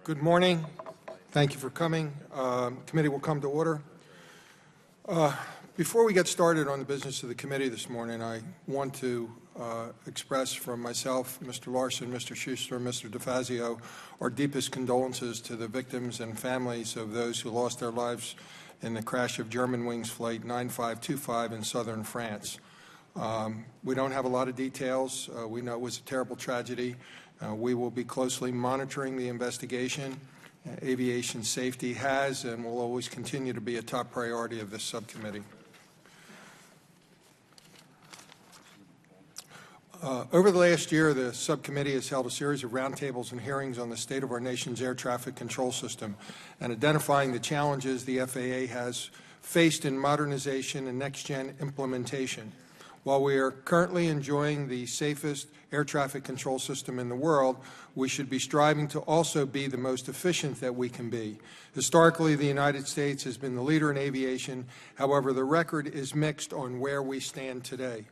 Good morning. Thank you for coming. Committee will come to order. Before we get started on the business of the committee this morning, I want to express from myself, Mr. Larson, Mr. Schuster, and Mr. DeFazio our deepest condolences to the victims and families of those who lost their lives in the crash of Germanwings Flight 9525 in southern France. We don't have a lot of details. We know it was a terrible tragedy. We will be closely monitoring the investigation. Aviation safety has and will always continue to be a top priority of this subcommittee. Over the last year, the subcommittee has held a series of roundtables and hearings on the state of our nation's air traffic control system and identifying the challenges the FAA has faced in modernization and next-gen implementation. While we are currently enjoying the safest air traffic control system in the world, we should be striving to also be the most efficient that we can be. Historically, the United States has been the leader in aviation. However, the record is mixed on where we stand today.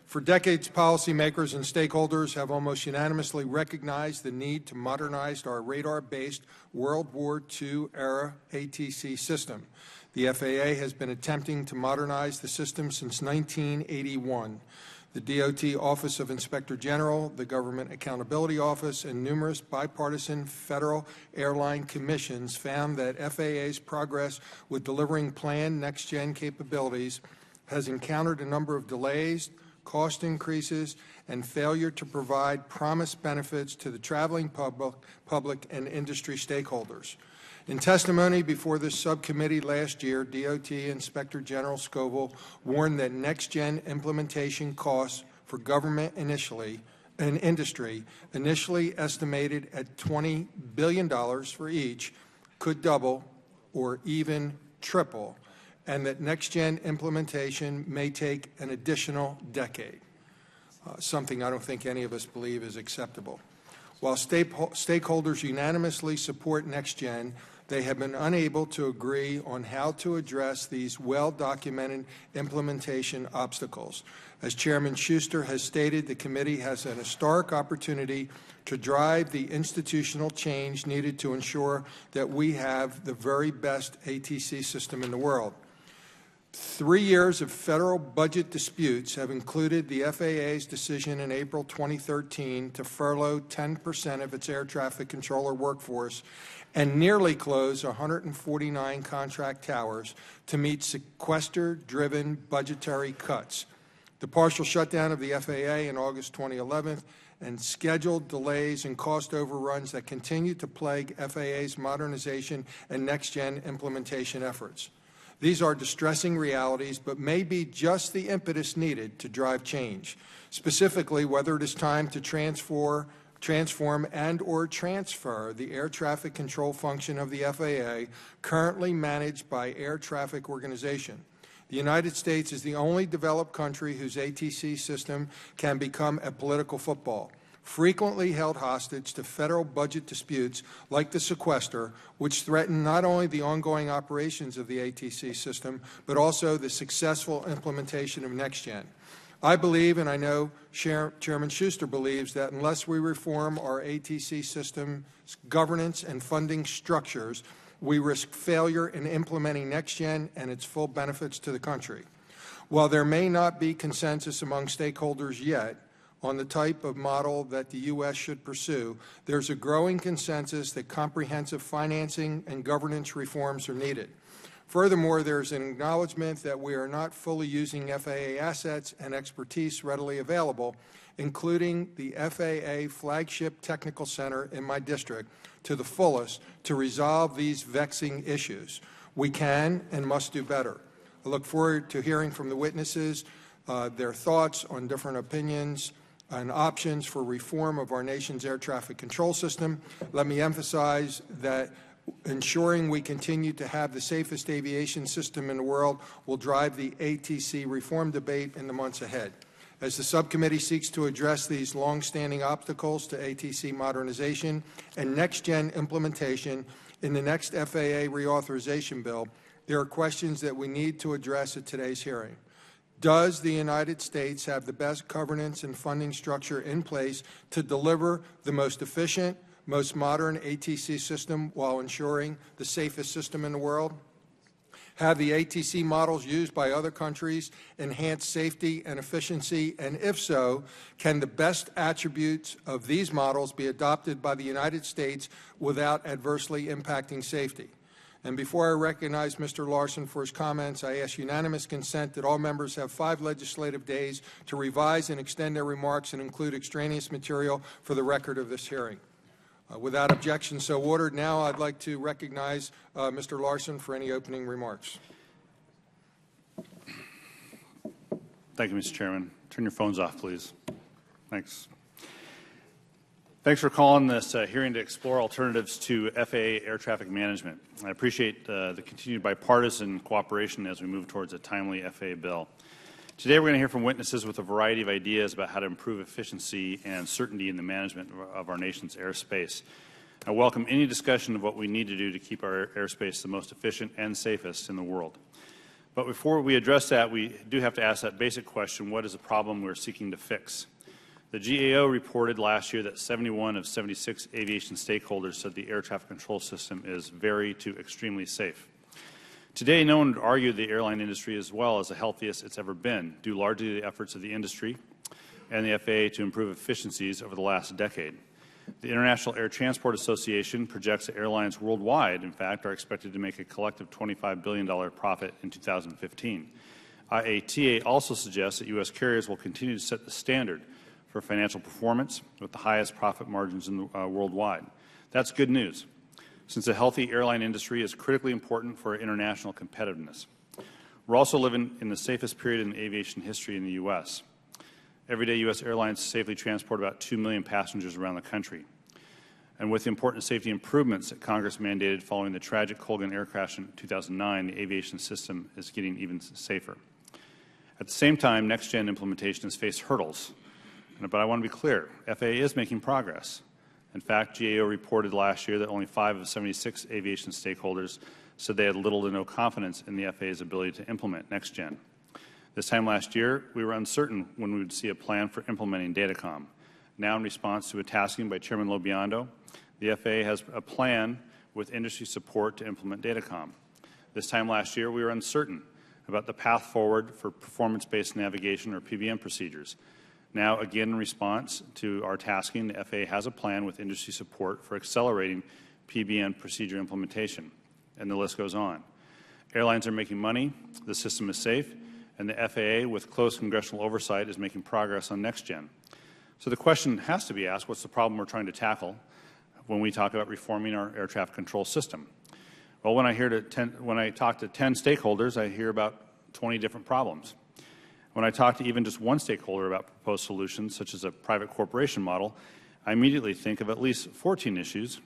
For decades, policymakers and stakeholders have almost unanimously recognized the need to modernize our radar-based World War II-era ATC system. The FAA has been attempting to modernize the system since 1981. The DOT Office of Inspector General, the Government Accountability Office, and numerous bipartisan federal airline commissions found that FAA's progress with delivering planned next-gen capabilities has encountered a number of delays, cost increases, and failure to provide promised benefits to the traveling public and industry stakeholders. In testimony before this subcommittee last year, DOT Inspector General Scoville warned that next-gen implementation costs for government and industry, initially estimated at $20 billion for each, could double or even triple, and that next-gen implementation may take an additional decade, something I don't think any of us believe is acceptable. While stakeholders unanimously support next-gen, they have been unable to agree on how to address these well-documented implementation obstacles. As Chairman Schuster has stated, the committee has an historic opportunity to drive the institutional change needed to ensure that we have the very best ATC system in the world. 3 years of federal budget disputes have included the FAA's decision in April 2013 to furlough 10% of its air traffic controller workforce and nearly close 149 contract towers to meet sequester-driven budgetary cuts. The partial shutdown of the FAA in August 2011 and scheduled delays and cost overruns that continue to plague FAA's modernization and next-gen implementation efforts. These are distressing realities, but may be just the impetus needed to drive change, specifically whether it is time to transform and or transfer the air traffic control function of the FAA, currently managed by Air Traffic Organization. The United States is the only developed country whose ATC system can become a political football, frequently held hostage to federal budget disputes like the sequester, which threaten not only the ongoing operations of the ATC system, but also the successful implementation of NextGen. I believe, and I know Chairman Schuster believes, that unless we reform our ATC system's governance and funding structures, we risk failure in implementing NextGen and its full benefits to the country. While there may not be consensus among stakeholders yet on the type of model that the U.S. should pursue, there's a growing consensus that comprehensive financing and governance reforms are needed. Furthermore, there's an acknowledgement that we are not fully using FAA assets and expertise readily available, including the FAA flagship technical center in my district, to the fullest to resolve these vexing issues. We can and must do better. I look forward to hearing from the witnesses their thoughts on different opinions and options for reform of our nation's air traffic control system. Let me emphasize that ensuring we continue to have the safest aviation system in the world will drive the ATC reform debate in the months ahead. As the subcommittee seeks to address these long-standing obstacles to ATC modernization and next-gen implementation in the next FAA reauthorization bill, there are questions that we need to address at today's hearing. Does the United States have the best governance and funding structure in place to deliver the most efficient, most modern ATC system while ensuring the safest system in the world? Have the ATC models used by other countries enhance safety and efficiency? And if so, can the best attributes of these models be adopted by the United States without adversely impacting safety? And before I recognize Mr. Larson for his comments, I ask unanimous consent that all members have 5 legislative days to revise and extend their remarks and include extraneous material for the record of this hearing. Without objection, so ordered. Now I'd like to recognize Mr. Larson for any opening remarks. Thank you, Mr. Chairman. Turn your phones off, please. Thanks. Thanks for calling this hearing to explore alternatives to FAA air traffic management. I appreciate the continued bipartisan cooperation as we move towards a timely FAA bill. Today we're going to hear from witnesses with a variety of ideas about how to improve efficiency and certainty in the management of our nation's airspace. I welcome any discussion of what we need to do to keep our airspace the most efficient and safest in the world. But before we address that, we do have to ask that basic question: what is the problem we're seeking to fix? The GAO reported last year that 71 of 76 aviation stakeholders said the air traffic control system is very to extremely safe. Today, no one would argue the airline industry as well as the healthiest it's ever been, due largely to the efforts of the industry and the FAA to improve efficiencies over the last decade. The International Air Transport Association projects that airlines worldwide, in fact, are expected to make a collective $25 billion profit in 2015. IATA also suggests that U.S. carriers will continue to set the standard for financial performance with the highest profit margins worldwide. That's good news, since a healthy airline industry is critically important for international competitiveness. We're also living in the safest period in aviation history in the U.S. Every day, U.S. airlines safely transport about 2 million passengers around the country. And with the important safety improvements that Congress mandated following the tragic Colgan air crash in 2009, the aviation system is getting even safer. At the same time, next-gen implementation has faced hurdles. But I want to be clear, FAA is making progress. In fact, GAO reported last year that only 5 of 76 aviation stakeholders said they had little to no confidence in the FAA's ability to implement next-gen. This time last year, we were uncertain when we would see a plan for implementing Datacom. Now, in response to a tasking by Chairman Lobiando, the FAA has a plan with industry support to implement Datacom. This time last year, we were uncertain about the path forward for performance-based navigation, or PBN procedures. Now, again, in response to our tasking, the FAA has a plan with industry support for accelerating PBN procedure implementation, and the list goes on. Airlines are making money, the system is safe, and the FAA, with close congressional oversight, is making progress on next-gen. So the question has to be asked, what's the problem we're trying to tackle when we talk about reforming our air traffic control system? Well, when I talk to 10 stakeholders, I hear about 20 different problems. When I talk to even just one stakeholder about proposed solutions, such as a private corporation model, I immediately think of at least 14 issues,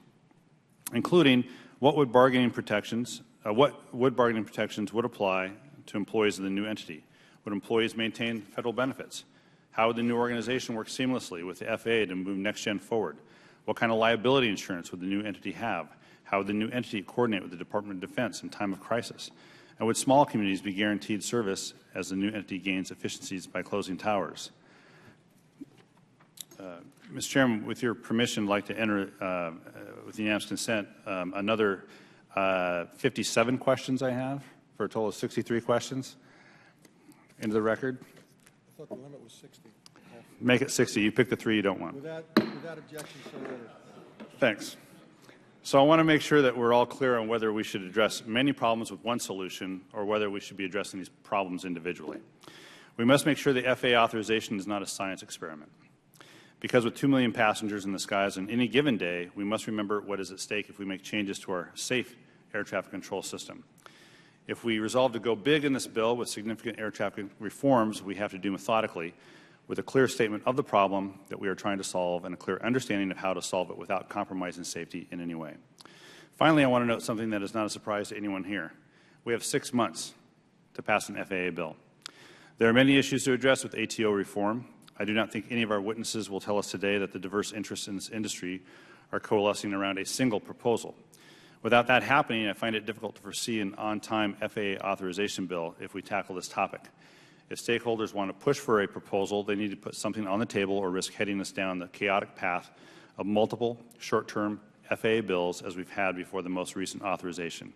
including what bargaining protections would apply to employees of the new entity. Would employees maintain federal benefits? How would the new organization work seamlessly with the FAA to move next-gen forward? What kind of liability insurance would the new entity have? How would the new entity coordinate with the Department of Defense in time of crisis? And would small communities be guaranteed service as the new entity gains efficiencies by closing towers? Mr. Chairman, with your permission, I'd like to enter, with unanimous consent, another 57 questions I have, for a total of 63 questions, into the record. I thought the limit was 60. Make it 60. You pick the 3 you don't want. Without objection, so ordered. Thanks. So I want to make sure that we're all clear on whether we should address many problems with one solution or whether we should be addressing these problems individually. We must make sure the FAA authorization is not a science experiment. Because with 2 million passengers in the skies on any given day, we must remember what is at stake if we make changes to our safe air traffic control system. If we resolve to go big in this bill with significant air traffic reforms, we have to do methodically, with a clear statement of the problem that we are trying to solve and a clear understanding of how to solve it without compromising safety in any way. Finally, I want to note something that is not a surprise to anyone here. We have 6 months to pass an FAA bill. There are many issues to address with ATO reform. I do not think any of our witnesses will tell us today that the diverse interests in this industry are coalescing around a single proposal. Without that happening, I find it difficult to foresee an on-time FAA authorization bill if we tackle this topic. If stakeholders want to push for a proposal, they need to put something on the table or risk heading us down the chaotic path of multiple short-term FAA bills as we've had before the most recent authorization.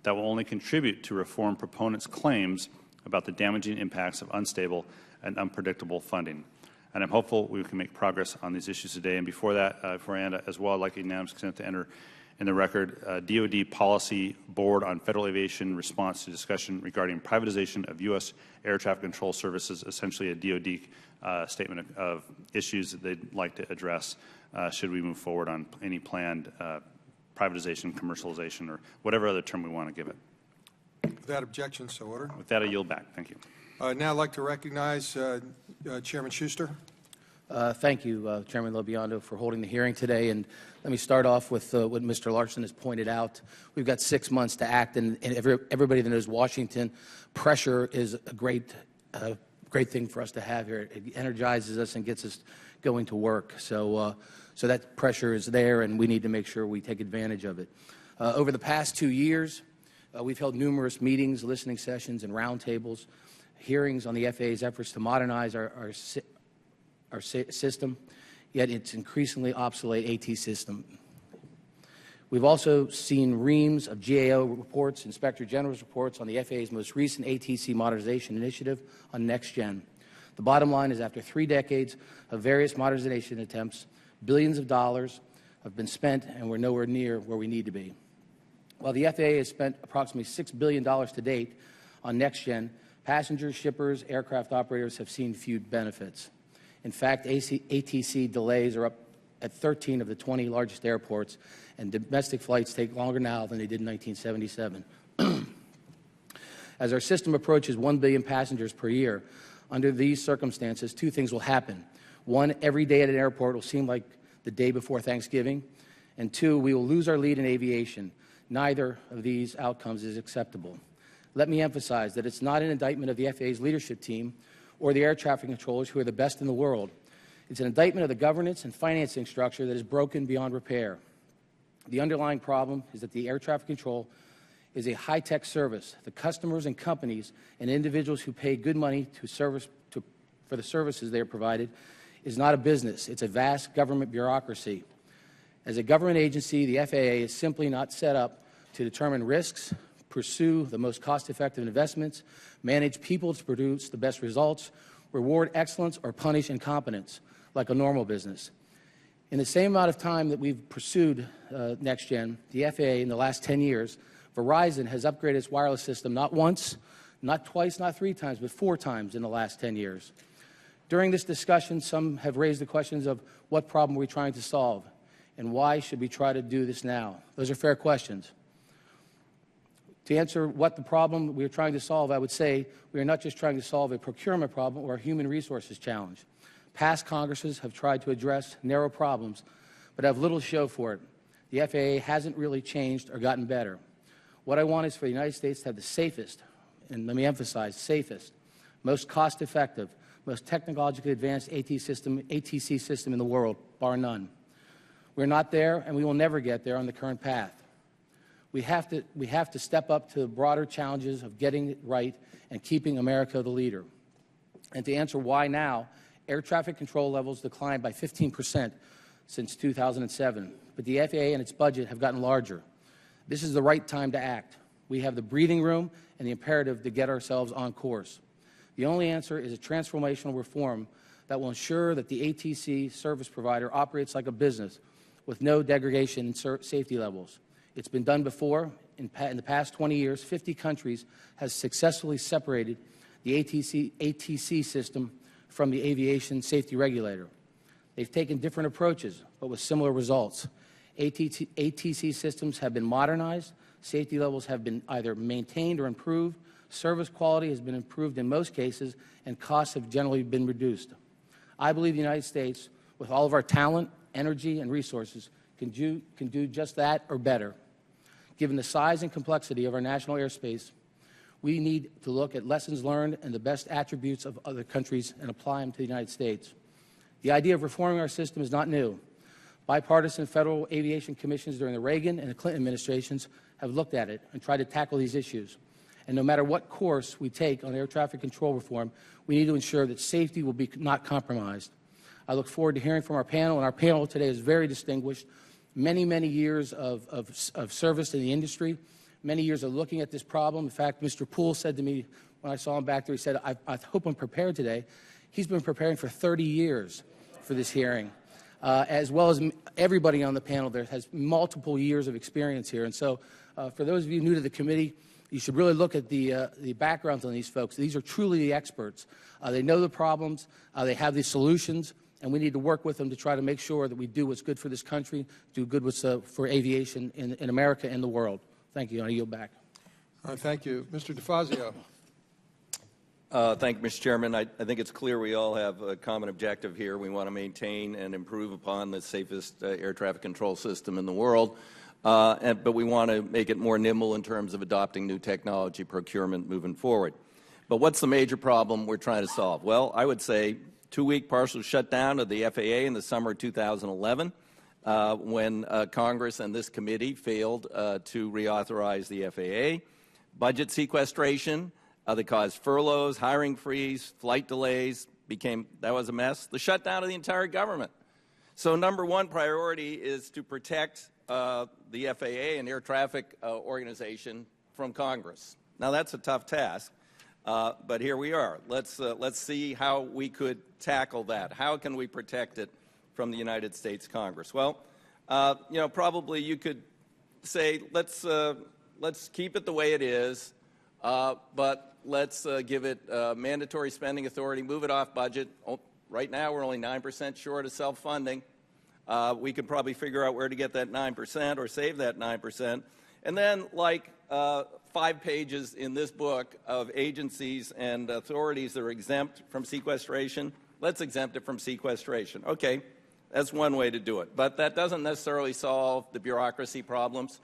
That will only contribute to reform proponents' claims about the damaging impacts of unstable and unpredictable funding. And I'm hopeful we can make progress on these issues today. And before that, before I end as well, I'd like unanimous consent to enter in the record DoD Policy Board on Federal Aviation response to discussion regarding privatization of U.S. air traffic control services, essentially a DoD statement of issues that they'd like to address should we move forward on any planned privatization, commercialization, or whatever other term we want to give it. Without objection, so ordered. With that, I yield back. Thank you. Now I'd like to recognize Chairman Schuster. Thank you, Chairman Lobiondo, for holding the hearing today. And let me start off with what Mr. Larson has pointed out. We've got 6 months to act, and everybody that knows Washington, pressure is a great thing for us to have here. It energizes us and gets us going to work. So that pressure is there, and we need to make sure we take advantage of it. Over the past 2 years, we've held numerous meetings, listening sessions, and roundtables, hearings on the FAA's efforts to modernize our system, yet its increasingly obsolete AT system. We've also seen reams of GAO reports, Inspector General's reports on the FAA's most recent ATC modernization initiative on NextGen. The bottom line is, after 3 decades of various modernization attempts, billions of dollars have been spent, and we're nowhere near where we need to be. While the FAA has spent approximately $6 billion to date on NextGen, passengers, shippers, aircraft operators have seen few benefits. In fact, ATC delays are up at 13 of the 20 largest airports, and domestic flights take longer now than they did in 1977. As our system approaches 1 billion passengers per year, under these circumstances, 2 things will happen. 1, every day at an airport will seem like the day before Thanksgiving. And 2, we will lose our lead in aviation. Neither of these outcomes is acceptable. Let me emphasize that it's not an indictment of the FAA's leadership team or the air traffic controllers, who are the best in the world. It's an indictment of the governance and financing structure that is broken beyond repair. The underlying problem is that the air traffic control is a high-tech service. The customers and companies and individuals who pay good money for the services they are provided is not a business. It's a vast government bureaucracy. As a government agency, the FAA is simply not set up to determine risks, pursue the most cost-effective investments, manage people to produce the best results, reward excellence, or punish incompetence like a normal business. In the same amount of time that we've pursued NextGen, the FAA in the last 10 years, Verizon has upgraded its wireless system not once, not twice, not 3 times, but 4 times in the last 10 years. During this discussion, some have raised the questions of what problem are we trying to solve, and why should we try to do this now? Those are fair questions. To answer what the problem we are trying to solve, I would say we are not just trying to solve a procurement problem or a human resources challenge. Past Congresses have tried to address narrow problems, but have little to show for it. The FAA hasn't really changed or gotten better. What I want is for the United States to have the safest, and let me emphasize, safest, most cost-effective, most technologically advanced ATC system in the world, bar none. We're not there, and we will never get there on the current path. We have to step up to the broader challenges of getting it right and keeping America the leader. And to answer why now, air traffic control levels declined by 15% since 2007, but the FAA and its budget have gotten larger. This is the right time to act. We have the breathing room and the imperative to get ourselves on course. The only answer is a transformational reform that will ensure that the ATC service provider operates like a business with no degradation in safety levels. It's been done before. In the past 20 years, 50 countries have successfully separated the ATC system from the aviation safety regulator. They've taken different approaches, but with similar results. ATC systems have been modernized, safety levels have been either maintained or improved, service quality has been improved in most cases, and costs have generally been reduced. I believe the United States, with all of our talent, energy, and resources, can do just that or better. Given the size and complexity of our national airspace, we need to look at lessons learned and the best attributes of other countries and apply them to the United States. The idea of reforming our system is not new. Bipartisan federal aviation commissions during the Reagan and the Clinton administrations have looked at it and tried to tackle these issues. And no matter what course we take on air traffic control reform, we need to ensure that safety will be not compromised. I look forward to hearing from our panel, and our panel today is very distinguished. Many, many years of service in the industry, many years of looking at this problem. In fact, Mr. Poole said to me when I saw him back there, he said, I hope I'm prepared today. He's been preparing for 30 years for this hearing, as well as everybody on the panel there has multiple years of experience here. And so for those of you new to the committee, you should really look at the backgrounds on these folks. These are truly the experts. They know the problems, they have the solutions, and we need to work with them to try to make sure that we do what's good for this country, do good for aviation in America and the world. Thank you. I yield back. Thank you. Mr. DeFazio. Thank you, Mr. Chairman. I think it's clear we all have a common objective here. We want to maintain and improve upon the safest air traffic control system in the world, but we want to make it more nimble in terms of adopting new technology procurement moving forward. But what's the major problem we're trying to solve? Well, I would say 2-week partial shutdown of the FAA in the summer of 2011 when Congress and this committee failed to reauthorize the FAA, budget sequestration, that caused furloughs, hiring freeze, flight delays, that was a mess. The shutdown of the entire government. So number one priority is to protect the FAA and air traffic organization from Congress. Now that's a tough task, but here we are. Let's see how we could tackle that. How can we protect it from the United States Congress? Well, probably you could say let's keep it the way it is. But let's give it mandatory spending authority, move it off budget. Right now, we're only 9% short of self-funding. We could probably figure out where to get that 9% or save that 9%. And then, like 5 pages in this book of agencies and authorities that are exempt from sequestration, let's exempt it from sequestration. Okay, that's one way to do it. But that doesn't necessarily solve the bureaucracy problems.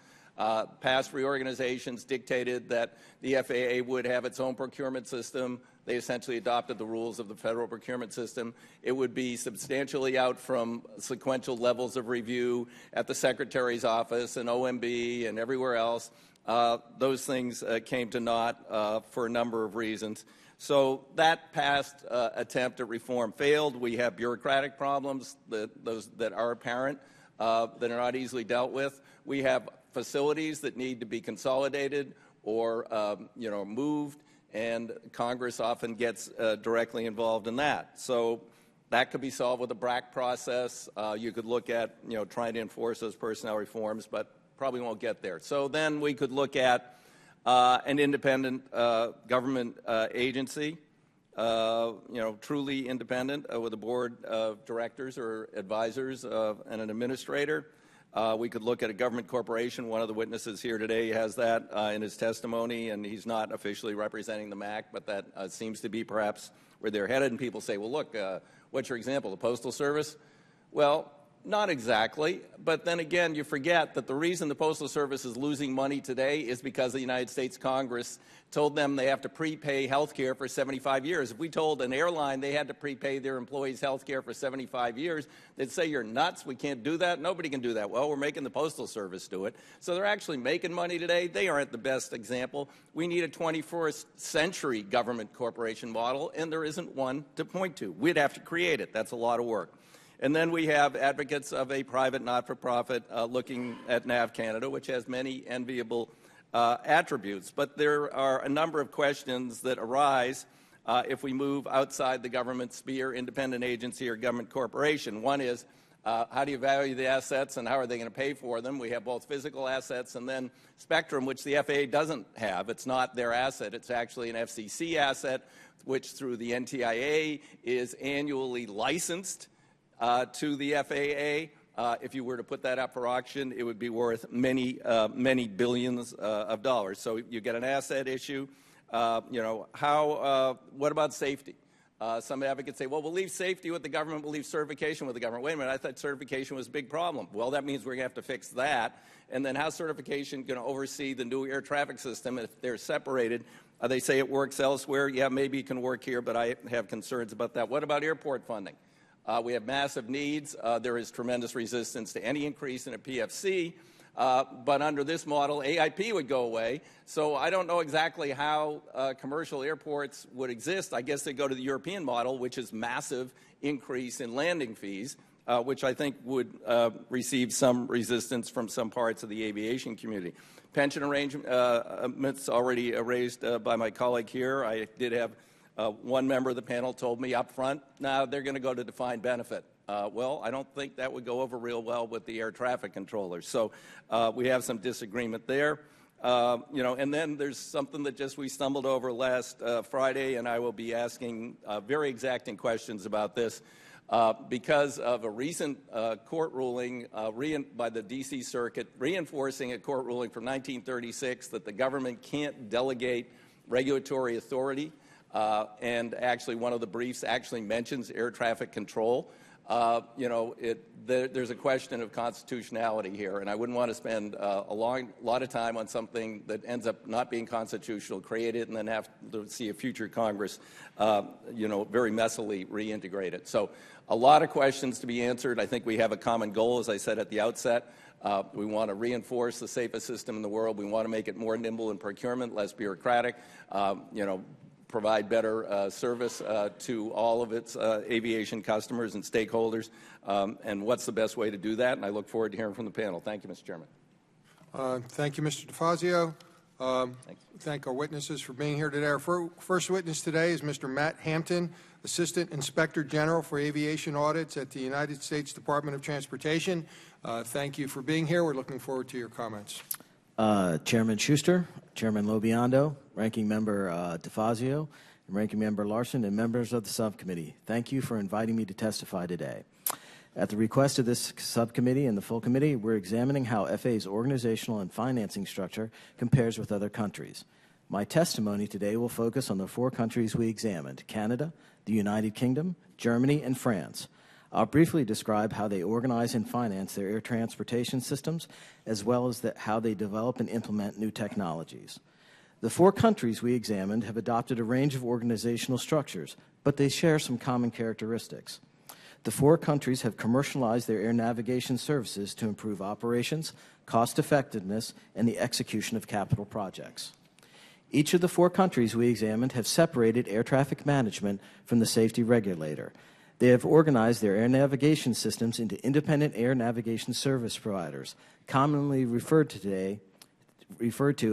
Past reorganizations dictated that the FAA would have its own procurement system. They essentially adopted the rules of the federal procurement system. It would be substantially out from sequential levels of review at the Secretary's office and OMB and everywhere else. Those things came to naught for a number of reasons. So that past attempt at reform failed. We have bureaucratic problems that are apparent, that are not easily dealt with. We have facilities that need to be consolidated or moved, and Congress often gets directly involved in that. So that could be solved with a BRAC process. You could look at trying to enforce those personnel reforms, but probably won't get there. So then we could look at an independent government agency, truly independent, with a board of directors or advisors and an administrator. We could look at a government corporation. One of the witnesses here today has that in his testimony, and he's not officially representing the MAC, but that seems to be perhaps where they're headed. And people say, well, look, what's your example, the Postal Service? Well, not exactly, but then again, you forget that the reason the Postal Service is losing money today is because the United States Congress told them they have to prepay health care for 75 years. If we told an airline they had to prepay their employees health care for 75 years, they'd say, you're nuts, we can't do that. Nobody can do that. Well, we're making the Postal Service do it. So they're actually making money today. They aren't the best example. We need a 21st century government corporation model, and there isn't one to point to. We'd have to create it. That's a lot of work. And then we have advocates of a private not-for-profit looking at NAV Canada, which has many enviable attributes. But there are a number of questions that arise if we move outside the government sphere, independent agency, or government corporation. One is, how do you value the assets and how are they going to pay for them? We have both physical assets and then spectrum, which the FAA doesn't have. It's not their asset. It's actually an FCC asset, which through the NTIA is annually licensed to the FAA. If you were to put that up for auction, it would be worth many billions of dollars. So you get an asset issue. What about safety? Some advocates say, well, we'll leave safety with the government, we'll leave certification with the government. Wait a minute, I thought certification was a big problem. Well, that means we're going to have to fix that. And then how's certification going to oversee the new air traffic system if they're separated? They say it works elsewhere. Yeah, maybe it can work here, but I have concerns about that. What about airport funding? We have massive needs. There is tremendous resistance to any increase in a PFC. But under this model, AIP would go away. So I don't know exactly how commercial airports would exist. I guess they go to the European model, which is massive increase in landing fees, which I think would receive some resistance from some parts of the aviation community. Pension arrangements already raised by my colleague here. I did have one member of the panel told me up front, now they're going to go to defined benefit. Well, I don't think that would go over real well with the air traffic controllers. So we have some disagreement there. And then there's something that we stumbled over last Friday, and I will be asking very exacting questions about this because of a recent court ruling by the D.C. Circuit reinforcing a court ruling from 1936 that the government can't delegate regulatory authority. And actually, one of the briefs actually mentions air traffic control. There's a question of constitutionality here, and I wouldn't want to spend a lot of time on something that ends up not being constitutional, create it, and then have to see a future Congress, very messily reintegrate it. So a lot of questions to be answered. I think we have a common goal, as I said at the outset. We want to reinforce the safest system in the world. We want to make it more nimble in procurement, less bureaucratic, provide better service to all of its aviation customers and stakeholders, and what's the best way to do that. And I look forward to hearing from the panel. Thank you, Mr. Chairman. Thank you, Mr. DeFazio. Thank our witnesses for being here today. Our first witness today is Mr. Matt Hampton, Assistant Inspector General for Aviation Audits at the United States Department of Transportation. Thank you for being here. We're looking forward to your comments. Chairman Schuster, Chairman Lobiando, Ranking Member DeFazio, and Ranking Member Larson, and members of the subcommittee. Thank you for inviting me to testify today. At the request of this subcommittee and the full committee, we're examining how FAA's organizational and financing structure compares with other countries. My testimony today will focus on the 4 countries we examined: Canada, the United Kingdom, Germany, and France. I'll briefly describe how they organize and finance their air transportation systems, as well as how they develop and implement new technologies. The 4 countries we examined have adopted a range of organizational structures, but they share some common characteristics. The 4 countries have commercialized their air navigation services to improve operations, cost effectiveness, and the execution of capital projects. Each of the 4 countries we examined have separated air traffic management from the safety regulator. They have organized their air navigation systems into independent air navigation service providers, commonly referred to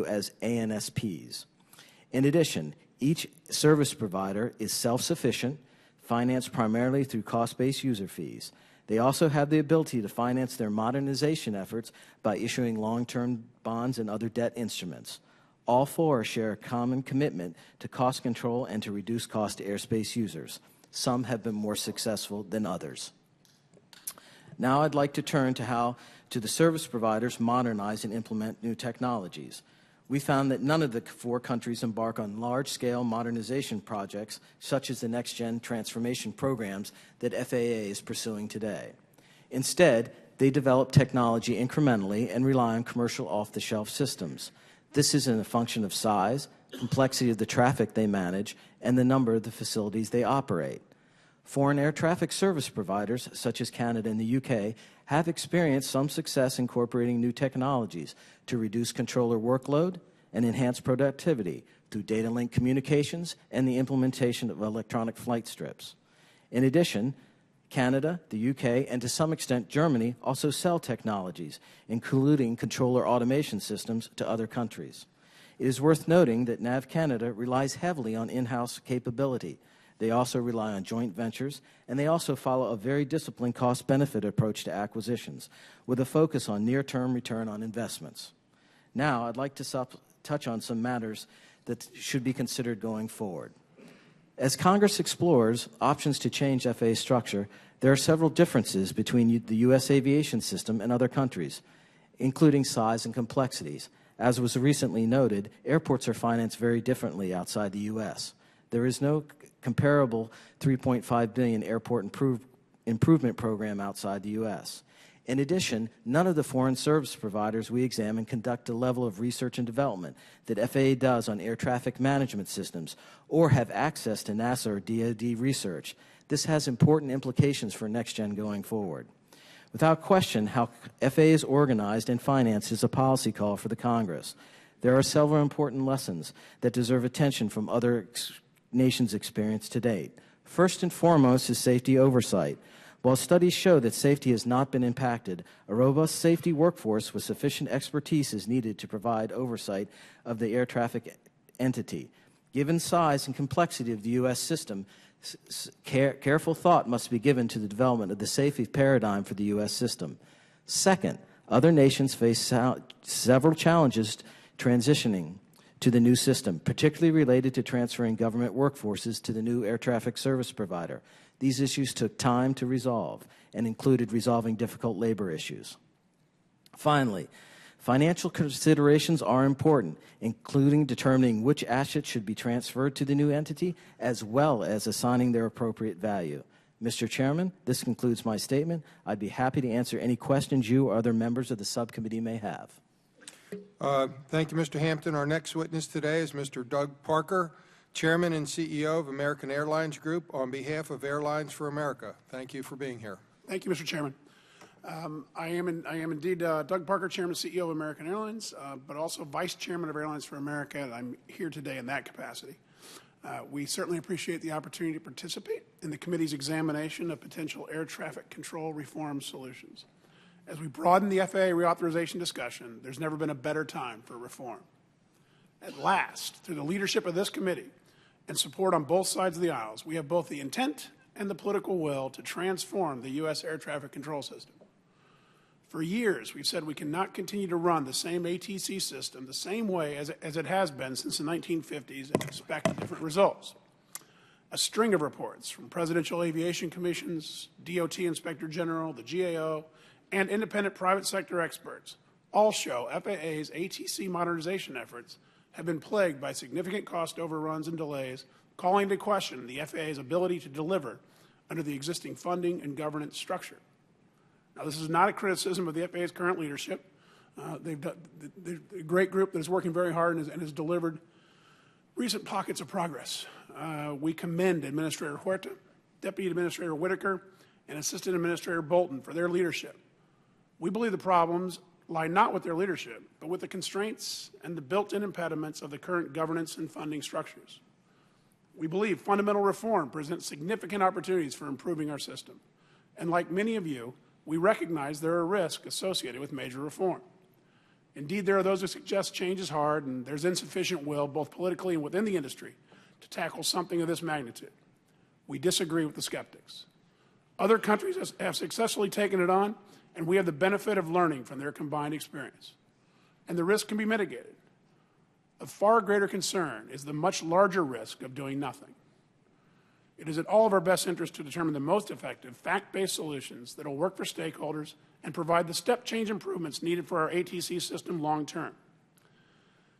as ANSPs. In addition, each service provider is self-sufficient, financed primarily through cost-based user fees. They also have the ability to finance their modernization efforts by issuing long-term bonds and other debt instruments. All 4 share a common commitment to cost control and to reduce cost to airspace users. Some have been more successful than others. Now I'd like to turn to how the service providers modernize and implement new technologies. We found that none of the 4 countries embark on large-scale modernization projects, such as the next-gen transformation programs that FAA is pursuing today. Instead, they develop technology incrementally and rely on commercial off-the-shelf systems. This is a function of size, complexity of the traffic they manage, and the number of the facilities they operate. Foreign air traffic service providers, such as Canada and the UK, have experienced some success incorporating new technologies to reduce controller workload and enhance productivity through data link communications and the implementation of electronic flight strips. In addition, Canada, the UK, and to some extent Germany also sell technologies, including controller automation systems, to other countries. It is worth noting that NAV Canada relies heavily on in-house capability. They also rely on joint ventures, and they also follow a very disciplined cost-benefit approach to acquisitions, with a focus on near-term return on investments. Now, I'd like to touch on some matters that should be considered going forward. As Congress explores options to change FAA structure, there are several differences between the U.S. aviation system and other countries, including size and complexities. As was recently noted, airports are financed very differently outside the U.S. There is no comparable $3.5 billion airport improvement program outside the U.S. In addition, none of the foreign service providers we examine conduct a level of research and development that FAA does on air traffic management systems or have access to NASA or DoD research. This has important implications for NextGen going forward. Without question, how FAA is organized and financed is a policy call for the Congress. There are several important lessons that deserve attention from other nations' experience to date. First and foremost is safety oversight. While studies show that safety has not been impacted, a robust safety workforce with sufficient expertise is needed to provide oversight of the air traffic entity. Given size and complexity of the U.S. system, careful thought must be given to the development of the safety paradigm for the U.S. system. Second, other nations face several challenges transitioning to the new system, particularly related to transferring government workforces to the new air traffic service provider. These issues took time to resolve and included resolving difficult labor issues. Finally, financial considerations are important, including determining which assets should be transferred to the new entity, as well as assigning their appropriate value. Mr. Chairman, this concludes my statement. I'd be happy to answer any questions you or other members of the subcommittee may have. Thank you, Mr. Hampton. Our next witness today is Mr. Doug Parker, Chairman and CEO of American Airlines Group, on behalf of Airlines for America. Thank you for being here. Thank you, Mr. Chairman. I am indeed Doug Parker, Chairman and CEO of American Airlines, but also Vice Chairman of Airlines for America, and I'm here today in that capacity. We certainly appreciate the opportunity to participate in the committee's examination of potential air traffic control reform solutions. As we broaden the FAA reauthorization discussion, there's never been a better time for reform. At last, through the leadership of this committee and support on both sides of the aisles, we have both the intent and the political will to transform the U.S. air traffic control system. For years, we've said we cannot continue to run the same ATC system the same way as it has been since the 1950s and expect different results. A string of reports from presidential aviation commissions, DOT Inspector General, the GAO, and independent private sector experts all show FAA's ATC modernization efforts have been plagued by significant cost overruns and delays, calling into question the FAA's ability to deliver under the existing funding and governance structure. Now, this is not a criticism of the FAA's current leadership. They're a great group that is working very hard and has delivered recent pockets of progress. We commend Administrator Huerta, Deputy Administrator Whitaker, and Assistant Administrator Bolton for their leadership. We believe the problems lie not with their leadership, but with the constraints and the built-in impediments of the current governance and funding structures. We believe fundamental reform presents significant opportunities for improving our system. And like many of you, we recognize there are risks associated with major reform. Indeed, there are those who suggest change is hard and there's insufficient will, both politically and within the industry, to tackle something of this magnitude. We disagree with the skeptics. Other countries have successfully taken it on, and we have the benefit of learning from their combined experience. And the risk can be mitigated. Of far greater concern is the much larger risk of doing nothing. It is in all of our best interest to determine the most effective, fact-based solutions that will work for stakeholders and provide the step-change improvements needed for our ATC system long-term.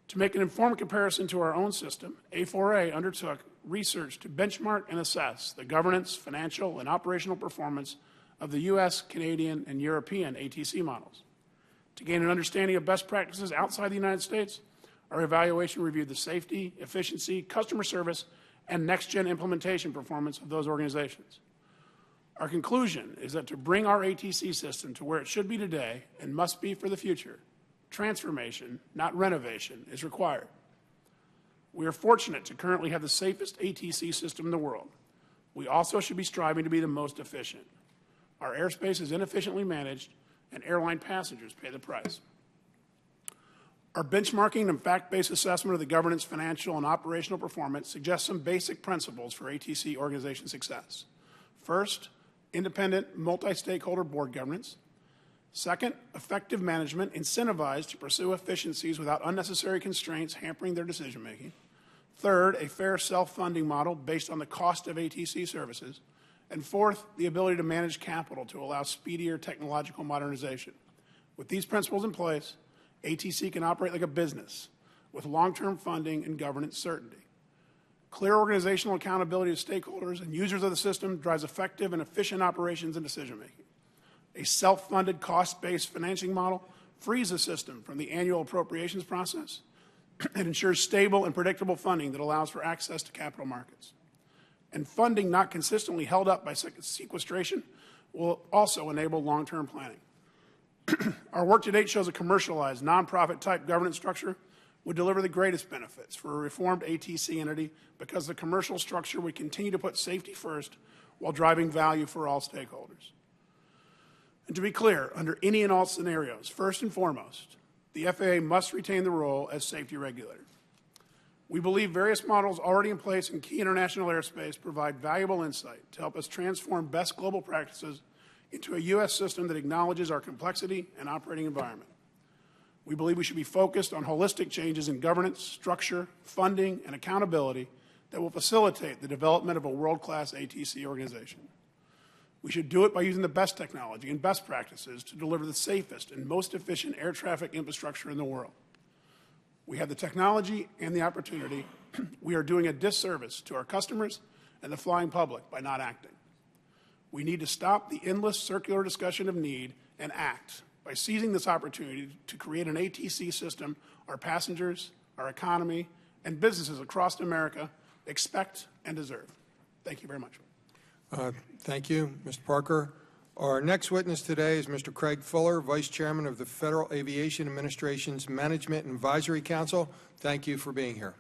To make an informed comparison to our own system, A4A undertook research to benchmark and assess the governance, financial, and operational performance of the U.S., Canadian, and European ATC models. To gain an understanding of best practices outside the United States, our evaluation reviewed the safety, efficiency, customer service, and next-gen implementation performance of those organizations. Our conclusion is that to bring our ATC system to where it should be today and must be for the future, transformation, not renovation, is required. We are fortunate to currently have the safest ATC system in the world. We also should be striving to be the most efficient. Our airspace is inefficiently managed, and airline passengers pay the price. Our benchmarking and fact-based assessment of the governance, financial, and operational performance suggests some basic principles for ATC organization success. First, independent, multi-stakeholder board governance. Second, effective management incentivized to pursue efficiencies without unnecessary constraints hampering their decision-making. Third, a fair self-funding model based on the cost of ATC services. And fourth, the ability to manage capital to allow speedier technological modernization. With these principles in place, ATC can operate like a business with long-term funding and governance certainty. Clear organizational accountability to stakeholders and users of the system drives effective and efficient operations and decision-making. A self-funded, cost-based financing model frees the system from the annual appropriations process and ensures stable and predictable funding that allows for access to capital markets. And funding not consistently held up by sequestration will also enable long-term planning. Our work to date shows a commercialized, nonprofit-type governance structure would deliver the greatest benefits for a reformed ATC entity because the commercial structure would continue to put safety first while driving value for all stakeholders. And to be clear, under any and all scenarios, first and foremost, the FAA must retain the role as safety regulator. We believe various models already in place in key international airspace provide valuable insight to help us transform best global practices into a U.S. system that acknowledges our complexity and operating environment. We believe we should be focused on holistic changes in governance, structure, funding, and accountability that will facilitate the development of a world-class ATC organization. We should do it by using the best technology and best practices to deliver the safest and most efficient air traffic infrastructure in the world. We have the technology and the opportunity. We are doing a disservice to our customers and the flying public by not acting. We need to stop the endless circular discussion of need and act by seizing this opportunity to create an ATC system our passengers, our economy, and businesses across America expect and deserve. Thank you very much. Thank you, Mr. Parker. Our next witness today is Mr. Craig Fuller, Vice Chairman of the Federal Aviation Administration's Management and Advisory Council. Thank you for being here.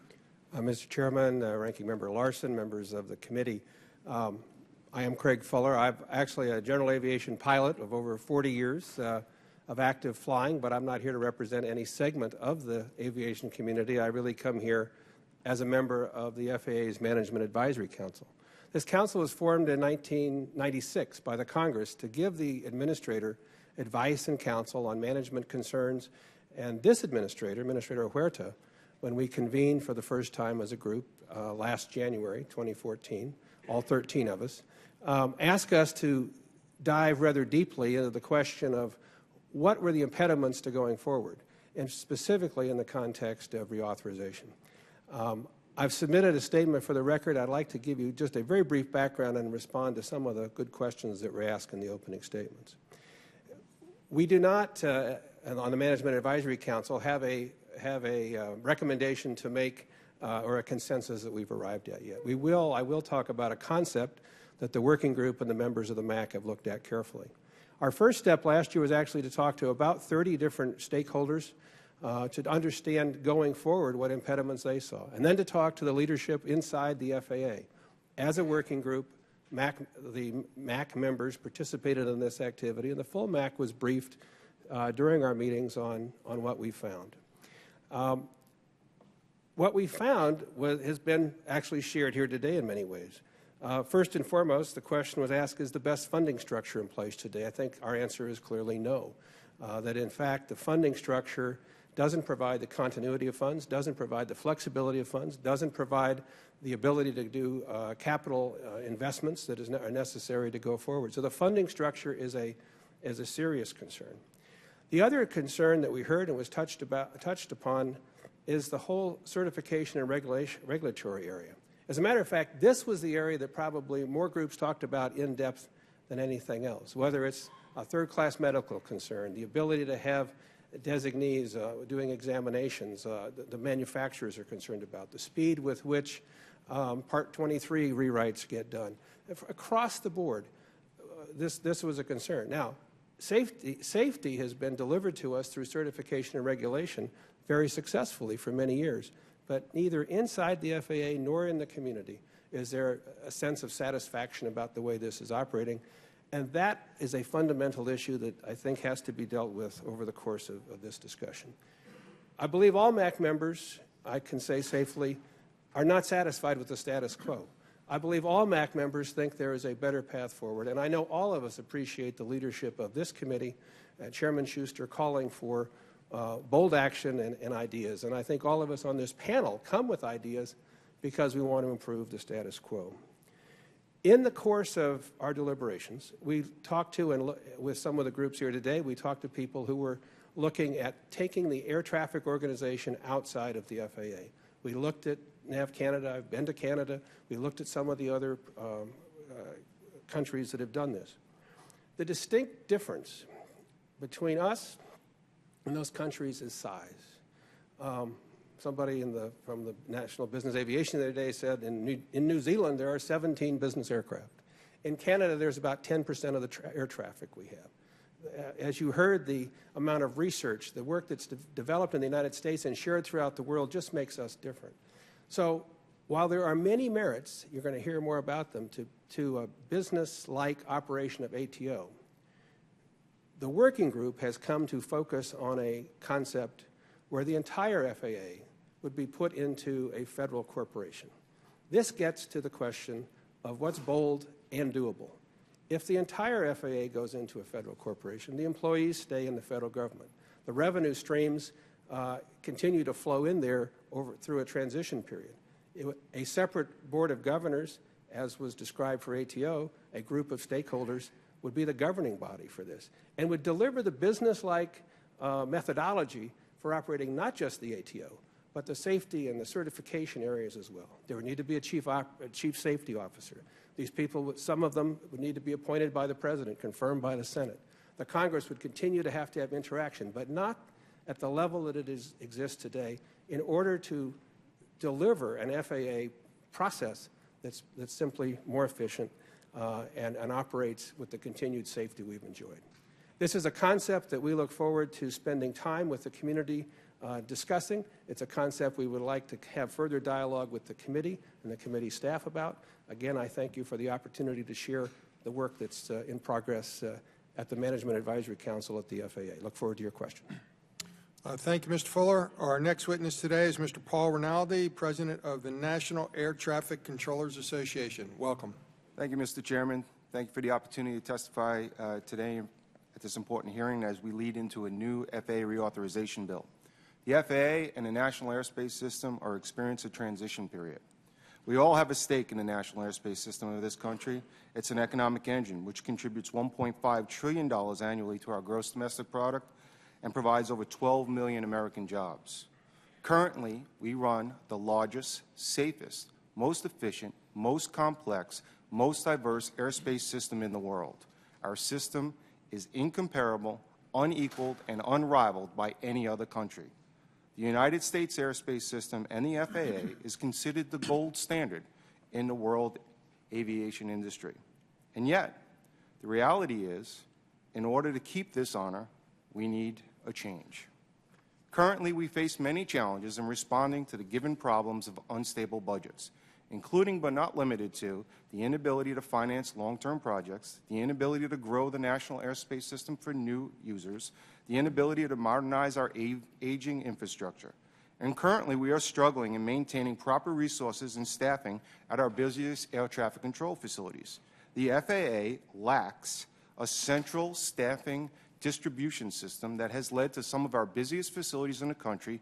Mr. Chairman, Ranking Member Larson, members of the committee, I am Craig Fuller. I'm actually a general aviation pilot of over 40 years of active flying, but I'm not here to represent any segment of the aviation community. I really come here as a member of the FAA's Management Advisory Council. This council was formed in 1996 by the Congress to give the administrator advice and counsel on management concerns. And this administrator, Administrator Huerta, when we convened for the first time as a group last January 2014, all 13 of us, asked us to dive rather deeply into the question of what were the impediments to going forward, and specifically in the context of reauthorization. I've submitted a statement for the record. I'd like to give you just a very brief background and respond to some of the good questions that were asked in the opening statements. We do not, on the Management Advisory Council, have a recommendation to make or a consensus that we've arrived at yet. I will talk about a concept that the working group and the members of the MAC have looked at carefully. Our first step last year was actually to talk to about 30 different stakeholders to understand going forward what impediments they saw, and then to talk to the leadership inside the FAA. As a working group, the MAC members participated in this activity, and the full MAC was briefed during our meetings on what we found. What we found has been actually shared here today in many ways. First and foremost, the question was asked, is the best funding structure in place today? I think our answer is clearly no. That in fact, the funding structure doesn't provide the continuity of funds, doesn't provide the flexibility of funds, doesn't provide the ability to do capital investments that are necessary to go forward. So the funding structure is a serious concern. The other concern that we heard and was touched upon is the whole certification and regulatory area. As a matter of fact, this was the area that probably more groups talked about in depth than anything else, whether it's a third-class medical concern, the ability to have designees doing examinations, the manufacturers are concerned about, the speed with which Part 23 rewrites get done. Across the board, this was a concern. Now, safety has been delivered to us through certification and regulation very successfully for many years, but neither inside the FAA nor in the community is there a sense of satisfaction about the way this is operating. And that is a fundamental issue that I think has to be dealt with over the course of this discussion. I believe all MAC members, I can say safely, are not satisfied with the status quo. I believe all MAC members think there is a better path forward, and I know all of us appreciate the leadership of this committee, Chairman Schuster calling for bold action and ideas. And I think all of us on this panel come with ideas because we want to improve the status quo. In the course of our deliberations, we talked to, and with some of the groups here today, we talked to people who were looking at taking the air traffic organization outside of the FAA. We looked at NAV Canada. I've been to Canada. We looked at some of the other countries that have done this. The distinct difference between us and those countries is size. Somebody from the National Business Aviation the other day said in New Zealand there are 17 business aircraft. In Canada, there's about 10% of the air traffic we have. As you heard, the amount of research, the work that's developed in the United States and shared throughout the world just makes us different. So while there are many merits, you're going to hear more about them, to a business-like operation of ATO, the working group has come to focus on a concept where the entire FAA would be put into a federal corporation. This gets to the question of what's bold and doable. If the entire FAA goes into a federal corporation, the employees stay in the federal government. The revenue streams continue to flow in there through a transition period. A separate board of governors, as was described for ATO, a group of stakeholders, would be the governing body for this and would deliver the business-like methodology for operating not just the ATO, but the safety and the certification areas as well. There would need to be a chief safety officer. These people, some of them would need to be appointed by the President, confirmed by the Senate. The Congress would continue to have interaction, but not at the level that it exists today, in order to deliver an FAA process that's simply more efficient and operates with the continued safety we've enjoyed. This is a concept that we look forward to spending time with the community discussing. It's a concept we would like to have further dialogue with the committee and the committee staff about. Again, I thank you for the opportunity to share the work that's in progress at the Management Advisory Council at the FAA. Look forward to your questions. Thank you, Mr. Fuller. Our next witness today is Mr. Paul Rinaldi, President of the National Air Traffic Controllers Association. Welcome. Thank you, Mr. Chairman. Thank you for the opportunity to testify today at this important hearing as we lead into a new FAA reauthorization bill. The FAA and the National Airspace System are experiencing a transition period. We all have a stake in the national airspace system of this country. It's an economic engine which contributes $1.5 trillion annually to our gross domestic product and provides over 12 million American jobs. Currently, we run the largest, safest, most efficient, most complex, most diverse airspace system in the world. Our system is incomparable, unequaled, and unrivaled by any other country. The United States airspace system and the FAA is considered the gold standard in the world aviation industry. And yet, the reality is, in order to keep this honor, we need a change. Currently, we face many challenges in responding to the given problems of unstable budgets, including but not limited to the inability to finance long-term projects, the inability to grow the national airspace system for new users, the inability to modernize our aging infrastructure. And currently, we are struggling in maintaining proper resources and staffing at our busiest air traffic control facilities. The FAA lacks a central staffing distribution system that has led to some of our busiest facilities in the country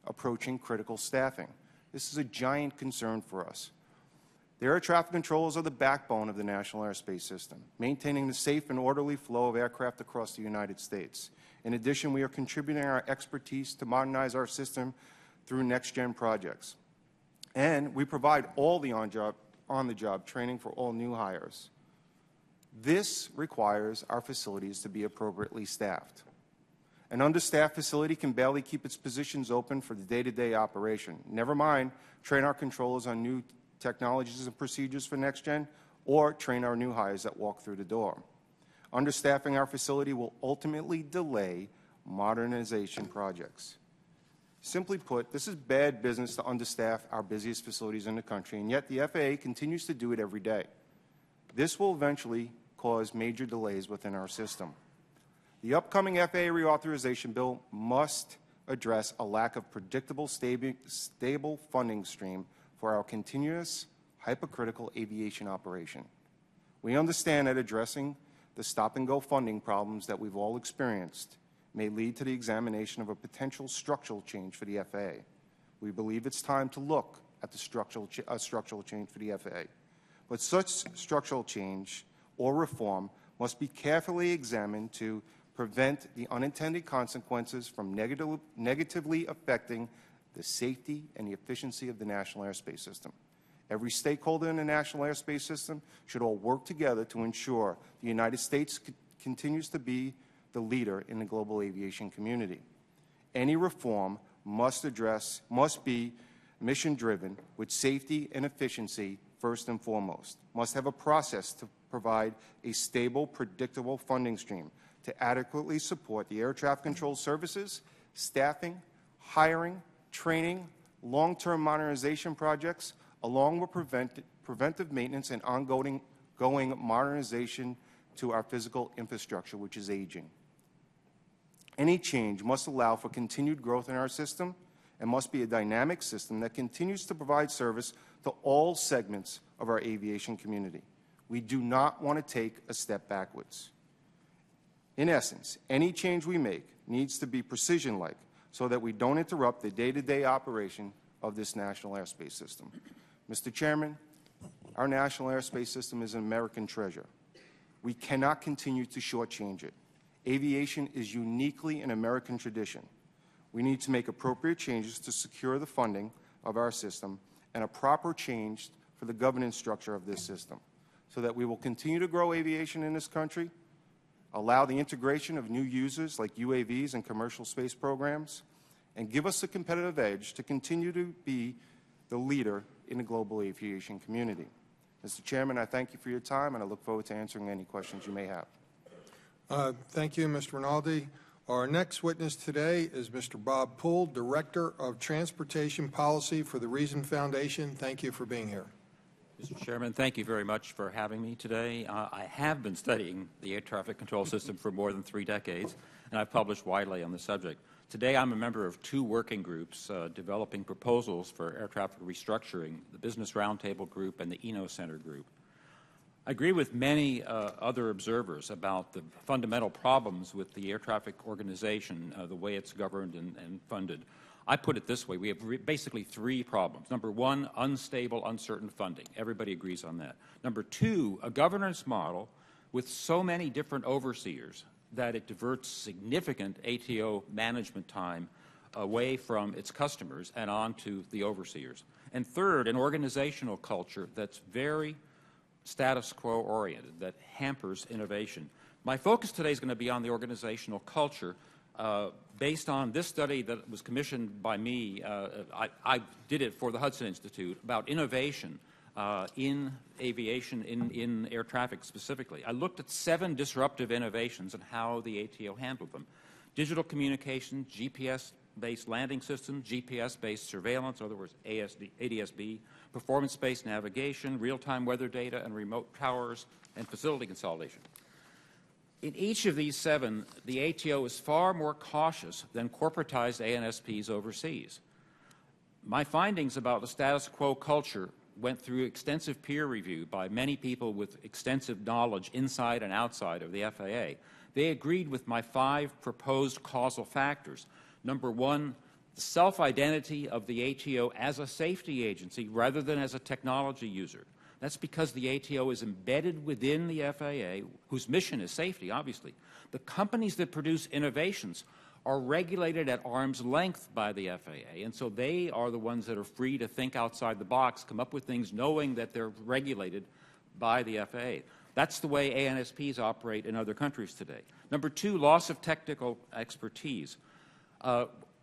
approaching critical staffing. This is a giant concern for us. The air traffic controllers are the backbone of the national airspace system, maintaining the safe and orderly flow of aircraft across the United States. In addition, we are contributing our expertise to modernize our system through next-gen projects. And we provide all the on-the-job training for all new hires. This requires our facilities to be appropriately staffed. An understaffed facility can barely keep its positions open for the day-to-day operation. Never mind train our controllers on new technologies and procedures for next-gen, or train our new hires that walk through the door. Understaffing our facility will ultimately delay modernization projects. Simply put, this is bad business to understaff our busiest facilities in the country, and yet the FAA continues to do it every day. This will eventually cause major delays within our system. The upcoming FAA reauthorization bill must address a lack of predictable, stable funding stream for our continuous, hypercritical aviation operation. We understand that addressing the stop-and-go funding problems that we've all experienced may lead to the examination of a potential structural change for the FAA. We believe it's time to look at the structural change for the FAA. But such structural change or reform must be carefully examined to prevent the unintended consequences from negatively affecting the safety and the efficiency of the national airspace system. Every stakeholder in the national airspace system should all work together to ensure the United States continues to be the leader in the global aviation community. Any reform must be mission-driven with safety and efficiency first and foremost, must have a process to provide a stable, predictable funding stream to adequately support the air traffic control services, staffing, hiring, training, long-term modernization projects, along with preventive maintenance and ongoing modernization to our physical infrastructure, which is aging. Any change must allow for continued growth in our system and must be a dynamic system that continues to provide service to all segments of our aviation community. We do not want to take a step backwards. In essence, any change we make needs to be precision-like so that we don't interrupt the day-to-day operation of this national airspace system. Mr. Chairman, our national airspace system is an American treasure. We cannot continue to shortchange it. Aviation is uniquely an American tradition. We need to make appropriate changes to secure the funding of our system and a proper change for the governance structure of this system so that we will continue to grow aviation in this country, allow the integration of new users like UAVs and commercial space programs, and give us a competitive edge to continue to be the leader in the global aviation community. Mr. Chairman, I thank you for your time, and I look forward to answering any questions you may have. Thank you, Mr. Rinaldi. Our next witness today is Mr. Bob Poole, Director of Transportation Policy for the Reason Foundation. Thank you for being here. Mr. Chairman, thank you very much for having me today. I have been studying the air traffic control system for more than 3 decades, and I've published widely on the subject. Today, I'm a member of 2 working groups developing proposals for air traffic restructuring, the Business Roundtable Group and the Eno Center Group. I agree with many other observers about the fundamental problems with the air traffic organization, the way it's governed and funded. I put it this way. We have basically 3 problems. Number 1, unstable, uncertain funding. Everybody agrees on that. Number 2, a governance model with so many different overseers that it diverts significant ATO management time away from its customers and on to the overseers. And third, an organizational culture that's very status quo oriented, that hampers innovation. My focus today is going to be on the organizational culture based on this study that was commissioned by me. I did it for the Hudson Institute about innovation in aviation, in air traffic specifically. I looked at 7 disruptive innovations and how the ATO handled them. Digital communication, GPS-based landing systems, GPS-based surveillance, in other words, ADS-B, performance-based navigation, real-time weather data, and remote towers, and facility consolidation. In each of these 7, the ATO is far more cautious than corporatized ANSPs overseas. My findings about the status quo culture went through extensive peer review by many people with extensive knowledge inside and outside of the FAA. They agreed with my 5 proposed causal factors. Number 1, the self-identity of the ATO as a safety agency rather than as a technology user. That's because the ATO is embedded within the FAA, whose mission is safety, obviously. The companies that produce innovations are regulated at arm's length by the FAA, and so they are the ones that are free to think outside the box, come up with things knowing that they're regulated by the FAA. That's the way ANSPs operate in other countries today. Number 2, loss of technical expertise.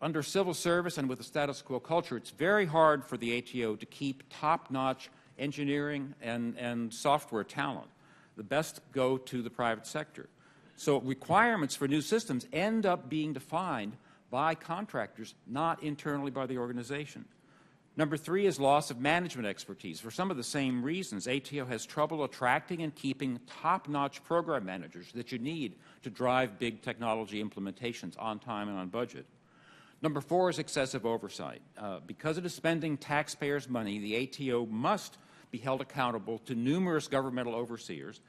Under civil service and with the status quo culture, it's very hard for the ATO to keep top-notch engineering and software talent. The best go to the private sector. So requirements for new systems end up being defined by contractors, not internally by the organization. Number 3 is loss of management expertise. For some of the same reasons, ATO has trouble attracting and keeping top-notch program managers that you need to drive big technology implementations on time and on budget. Number 4 is excessive oversight. Because it is spending taxpayers' money, the ATO must be held accountable to numerous governmental overseers,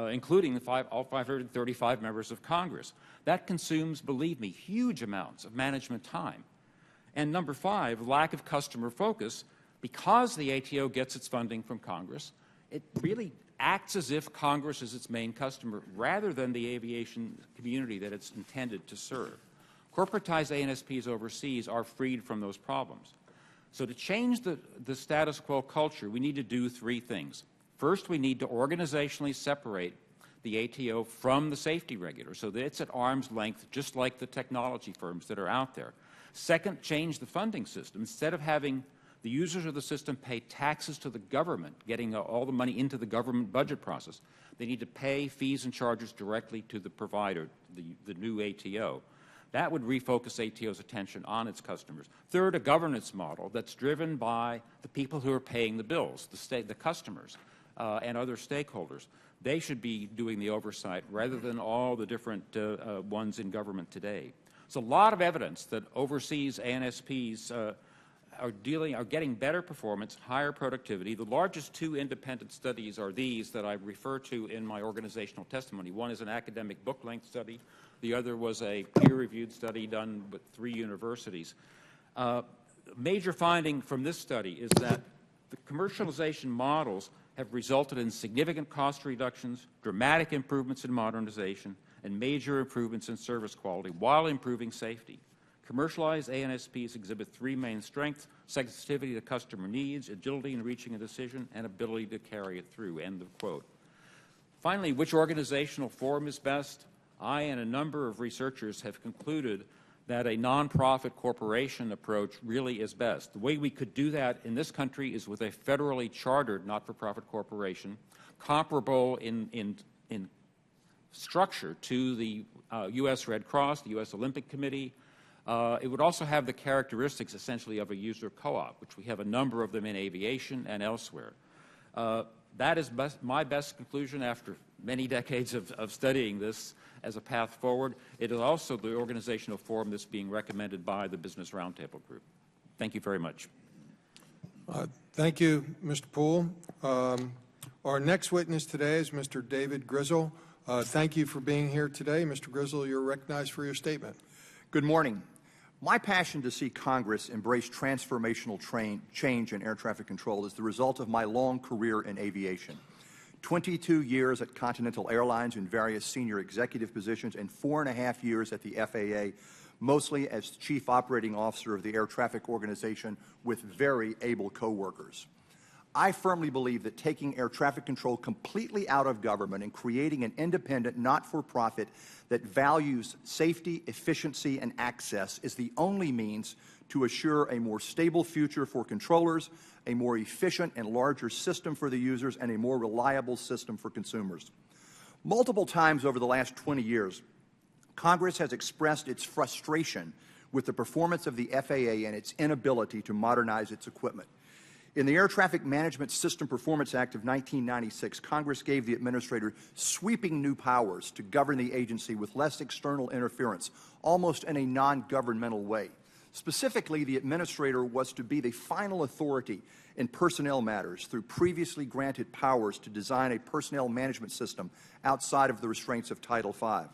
including all 535 members of Congress. That consumes, believe me, huge amounts of management time. And number 5, lack of customer focus. Because the ATO gets its funding from Congress, it really acts as if Congress is its main customer rather than the aviation community that it's intended to serve. Corporatized ANSPs overseas are freed from those problems. So to change the status quo culture, we need to do 3 things. First, we need to organizationally separate the ATO from the safety regulator so that it's at arm's length, just like the technology firms that are out there. Second, change the funding system. Instead of having The users of the system pay taxes to the government, getting all the money into the government budget process. They need to pay fees and charges directly to the provider, the new ATO. That would refocus ATO's attention on its customers. Third, a governance model that's driven by the people who are paying the bills, the customers, and other stakeholders. They should be doing the oversight rather than all the different ones in government today. There's a lot of evidence that overseas ANSPs are getting better performance, higher productivity. The largest two independent studies are these that I refer to in my organizational testimony. One is an academic book-length study. The other was a peer-reviewed study done with 3 universities. Major finding from this study is that the commercialization models have resulted in significant cost reductions, dramatic improvements in modernization, and major improvements in service quality while improving safety. Commercialized ANSPs exhibit 3 main strengths: sensitivity to customer needs, agility in reaching a decision, and ability to carry it through. End of quote. Finally, which organizational form is best? I and a number of researchers have concluded that a nonprofit corporation approach really is best. The way we could do that in this country is with a federally chartered not-for-profit corporation, comparable in structure to the U.S. Red Cross, the U.S. Olympic Committee. It would also have the characteristics essentially of a user co-op, which we have a number of them in aviation and elsewhere. That is my best conclusion after many decades of studying this as a path forward. It is also the organizational form that's being recommended by the Business Roundtable Group. Thank you very much. Thank you, Mr. Poole. Our next witness today is Mr. David Grizzle. Thank you for being here today. Mr. Grizzle, you're recognized for your statement. Good morning. My passion to see Congress embrace transformational change in air traffic control is the result of my long career in aviation. 22 years at Continental Airlines in various senior executive positions and 4.5 years at the FAA, mostly as Chief Operating Officer of the Air Traffic Organization with very able coworkers. I firmly believe that taking air traffic control completely out of government and creating an independent, not-for-profit that values safety, efficiency, and access is the only means to assure a more stable future for controllers, a more efficient and larger system for the users, and a more reliable system for consumers. Multiple times over the last 20 years, Congress has expressed its frustration with the performance of the FAA and its inability to modernize its equipment. In the Air Traffic Management System Performance Act of 1996, Congress gave the administrator sweeping new powers to govern the agency with less external interference, almost in a non-governmental way. Specifically, the administrator was to be the final authority in personnel matters through previously granted powers to design a personnel management system outside of the restraints of Title V.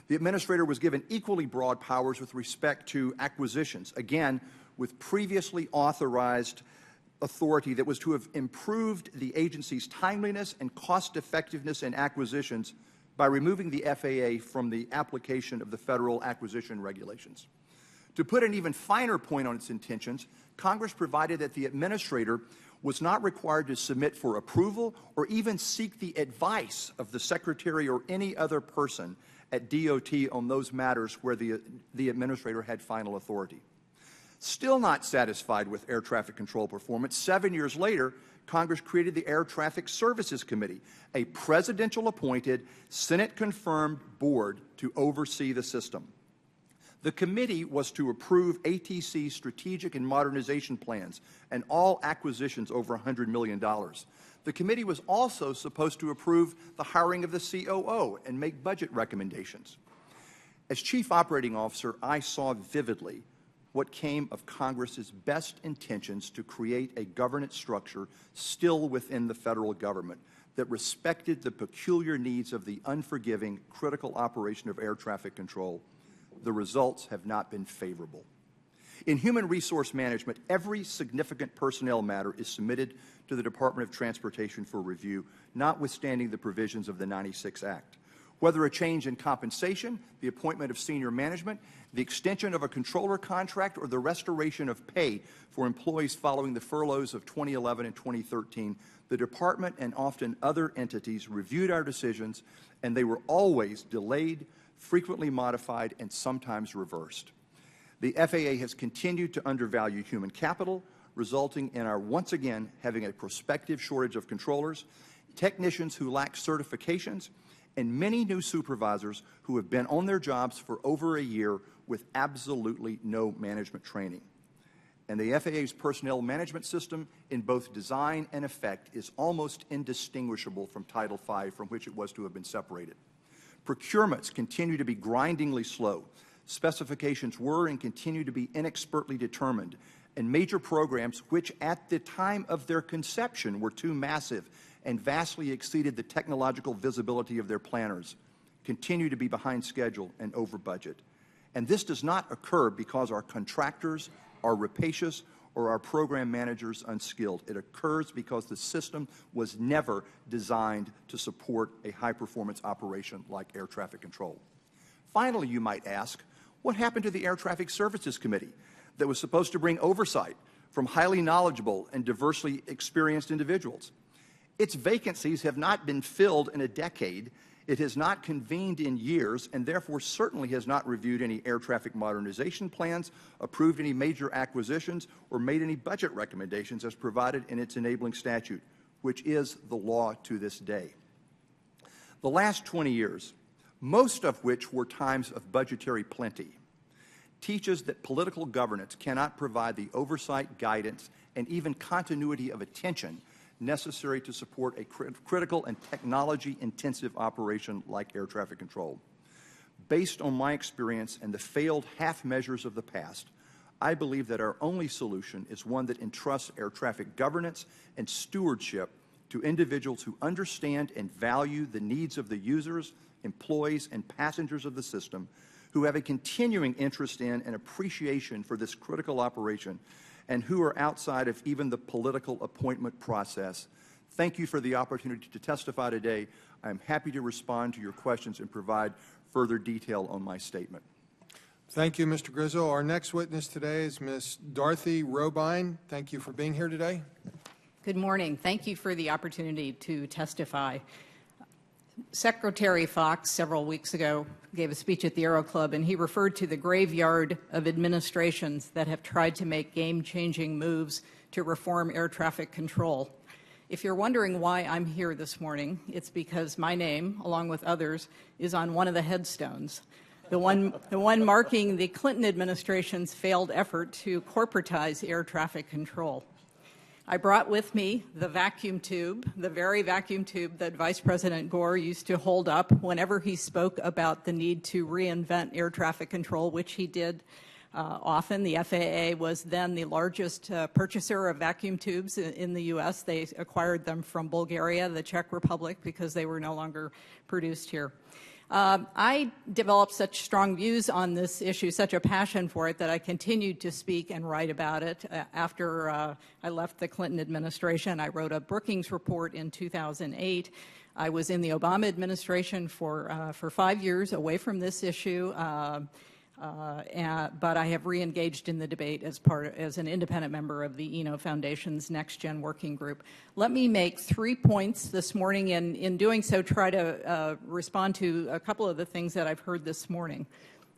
The administrator was given equally broad powers with respect to acquisitions, again, with previously authorized authority that was to have improved the agency's timeliness and cost-effectiveness in acquisitions by removing the FAA from the application of the federal acquisition regulations. To put an even finer point on its intentions, Congress provided that the administrator was not required to submit for approval or even seek the advice of the Secretary or any other person at DOT on those matters where the administrator had final authority. Still not satisfied with air traffic control performance, 7 years later, Congress created the Air Traffic Services Committee, a presidential-appointed, Senate-confirmed board to oversee the system. The committee was to approve ATC strategic and modernization plans and all acquisitions over $100 million. The committee was also supposed to approve the hiring of the COO and make budget recommendations. As Chief Operating Officer, I saw vividly what came of Congress's best intentions to create a governance structure still within the federal government that respected the peculiar needs of the unforgiving, critical operation of air traffic control. The results have not been favorable. In human resource management, every significant personnel matter is submitted to the Department of Transportation for review, notwithstanding the provisions of the 96 Act. Whether a change in compensation, the appointment of senior management, the extension of a controller contract, or the restoration of pay for employees following the furloughs of 2011 and 2013, the Department and often other entities reviewed our decisions, and they were always delayed, frequently modified, and sometimes reversed. The FAA has continued to undervalue human capital, resulting in our once again having a prospective shortage of controllers, technicians who lack certifications, and many new supervisors who have been on their jobs for over a year with absolutely no management training. And the FAA's personnel management system, in both design and effect, is almost indistinguishable from Title V, from which it was to have been separated. Procurements continue to be grindingly slow. Specifications were and continue to be inexpertly determined, and major programs, which at the time of their conception were too massive and vastly exceeded the technological visibility of their planners, continue to be behind schedule and over budget. And this does not occur because our contractors are rapacious or our program managers unskilled. It occurs because the system was never designed to support a high-performance operation like air traffic control. Finally, you might ask, what happened to the Air Traffic Services Committee that was supposed to bring oversight from highly knowledgeable and diversely experienced individuals? Its vacancies have not been filled in a decade. It has not convened in years, and therefore certainly has not reviewed any air traffic modernization plans, approved any major acquisitions, or made any budget recommendations as provided in its enabling statute, which is the law to this day. The last 20 years, most of which were times of budgetary plenty, teaches that political governance cannot provide the oversight, guidance, and even continuity of attention necessary to support a critical and technology-intensive operation like air traffic control. Based on my experience and the failed half measures of the past, I believe that our only solution is one that entrusts air traffic governance and stewardship to individuals who understand and value the needs of the users, employees, and passengers of the system, who have a continuing interest in and appreciation for this critical operation, and who are outside of even the political appointment process. Thank you for the opportunity to testify today. I am happy to respond to your questions and provide further detail on my statement. Thank you, Mr. Grizzo. Our next witness today is Ms. Dorothy Robine. Thank you for being here today. Good morning. Thank you for the opportunity to testify. Secretary Fox, several weeks ago, gave a speech at the Aero Club, and he referred to the graveyard of administrations that have tried to make game-changing moves to reform air traffic control. If you're wondering why I'm here this morning, it's because my name, along with others, is on one of the headstones, the one marking the Clinton administration's failed effort to corporatize air traffic control. I brought with me the vacuum tube, the very vacuum tube that Vice President Gore used to hold up whenever he spoke about the need to reinvent air traffic control, which he did often. The FAA was then the largest purchaser of vacuum tubes in the U.S. They acquired them from Bulgaria, the Czech Republic, because they were no longer produced here. I developed such strong views on this issue, such a passion for it, that I continued to speak and write about it. After I left the Clinton administration, I wrote a Brookings report in 2008. I was in the Obama administration for 5 years away from this issue, but I have re-engaged in the debate as an independent member of the Eno Foundation's Next Gen Working Group. Let me make 3 points this morning, and in doing so try to respond to a couple of the things that I've heard this morning.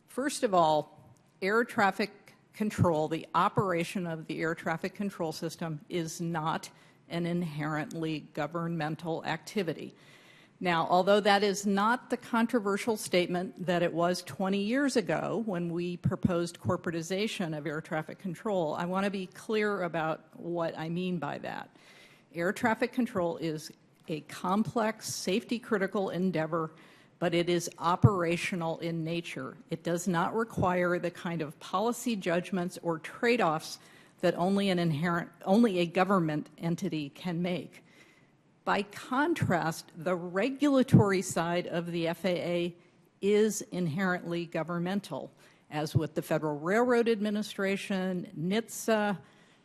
First of all, air traffic control, the operation of the air traffic control system, is not an inherently governmental activity. Now, although that is not the controversial statement that it was 20 years ago when we proposed corporatization of air traffic control, I want to be clear about what I mean by that. Air traffic control is a complex, safety-critical endeavor, but it is operational in nature. It does not require the kind of policy judgments or trade-offs that only a government entity can make. By contrast, the regulatory side of the FAA is inherently governmental, as with the Federal Railroad Administration, NHTSA,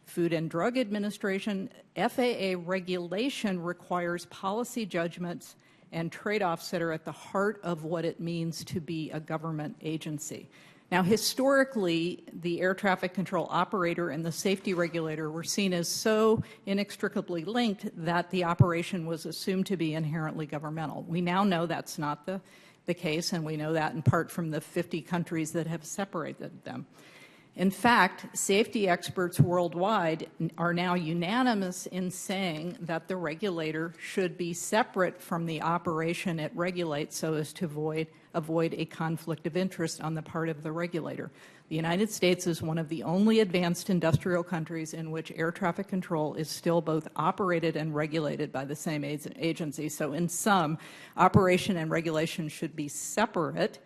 Food and Drug Administration. FAA regulation requires policy judgments and trade-offs that are at the heart of what it means to be a government agency. Now, historically, the air traffic control operator and the safety regulator were seen as so inextricably linked that the operation was assumed to be inherently governmental. We now know that's not the case, and we know that in part from the 50 countries that have separated them. In fact, safety experts worldwide are now unanimous in saying that the regulator should be separate from the operation it regulates so as to avoid a conflict of interest on the part of the regulator. The United States is one of the only advanced industrial countries in which air traffic control is still both operated and regulated by the same agency. So in sum, operation and regulation should be separate.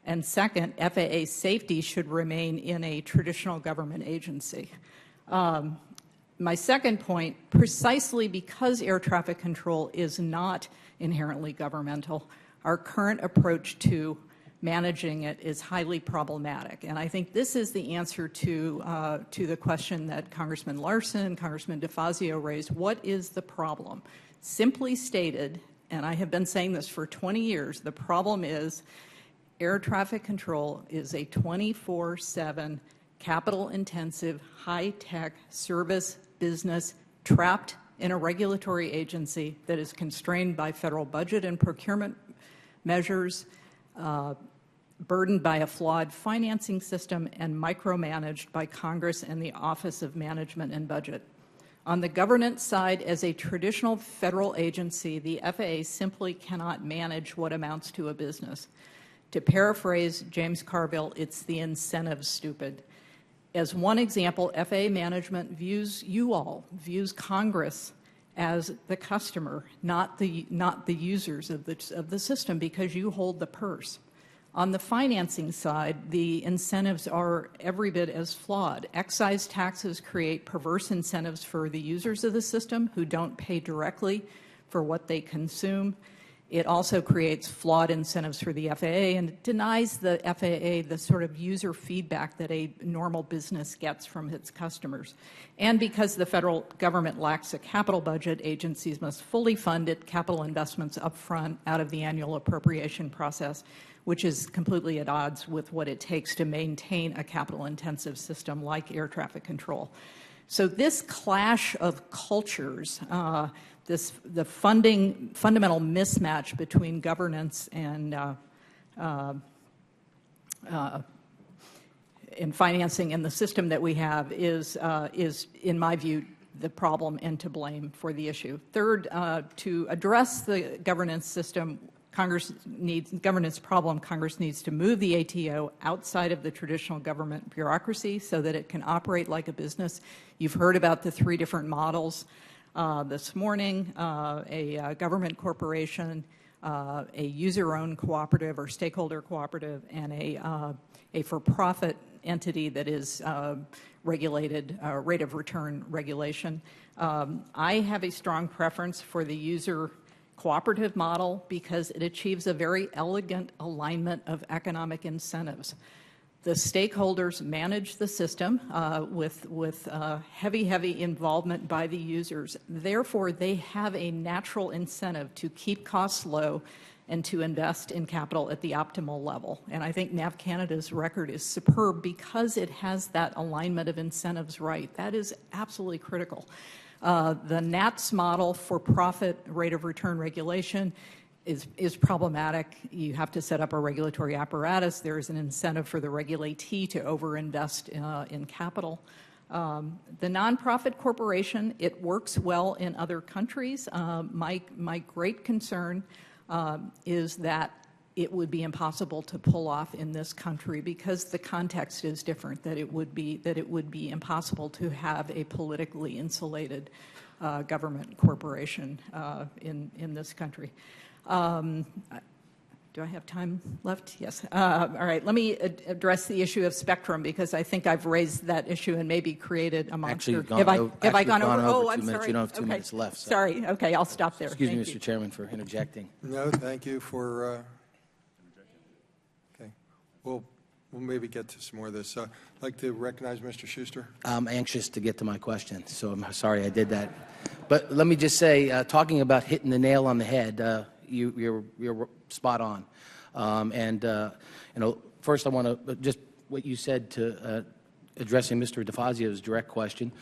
And second, FAA safety should remain in a traditional government agency. My second point, precisely because air traffic control is not inherently governmental, our current approach to managing it is highly problematic. And I think this is the answer to the question that Congressman Larson, Congressman DeFazio raised. What is the problem? Simply stated, and I have been saying this for 20 years, the problem is air traffic control is a 24/7, capital-intensive, high-tech service business trapped in a regulatory agency that is constrained by federal budget and procurement measures, burdened by a flawed financing system, and micromanaged by Congress and the Office of Management and Budget. On the governance side, as a traditional federal agency, the FAA simply cannot manage what amounts to a business. To paraphrase James Carville, it's the incentive stupid. As one example, FAA management views Congress as the customer, not the users of the system, because you hold the purse. On the financing side, the incentives are every bit as flawed. Excise taxes create perverse incentives for the users of the system who don't pay directly for what they consume. It also creates flawed incentives for the FAA, and it denies the FAA the sort of user feedback that a normal business gets from its customers. And because the federal government lacks a capital budget, agencies must fully fund its capital investments up front out of the annual appropriation process, which is completely at odds with what it takes to maintain a capital-intensive system like air traffic control. So this clash of cultures, the fundamental mismatch between governance and financing and the system that we have is, in my view, the problem and to blame for the issue. Third, to address the governance system, Congress needs to move the ATO outside of the traditional government bureaucracy so that it can operate like a business. You've heard about the 3 different models this morning, a government corporation, a user-owned cooperative or stakeholder cooperative, and a for-profit entity that is regulated, rate of return regulation. I have a strong preference for the user cooperative model because it achieves a very elegant alignment of economic incentives. The stakeholders manage the system with heavy involvement by the users. Therefore, they have a natural incentive to keep costs low and to invest in capital at the optimal level. And I think NAV Canada's record is superb because it has that alignment of incentives right. That is absolutely critical. The NATS model for profit rate of return regulation is problematic. You have to set up a regulatory apparatus. There is an incentive for the regulatee to overinvest in capital. The nonprofit corporation, it works well in other countries. My great concern is that it would be impossible to pull off in this country because the context is different, that it would be impossible to have a politically insulated government corporation in this country. Do I have time left? Yes. All right. Let me address the issue of spectrum because I think I've raised that issue and maybe created a monster. Have I gone over? Oh, I'm 2 minutes. sorry. You don't have 2 minutes left. So. Sorry. Okay, I'll stop there. Excuse me, Mr. Chairman, for interjecting. No, thank you for. Okay, we'll maybe get to some more of this. I'd like to recognize Mr. Schuster. I'm anxious to get to my question, so I'm sorry I did that. But let me just say, talking about hitting the nail on the head, you're spot on. First I want to just what you said to addressing Mr. DeFazio's direct question,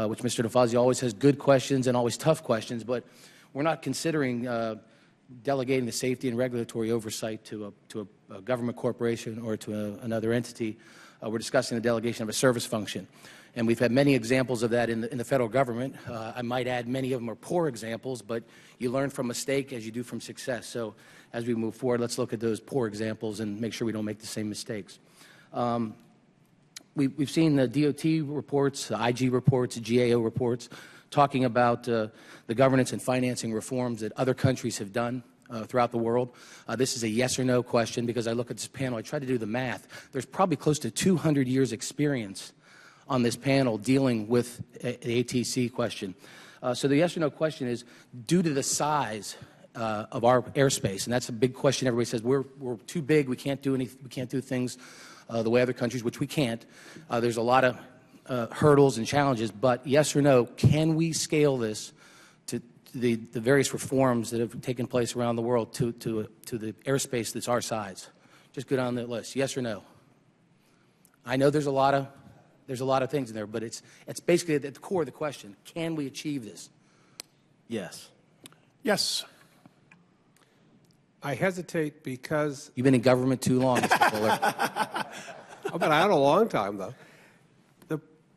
which Mr. DeFazio always has good questions and always tough questions, but we're not considering delegating the safety and regulatory oversight to a government corporation or to another entity. we're discussing the delegation of a service function. And we've had many examples of that in the federal government. I might add many of them are poor examples, but you learn from mistake as you do from success. So as we move forward, let's look at those poor examples and make sure we don't make the same mistakes. We've seen the DOT reports, the IG reports, the GAO reports, talking about the governance and financing reforms that other countries have done throughout the world. This is a yes or no question because I look at this panel, I try to do the math. There's probably close to 200 years experience on this panel dealing with the ATC question. So the yes or no question is, due to the size of our airspace, and that's a big question. Everybody says we're too big, we can't do things the way other countries, which we can't. There's a lot of hurdles and challenges, but yes or no, can we scale this to the various reforms that have taken place around the world to the airspace that's our size? Just go down the list, yes or no. I know there's a lot of things in there, but it's basically at the core of the question. Can we achieve this? Yes. Yes. I hesitate because... You've been in government too long, Mr. Fuller. I've been out a long time, though.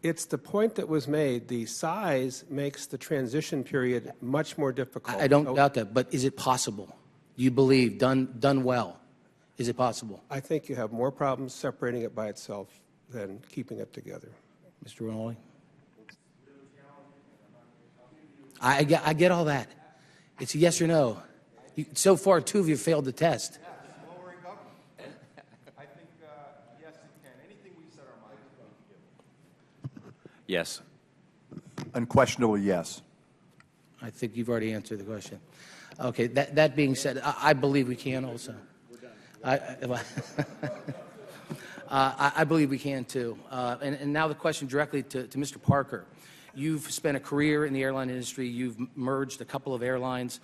It's the point that was made. The size makes the transition period much more difficult. I don't doubt that, but is it possible? Do you believe, done well, is it possible? I think you have more problems separating it by itself than keeping it together. Mr. Rinaldi? I get all that. It's a yes or no. So far, two of you failed the test. Lowering government. I think, yes, it can. Anything we set our minds to. Yes. Unquestionably, yes. I think you've already answered the question. Okay, that being said, I believe we can also. I believe we can too. And now the question directly to Mr. Parker. You've spent a career in the airline industry. You've merged a couple of airlines.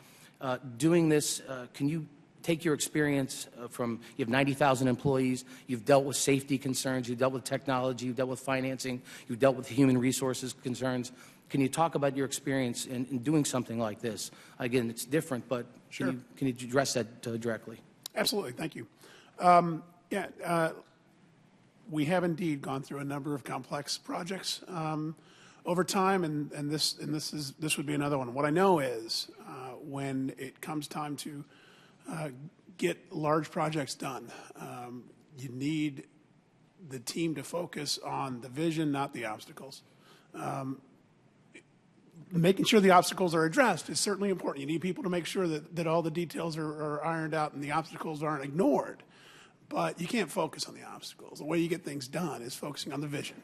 Doing this, can you take your experience from, you have 90,000 employees, you've dealt with safety concerns, you've dealt with technology, you've dealt with financing, you've dealt with human resources concerns. Can you talk about your experience in doing something like this? Again, it's different, but Sure. Can you address that directly? Absolutely. Thank you. We have indeed gone through a number of complex projects over time, and this would be another one. What I know is when it comes time to get large projects done, you need the team to focus on the vision, not the obstacles. Making sure the obstacles are addressed is certainly important. You need people to make sure that all the details are ironed out and the obstacles aren't ignored. But you can't focus on the obstacles. The way you get things done is focusing on the vision.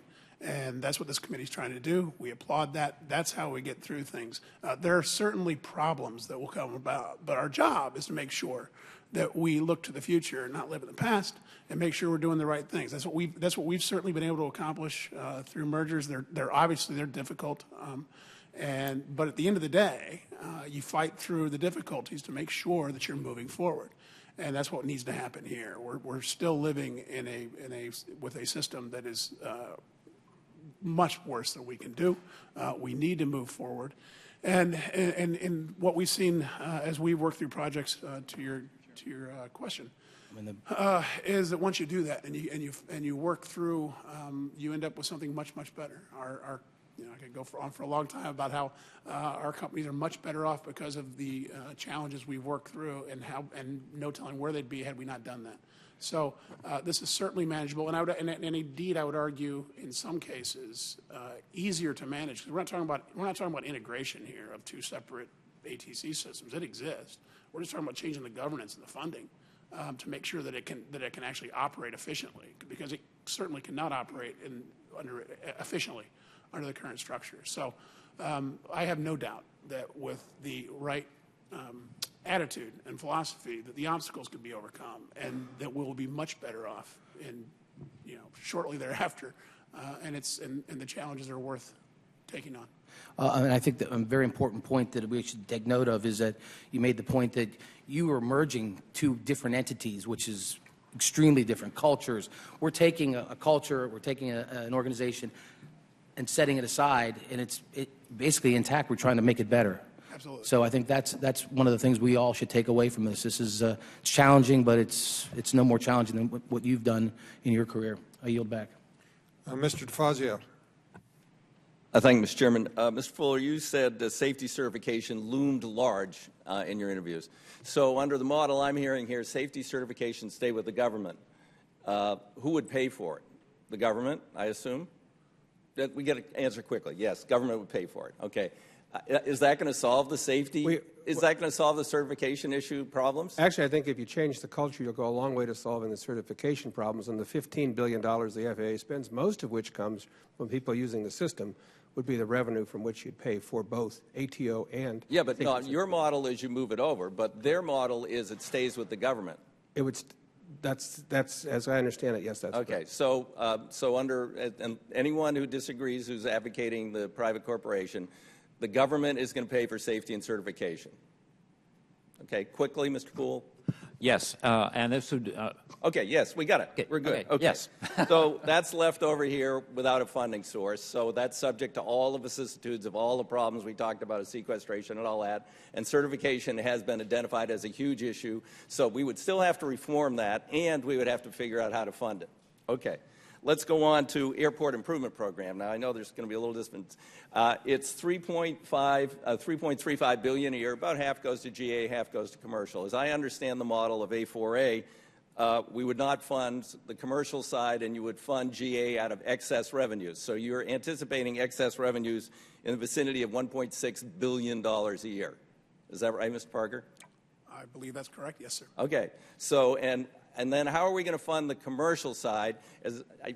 And that's what this committee is trying to do. We applaud that. That's how we get through things. There are certainly problems that will come about, but our job is to make sure that we look to the future and not live in the past, and make sure we're doing the right things. That's what we've certainly been able to accomplish through mergers. They're obviously difficult, but at the end of the day, you fight through the difficulties to make sure that you're moving forward. And that's what needs to happen here. We're still living with a system that is much worse than we can do. We need to move forward, and what we've seen as we work through projects, to your question, is that once you do that and you work through, you end up with something much better. I could go on for a long time about how our companies are much better off because of the challenges we've worked through, and no telling where they'd be had we not done that. So this is certainly manageable, and indeed I would argue in some cases easier to manage, because we're not talking about integration here of two separate ATC systems. It exists. We're just talking about changing the governance and the funding to make sure that it can actually operate efficiently, because it certainly cannot operate efficiently under the current structure. So I have no doubt that with the right attitude and philosophy, that the obstacles can be overcome, and that we'll be much better off shortly thereafter. And the challenges are worth taking on. And I think that a very important point that we should take note of is that you made the point that you were merging two different entities, which is extremely different cultures. We're taking a culture, we're taking an organization and setting it aside, and it's basically intact. We're trying to make it better. Absolutely. So I think that's one of the things we all should take away from this. This is it's challenging, but it's no more challenging than what you've done in your career. I yield back. Mr. DeFazio. Thank you, Mr. Chairman. Mr. Fuller, you said safety certification loomed large in your interviews. So under the model I'm hearing here, safety certification stay with the government. Who would pay for it? The government, I assume? We get to answer quickly. Yes, government would pay for it. Okay. Is that going to solve the safety? Is that going to solve the certification issue problems? Actually, I think if you change the culture, you'll go a long way to solving the certification problems. And the $15 billion the FAA spends, most of which comes from people using the system, would be the revenue from which you'd pay for both ATO and... Yeah, but no, your model is you move it over, but their model is it stays with the government. It would... That's as I understand it, yes, that's okay. Correct. So under and anyone who disagrees, who's advocating the private corporation, the government is going to pay for safety and certification. Okay, quickly, Mr. Poole. Yes, and this would... okay, yes, we got it. Okay, we're good. okay. Yes. So that's left over here without a funding source. So that's subject to all the vicissitudes of all the problems we talked about, of sequestration and all that. And certification has been identified as a huge issue. So we would still have to reform that, and we would have to figure out how to fund it. Okay. Let's go on to Airport Improvement Program. Now, I know there's going to be a little difference. It's $3.35 billion a year. About half goes to GA, half goes to commercial. As I understand the model of A4A, we would not fund the commercial side, and you would fund GA out of excess revenues. So you're anticipating excess revenues in the vicinity of $1.6 billion a year. Is that right, Mr. Parker? I believe that's correct. Yes, sir. Okay. So, and then how are we going to fund the commercial side?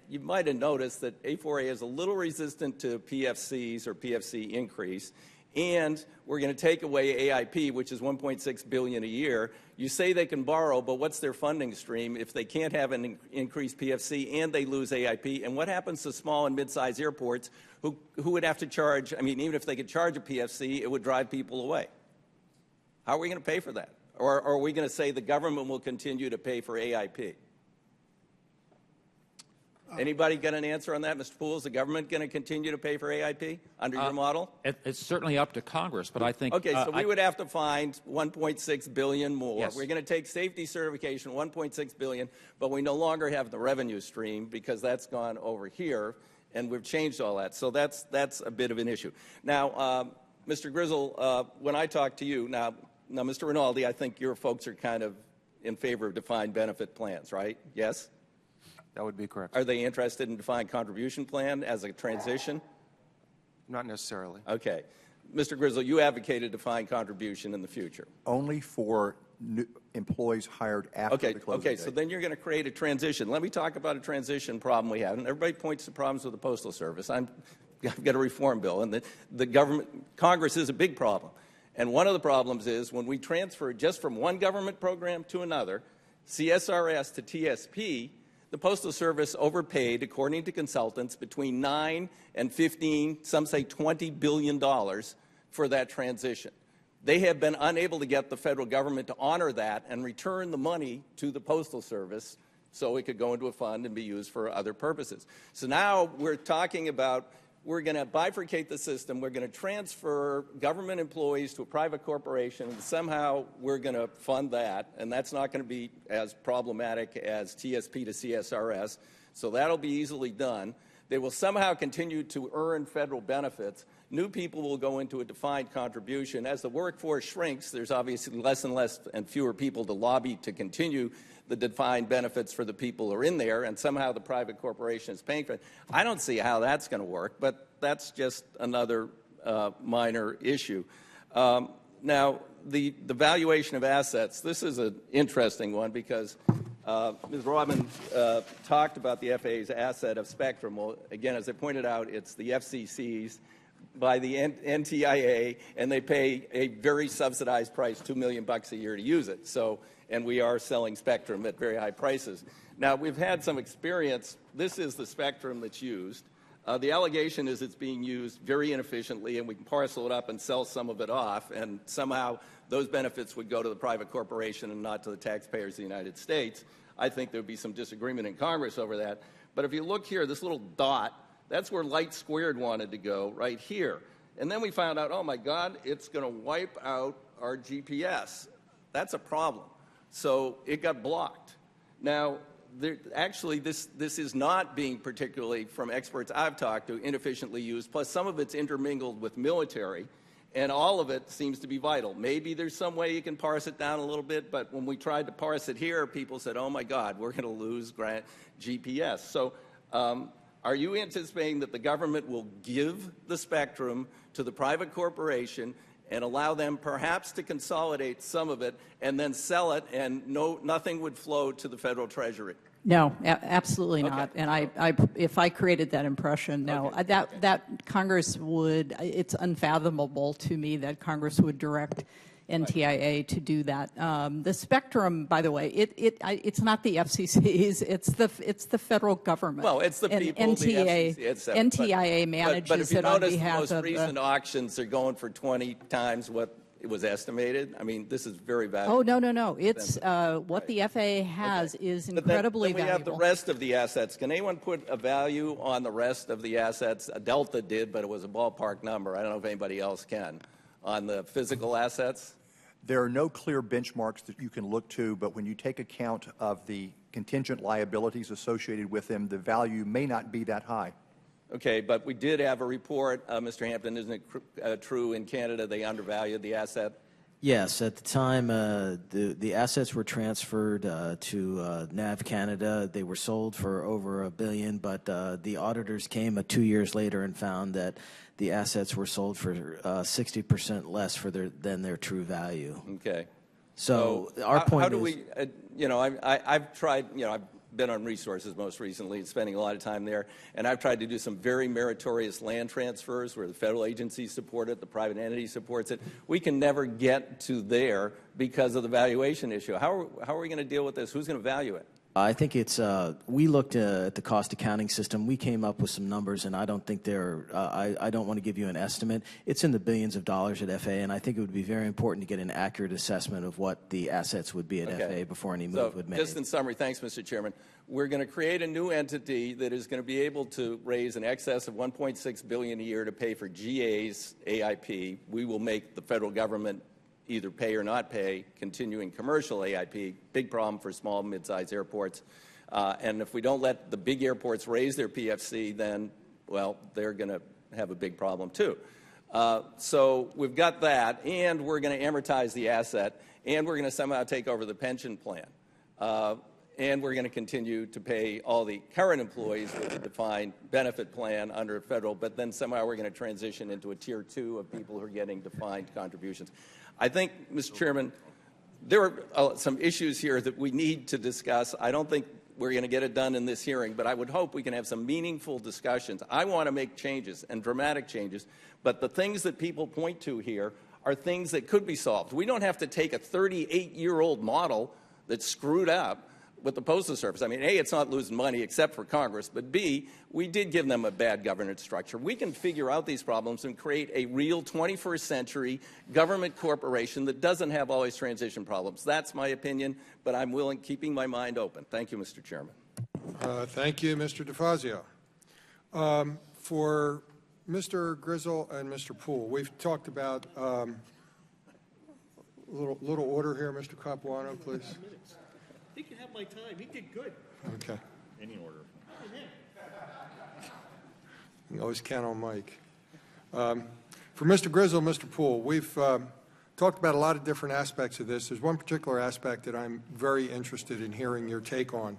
You might have noticed that A4A is a little resistant to PFCs or PFC increase, and we're going to take away AIP, which is $1.6 billion a year. You say they can borrow, but what's their funding stream if they can't have an increased PFC and they lose AIP? And what happens to small and mid-sized airports who would have to charge? I mean, even if they could charge a PFC, it would drive people away. How are we going to pay for that? Or are we going to say the government will continue to pay for AIP? Anybody got an answer on that, Mr. Poole? Is the government going to continue to pay for AIP under your model? It's certainly up to Congress, but I think... Okay, so we would have to find $1.6 billion more. Yes. We're going to take safety certification, $1.6 billion, but we no longer have the revenue stream because that's gone over here, and we've changed all that. So that's a bit of an issue. Now, Mr. Grizzle, when I talk to you, now, Mr. Rinaldi, I think your folks are kind of in favor of defined benefit plans, right? Yes? That would be correct. Are they interested in defined contribution plan as a transition? Not necessarily. Okay. Mr. Grizzle, you advocated defined contribution in the future. Only for new employees hired after the closing date. So then you're going to create a transition. Let me talk about a transition problem we have. And everybody points to problems with the Postal Service. I've got a reform bill, and the government, Congress is a big problem. And one of the problems is when we transfer just from one government program to another, CSRS to TSP, the Postal Service overpaid, according to consultants, between $9 and $15, some say $20 billion for that transition. They have been unable to get the federal government to honor that and return the money to the Postal Service so it could go into a fund and be used for other purposes. So now we're talking about we're going to bifurcate the system. We're going to transfer government employees to a private corporation, and somehow we're going to fund that, and that's not going to be as problematic as TSP to CSRS, so that'll be easily done. They will somehow continue to earn federal benefits. New people will go into a defined contribution. As the workforce shrinks, there's obviously less and less and fewer people to lobby to continue the defined benefits for the people who are in there, and somehow the private corporation is paying for it. I don't see how that's going to work, but that's just another minor issue. Now, the valuation of assets, this is an interesting one because Ms. Rodman talked about the FAA's asset of spectrum. Well, again, as I pointed out, it's the FCC's by the NTIA, and they pay a very subsidized price, $2 million a year to use it. So, and we are selling spectrum at very high prices. Now, we've had some experience. This is the spectrum that's used. The allegation is it's being used very inefficiently, and we can parcel it up and sell some of it off, and somehow those benefits would go to the private corporation and not to the taxpayers of the United States. I think there would be some disagreement in Congress over that. But if you look here, this little dot, that's where Light Squared wanted to go, right here. And then we found out, oh, my God, it's going to wipe out our GPS. That's a problem. So it got blocked. Now, actually, this is not being particularly, from experts I've talked to, inefficiently used, plus some of it's intermingled with military, and all of it seems to be vital. Maybe there's some way you can parse it down a little bit, but when we tried to parse it here, people said, oh my God, we're going to lose GPS. So are you anticipating that the government will give the spectrum to the private corporation and allow them perhaps to consolidate some of it and then sell it, and nothing would flow to the federal treasury? No, absolutely not. Okay. And if I created that impression, no. Okay. That Congress would, it's unfathomable to me that Congress would direct NTIA to do that. The spectrum, by the way, it's not the FCC's, it's the federal government. Well, it's the people, the FCC, etc. NTIA manages it on behalf of But if you notice, the most recent auctions are going for 20 times what it was estimated. I mean, this is very valuable. Oh, no. It's what the FAA has is incredibly then we have valuable. the rest of the assets. Can anyone put a value on the rest of the assets? Delta did, but it was a ballpark number. I don't know if anybody else can. On the physical assets? There are no clear benchmarks that you can look to, but when you take account of the contingent liabilities associated with them, the value may not be that high. Okay, but we did have a report, Mr. Hampton, isn't it true in Canada they undervalued the asset? Yes, at the time, the assets were transferred to NAV Canada. They were sold for over $1 billion, but the auditors came 2 years later and found that the assets were sold for 60% less than their true value. Okay. So our point how do is, we, I've tried, I've been on resources most recently and spending a lot of time there, and I've tried to do some very meritorious land transfers where the federal agencies support it, the private entity supports it. We can never get to there because of the valuation issue. How are we going to deal with this? Who's going to value it? I think it's, we looked at the cost accounting system. We came up with some numbers, and I don't think I don't want to give you an estimate. It's in the billions of dollars at FAA, and I think it would be very important to get an accurate assessment of what the assets would be at FAA before any move would be made. Just in summary, thanks, Mr. Chairman. We're going to create a new entity that is going to be able to raise in excess of $1.6 billion a year to pay for GA's AIP. We will make the federal government either pay or not pay continuing commercial AIP. Big problem for small, mid-sized airports. And if we don't let the big airports raise their PFC, then, well, they're going to have a big problem too. So we've got that, and we're going to amortize the asset, and we're going to somehow take over the pension plan. And we're going to continue to pay all the current employees with a defined benefit plan under a federal, but then somehow we're going to transition into a tier 2 of people who are getting defined contributions. I think, Mr. Chairman, there are some issues here that we need to discuss. I don't think we're going to get it done in this hearing, but I would hope we can have some meaningful discussions. I want to make changes and dramatic changes, but the things that people point to here are things that could be solved. We don't have to take a 38-year-old model that's screwed up with the Postal Service. I mean, A, it's not losing money except for Congress, but B, we did give them a bad governance structure. We can figure out these problems and create a real 21st century government corporation that doesn't have all these transition problems. That's my opinion, but I'm keeping my mind open. Thank you, Mr. Chairman. Thank you, Mr. DeFazio. For Mr. Grizzle and Mr. Poole, we've talked about little order here, Mr. Capuano, please. He can have my time. He did good. Okay. Any order. You can always count on Mike. For Mr. Grizzle, Mr. Poole, we've talked about a lot of different aspects of this. There's one particular aspect that I'm very interested in hearing your take on.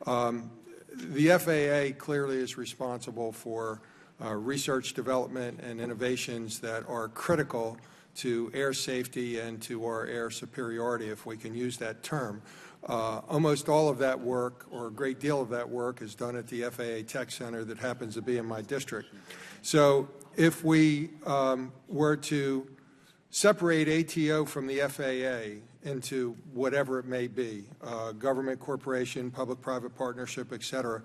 The FAA clearly is responsible for research, development, and innovations that are critical to air safety and to our air superiority, if we can use that term. Almost all of that work, or a great deal of that work, is done at the FAA Tech Center that happens to be in my district. So if we were to separate ATO from the FAA into whatever it may be, government, corporation, public-private partnership, et cetera,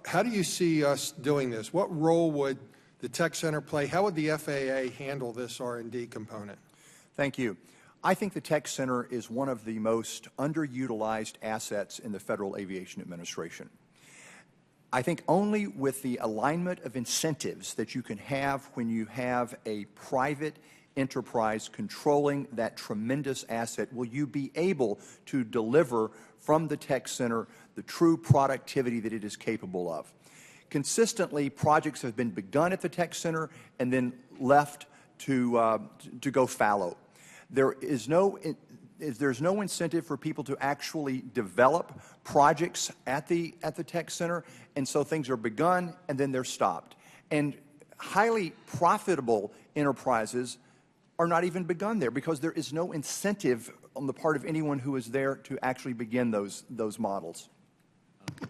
how do you see us doing this? What role would the Tech Center play? How would the FAA handle this R&D component? Thank you. I think the Tech Center is one of the most underutilized assets in the Federal Aviation Administration. I think only with the alignment of incentives that you can have when you have a private enterprise controlling that tremendous asset, will you be able to deliver from the tech center the true productivity that it is capable of? Consistently, projects have been begun at the tech center and then left to go fallow. There's no incentive for people to actually develop projects at the tech center, and so things are begun and then they're stopped. And highly profitable enterprises are not even begun there because there is no incentive on the part of anyone who is there to actually begin those models.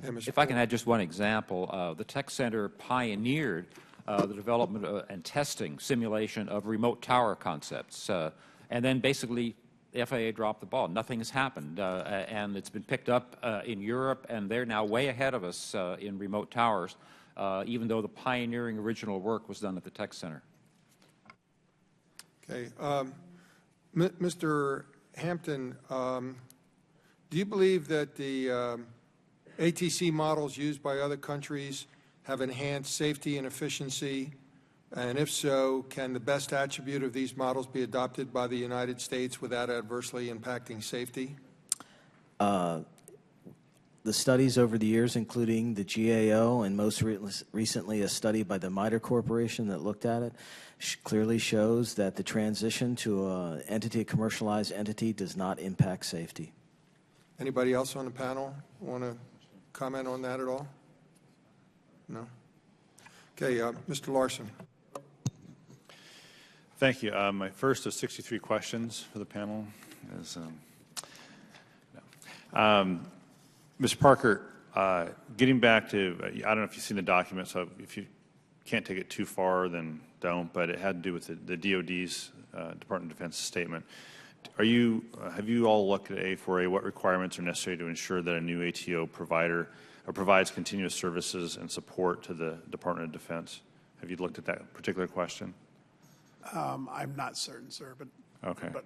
If I can add just one example, the Tech Center pioneered the development and testing simulation of remote tower concepts, and then basically the FAA dropped the ball. Nothing has happened, and it's been picked up in Europe, and they're now way ahead of us in remote towers, even though the pioneering original work was done at the Tech Center. Okay. Mr. Hampton, do you believe that the ATC models used by other countries have enhanced safety and efficiency? And if so, can the best attribute of these models be adopted by the United States without adversely impacting safety? The studies over the years, including the GAO and most recently a study by the MITRE Corporation that looked at it, clearly shows that the transition to a commercialized entity does not impact safety. Anybody else on the panel want to comment on that at all? No? Okay, Mr. Larson. Thank you. My first of 63 questions for the panel is, Mr. Parker, getting back to, I don't know if you've seen the document, so if you can't take it too far, then don't, but it had to do with the DOD's Department of Defense statement. Have you all looked at A4A, what requirements are necessary to ensure that a new ATO provider provides continuous services and support to the Department of Defense? Have you looked at that particular question? I'm not certain, sir, but okay. But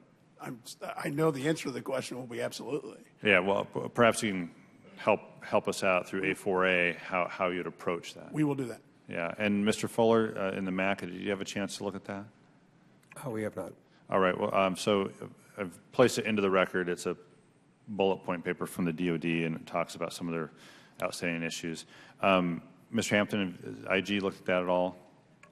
I know the answer to the question will be absolutely. Yeah, well, perhaps you can help us out through A4A how you'd approach that. We will do that. Yeah, and Mr. Fuller in the MAC, did you have a chance to look at that? Oh, we have not. All right. Well, so I've placed it into the record. It's a bullet point paper from the DoD, and it talks about some of their outstanding issues. Mr. Hampton, has IG looked at that at all?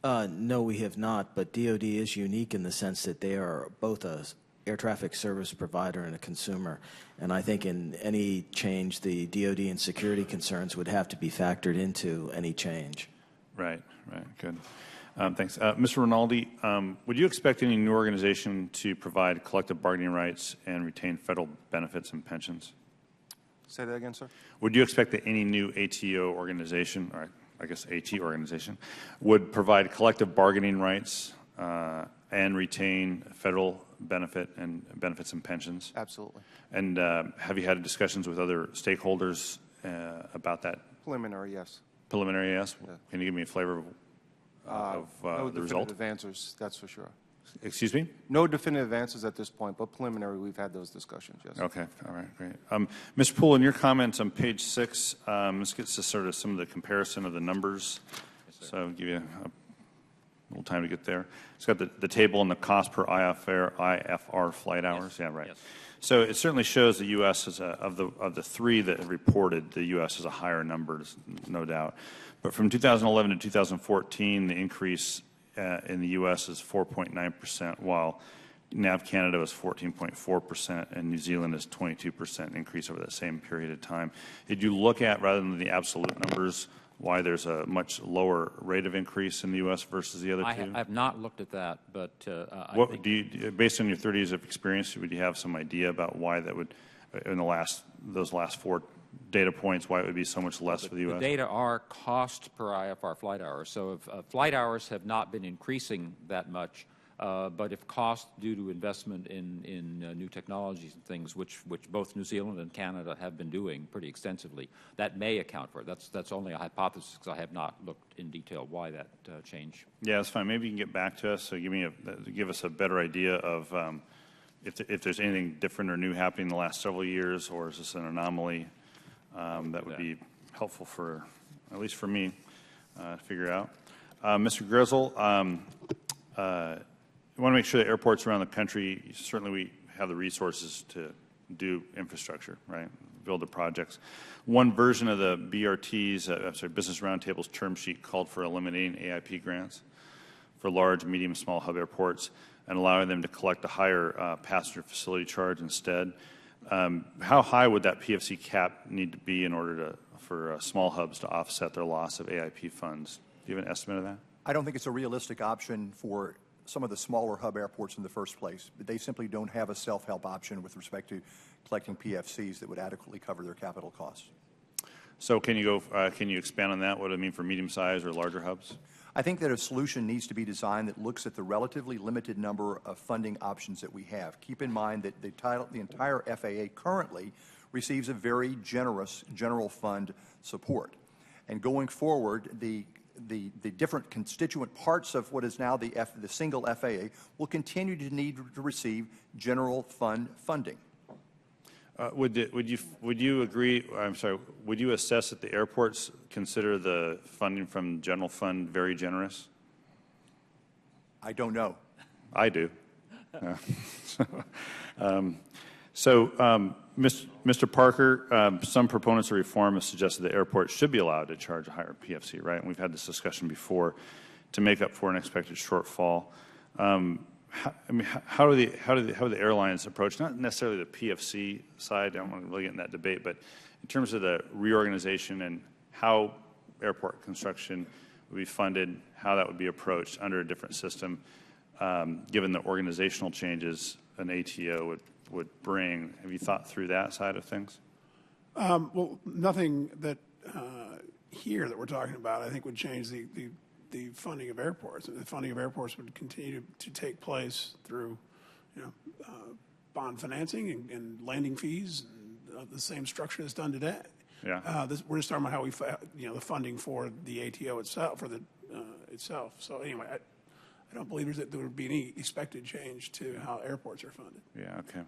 No, we have not, but DoD is unique in the sense that they are both a air traffic service provider and a consumer. And I think in any change, the DoD and security concerns would have to be factored into any change. Right, good. Thanks. Mr. Rinaldi, would you expect any new organization to provide collective bargaining rights and retain federal benefits and pensions? Say that again, sir. Would you expect that any new ATO organization, or I guess AT organization, would provide collective bargaining rights and retain federal benefits and pensions? Absolutely. And have you had discussions with other stakeholders about that? Preliminary, yes. Preliminary, yes. Yeah. Can you give me a flavor of no the result? definitive answers, that's for sure. Excuse me? No definitive answers at this point, but preliminary, we've had those discussions, yes. Okay, all right, great. Mr. Poole, in your comments on page 6, this gets to sort of some of the comparison of the numbers. Yes, so I'll give you a little time to get there. It's got the table and the cost per IFR flight hours. Yes. Yeah, right. Yes. So it certainly shows the U.S. is of the three that have reported, the U.S. is a higher number, no doubt. But from 2011 to 2014, the increase in the U.S. is 4.9%, while NAV Canada was 14.4%, and New Zealand is 22% increase over that same period of time. Did you look at, rather than the absolute numbers, why there's a much lower rate of increase in the U.S. versus the other two? I have not looked at that, but what do you, based on your 30 years of experience, would you have some idea about why that would, in those last 4 data points, why it would be so much less for the U.S.? The data are cost per IFR flight hour. So if flight hours have not been increasing that much, but if cost due to investment in new technologies and things, which both New Zealand and Canada have been doing pretty extensively, that may account for it. That's only a hypothesis because I have not looked in detail why that change. Yeah, that's fine. Maybe you can get back to us. So give us a better idea of if there's anything different or new happening in the last several years, or is this an anomaly? That would be helpful for, at least for me, to figure out. Mr. Grizzle, want to make sure that airports around the country, certainly we have the resources to do infrastructure, right? Build the projects. One version of the BRT's, Business Roundtable's term sheet called for eliminating AIP grants for large, medium, small hub airports and allowing them to collect a higher passenger facility charge instead. How high would that PFC cap need to be in order for small hubs to offset their loss of AIP funds? Do you have an estimate of that? I don't think it's a realistic option for some of the smaller hub airports in the first place. They simply don't have a self-help option with respect to collecting PFCs that would adequately cover their capital costs. So can you expand on that? What does it mean for medium-sized or larger hubs? I think that a solution needs to be designed that looks at the relatively limited number of funding options that we have. Keep in mind that the entire FAA currently receives a very generous general fund support. And going forward, the different constituent parts of what is now the single FAA will continue to need to receive general fund funding. Would you agree? I'm sorry. Would you assess that the airports consider the funding from general fund very generous? I don't know. I do. Mr. Parker, some proponents of reform have suggested that airports should be allowed to charge a higher PFC, right? And we've had this discussion before to make up for an expected shortfall. How do the airlines approach, not necessarily the PFC side, I don't want to really get in that debate, but in terms of the reorganization and how airport construction would be funded, how that would be approached under a different system, given the organizational changes an ATO would bring. Have you thought through that side of things? Well, nothing that here that we're talking about, I think, would change the funding of airports. The funding of airports would continue to take place through, bond financing and landing fees, and the same structure that's done today. Yeah. We're just talking about how we, the funding for the ATO itself, for the itself. So anyway, I don't believe that there would be any expected change to how airports are funded. Yeah. Okay.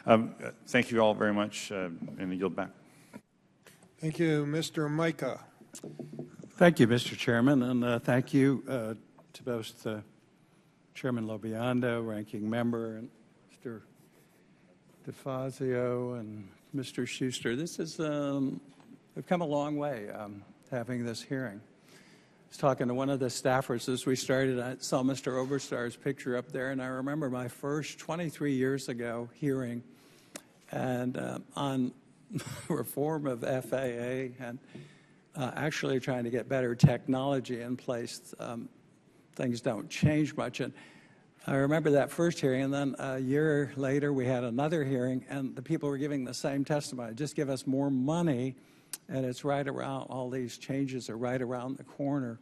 All right. Thank you all very much, and I yield back. Thank you, Mr. Micah. Thank you, Mr. Chairman, and thank you to both Chairman Lobiando, Ranking Member, and Mr. DeFazio and Mr. Schuster. This is we've come a long way having this hearing. I was talking to one of the staffers as we started. I saw Mr. Oberstar's picture up there, and I remember my first 23 years ago hearing and on reform of FAA and actually trying to get better technology in place. Things don't change much. And I remember that first hearing, and then a year later we had another hearing, and the people were giving the same testimony. Just give us more money, and it's right around, all these changes are right around the corner.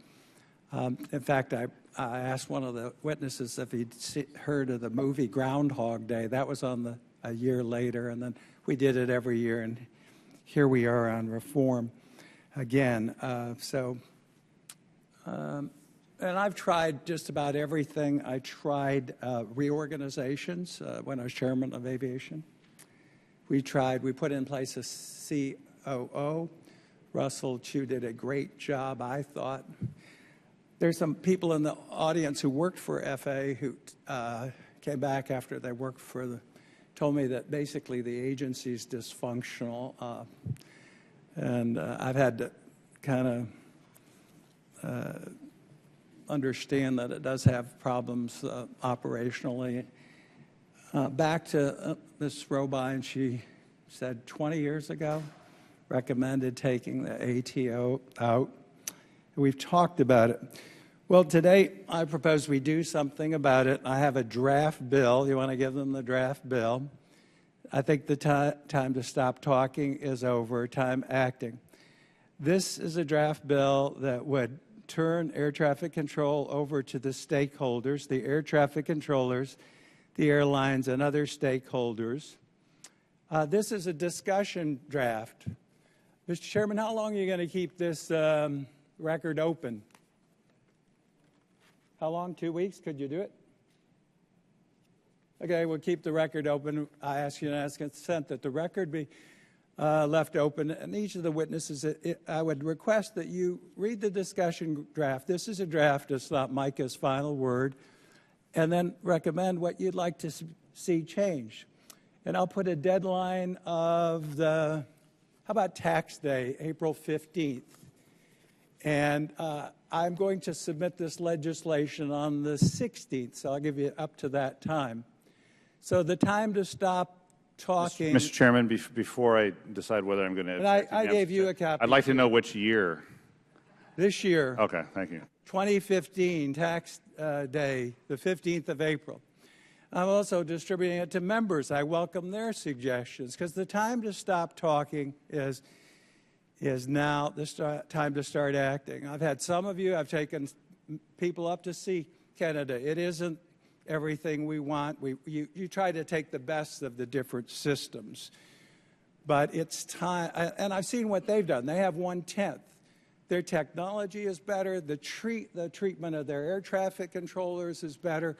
In fact, I asked one of the witnesses if he'd heard of the movie Groundhog Day. That was on a year later, and then we did it every year, and here we are on reform again. And I've tried just about everything. I tried reorganizations when I was chairman of aviation. We put in place a COO. Russell Chu did a great job, I thought. There's some people in the audience who worked for FAA who came back after they worked told me that basically the agency's dysfunctional. And I've had to kind of understand that it does have problems operationally. Back to Ms. Robine, she said 20 years ago, recommended taking the ATO out. We've talked about it. Well, today I propose we do something about it. I have a draft bill. You want to give them the draft bill? I think the time to stop talking is over, time acting. This is a draft bill that would turn air traffic control over to the stakeholders, the air traffic controllers, the airlines, and other stakeholders. This is a discussion draft. Mr. Chairman, how long are you going to keep this record open? How long? 2 weeks? Could you do it? Okay, we'll keep the record open. I ask unanimous consent that the record be left open. And each of the witnesses, I would request that you read the discussion draft. This is a draft. It's not Micah's final word. and then recommend what you'd like to see changed. And I'll put a deadline of how about tax day, April 15th. And I'm going to submit this legislation on the 16th, so I'll give you up to that time. So the time to stop talking. Mr. Chairman, before I decide whether I'm going to. And I gave you a copy. I'd like to know which year. This year. Okay, thank you. 2015, tax day, the 15th of April. I'm also distributing it to members. I welcome their suggestions because the time to stop talking is now the time to start acting. I've had some of you, I've taken people up to see Canada. It isn't everything we want. You try to take the best of the different systems. But it's time, and I've seen what they've done. They have 1/10. Their technology is better. The treatment of their air traffic controllers is better.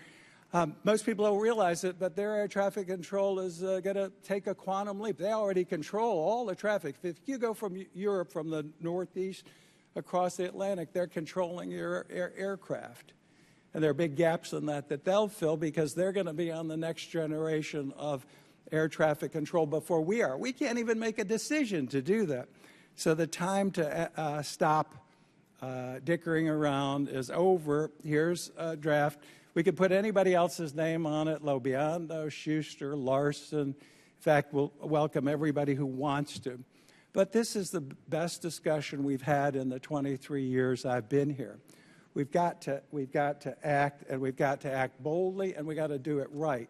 Most people don't realize it, but their air traffic control is going to take a quantum leap. They already control all the traffic. If you go from Europe, from the Northeast across the Atlantic, they're controlling your aircraft. And there are big gaps in that they'll fill because they're going to be on the next generation of air traffic control before we are. We can't even make a decision to do that. So the time to stop dickering around is over. Here's a draft. We could put anybody else's name on it, Lobiando, Schuster, Larson. In fact, we'll welcome everybody who wants to. But this is the best discussion we've had in the 23 years I've been here. We've got to act, and we've got to act boldly, and we've got to do it right.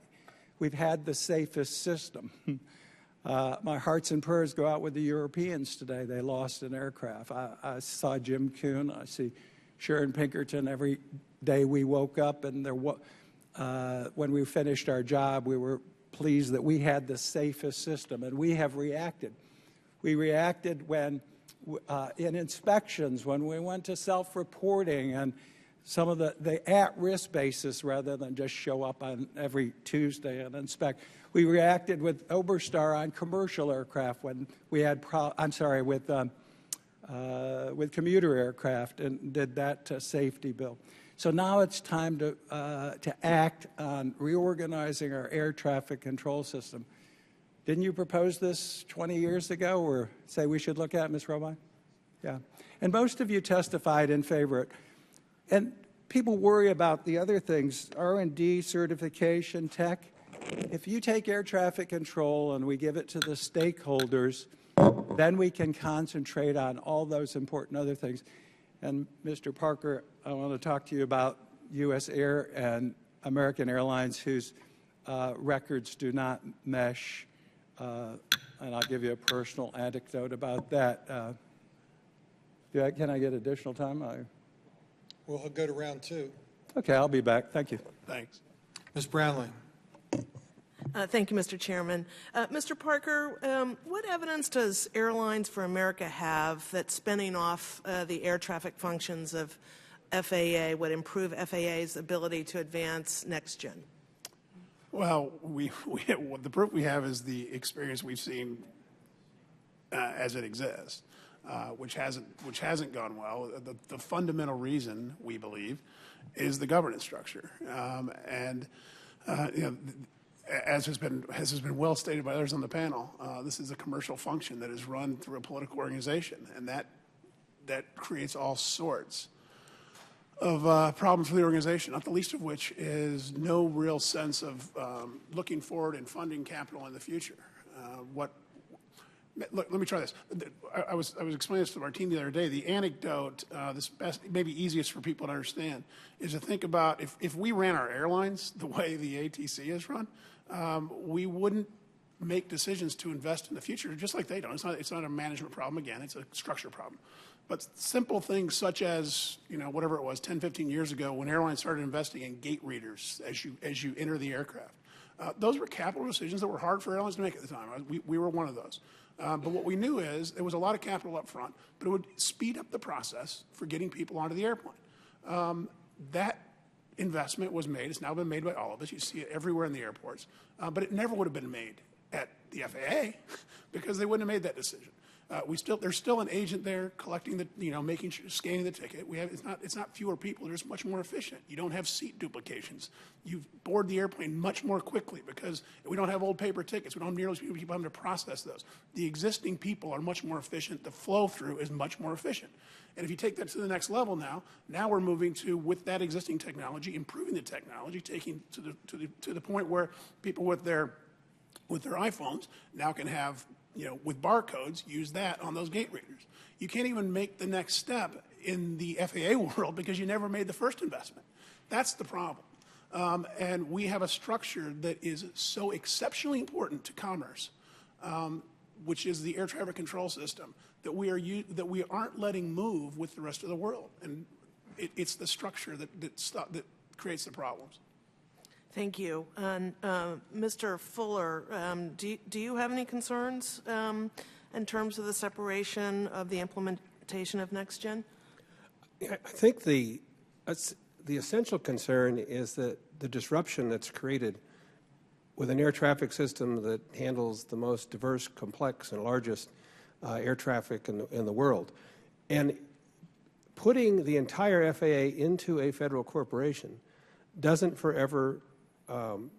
We've had the safest system. My hearts and prayers go out with the Europeans today. They lost an aircraft. I saw Jim Kuhn. I see Sharon Pinkerton every day we woke up, and when we finished our job, we were pleased that we had the safest system, and we have reacted. We reacted when, in inspections, when we went to self-reporting and some of the at-risk basis rather than just show up on every Tuesday and inspect. We reacted with Oberstar on commercial aircraft when we had, with commuter aircraft and did that safety bill. So now it's time to act on reorganizing our air traffic control system. Didn't you propose this 20 years ago or say we should look at it, Ms. Robine? Yeah. And most of you testified in favor of it. And people worry about the other things, R&D, certification, tech. If you take air traffic control and we give it to the stakeholders, then we can concentrate on all those important other things. And Mr. Parker, I want to talk to you about U.S. Air and American Airlines whose records do not mesh. And I'll give you a personal anecdote about that. Can I get additional time? We'll go to round two. Okay, I'll be back. Thank you. Thanks. Ms. Brownlee. Thank you, Mr. Chairman. Mr. Parker, what evidence does Airlines for America have that spinning off the air traffic functions of FAA would improve FAA's ability to advance next gen? Well, the proof we have is the experience we've seen as it exists, which hasn't gone well. The fundamental reason, we believe, is the governance structure, as has been well stated by others on the panel, this is a commercial function that is run through a political organization, and that creates all sorts of problems for the organization, not the least of which is no real sense of looking forward and funding capital in the future. Look, let me try this. I was explaining this to Martine the other day. The anecdote, this best, maybe easiest for people to understand, is to think about if we ran our airlines the way the ATC is run, we wouldn't make decisions to invest in the future just like they don't. It's not a management problem, again, it's a structure problem. But simple things such as, whatever it was, 10, 15 years ago when airlines started investing in gate readers as you enter the aircraft. Those were capital decisions that were hard for airlines to make at the time. We were one of those. But what we knew is there was a lot of capital up front, but it would speed up the process for getting people onto the airplane. That investment was made. It's now been made by all of us. You see it everywhere in the airports. But it never would have been made at the FAA because they wouldn't have made that decision. There's still an agent there collecting the, making sure, scanning the ticket. It's not fewer people. They're just much more efficient. You don't have seat duplications. You board the airplane much more quickly because we don't have old paper tickets. We don't have nearly as many people having to process those. The existing people are much more efficient. The flow through is much more efficient. And if you take that to the next level now we're moving to, with that existing technology, improving the technology, taking to the point where people with their iPhones now can have, with barcodes, use that on those gate readers. You can't even make the next step in the FAA world because you never made the first investment. That's the problem. And we have a structure that is so exceptionally important to commerce, which is the air traffic control system, that we aren't letting move with the rest of the world. And it's the structure that creates the problems. Thank you. And Mr. Fuller, do you have any concerns in terms of the separation of the implementation of NextGen? I think the essential concern is that the disruption that's created with an air traffic system that handles the most diverse, complex, and largest air traffic in the world. And putting the entire FAA into a federal corporation doesn't forever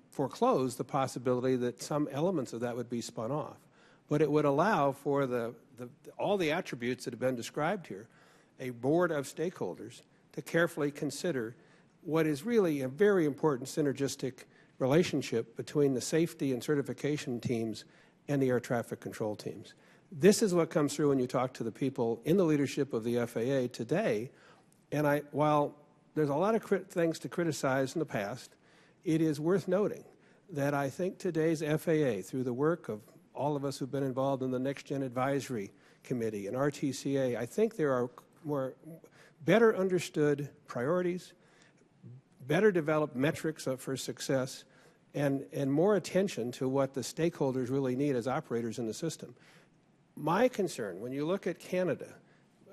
foreclose the possibility that some elements of that would be spun off. But it would allow for all the attributes that have been described here, a board of stakeholders to carefully consider what is really a very important synergistic relationship between the safety and certification teams and the air traffic control teams. This is what comes through when you talk to the people in the leadership of the FAA today. And while there's a lot of things to criticize in the past, it is worth noting that I think today's FAA, through the work of all of us who've been involved in the NextGen Advisory Committee and RTCA, I think there are better understood priorities, better developed metrics for success, and more attention to what the stakeholders really need as operators in the system. My concern, when you look at Canada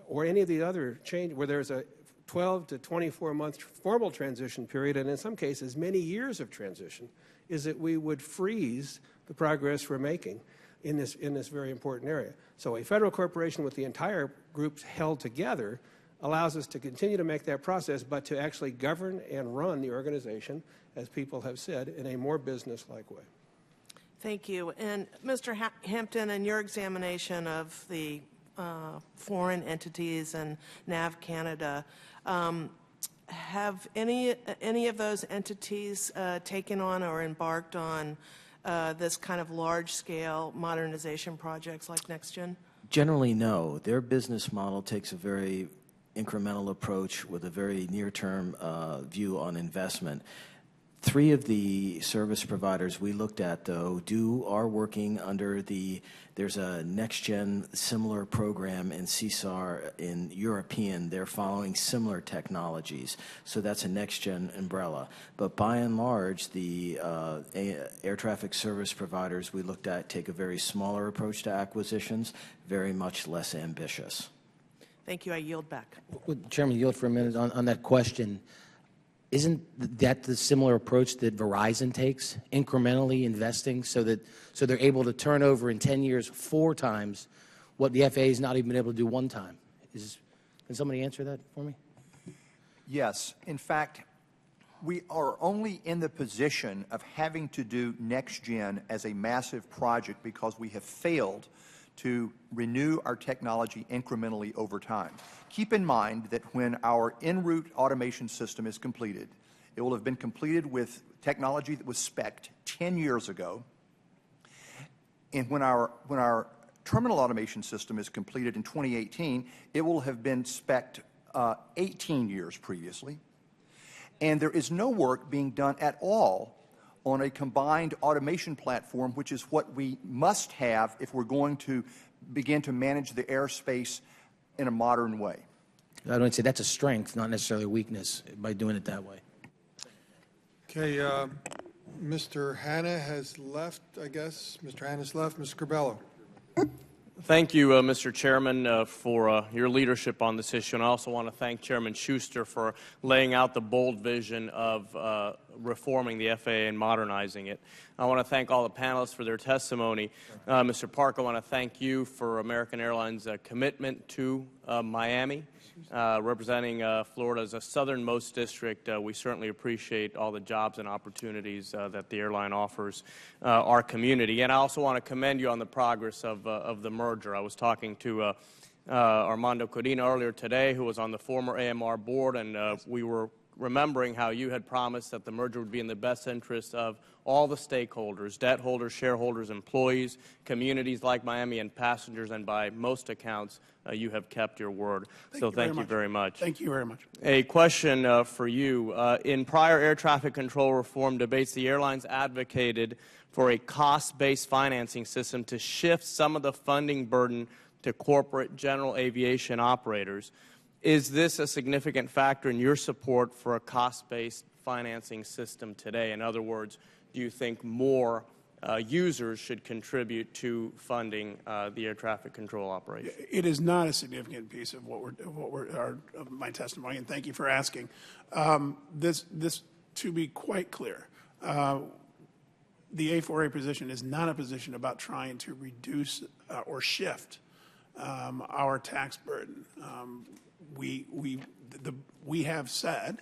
or any of the other change where there's a 12 to 24-month formal transition period, and in some cases many years of transition, is that we would freeze the progress we're making in this very important area. So a federal corporation with the entire group held together allows us to continue to make that process, but to actually govern and run the organization, as people have said, in a more business-like way. Thank you. And Mr. Hampton, in your examination of the foreign entities and NAV Canada, have any of those entities taken on or embarked on this kind of large-scale modernization projects like NextGen? Generally, no. Their business model takes a very incremental approach with a very near-term view on investment. 3 of the service providers we looked at, though, are working under there's a NextGen similar program in CSAR in European. They're following similar technologies. So that's a NextGen umbrella. But by and large, the air traffic service providers we looked at take a very smaller approach to acquisitions, very much less ambitious. Thank you. I yield back. Well, Chairman, yield for a minute on that question. Isn't that the similar approach that Verizon takes, incrementally investing so they're able to turn over in 10 years 4 times what the FAA has not even been able to do 1 time? Can somebody answer that for me? Yes. In fact, we are only in the position of having to do NextGen as a massive project because we have failed to renew our technology incrementally over time. Keep in mind that when our en route automation system is completed, it will have been completed with technology that was spec'd 10 years ago. And when our terminal automation system is completed in 2018, it will have been spec'd 18 years previously. And there is no work being done at all on a combined automation platform, which is what we must have if we're going to begin to manage the airspace in a modern way. I don't say that's a strength, not necessarily a weakness, by doing it that way. Okay, Mr. Hanna has left, I guess. Mr. Hanna's left. Mr. Corbello. Thank you, Mr. Chairman, for your leadership on this issue, and I also want to thank Chairman Schuster for laying out the bold vision of reforming the FAA and modernizing it. I want to thank all the panelists for their testimony. Mr. Park, I want to thank you for American Airlines' commitment to Miami. Representing Florida as a southernmost district, we certainly appreciate all the jobs and opportunities that the airline offers our community. And I also want to commend you on the progress of the merger. I was talking to Armando Codina earlier today, who was on the former AMR board, and we were remembering how you had promised that the merger would be in the best interest of all the stakeholders, debt holders, shareholders, employees, communities like Miami, and passengers, and by most accounts, you have kept your word. Thank you very much. Thank you very much. A question for you. In prior air traffic control reform debates, the airlines advocated for a cost-based financing system to shift some of the funding burden to corporate general aviation operators. Is this a significant factor in your support for a cost-based financing system today? In other words, do you think more users should contribute to funding the air traffic control operation? It is not a significant piece of of my testimony, and thank you for asking. This, to be quite clear, the A4A position is not a position about trying to reduce or shift our tax burden. We have said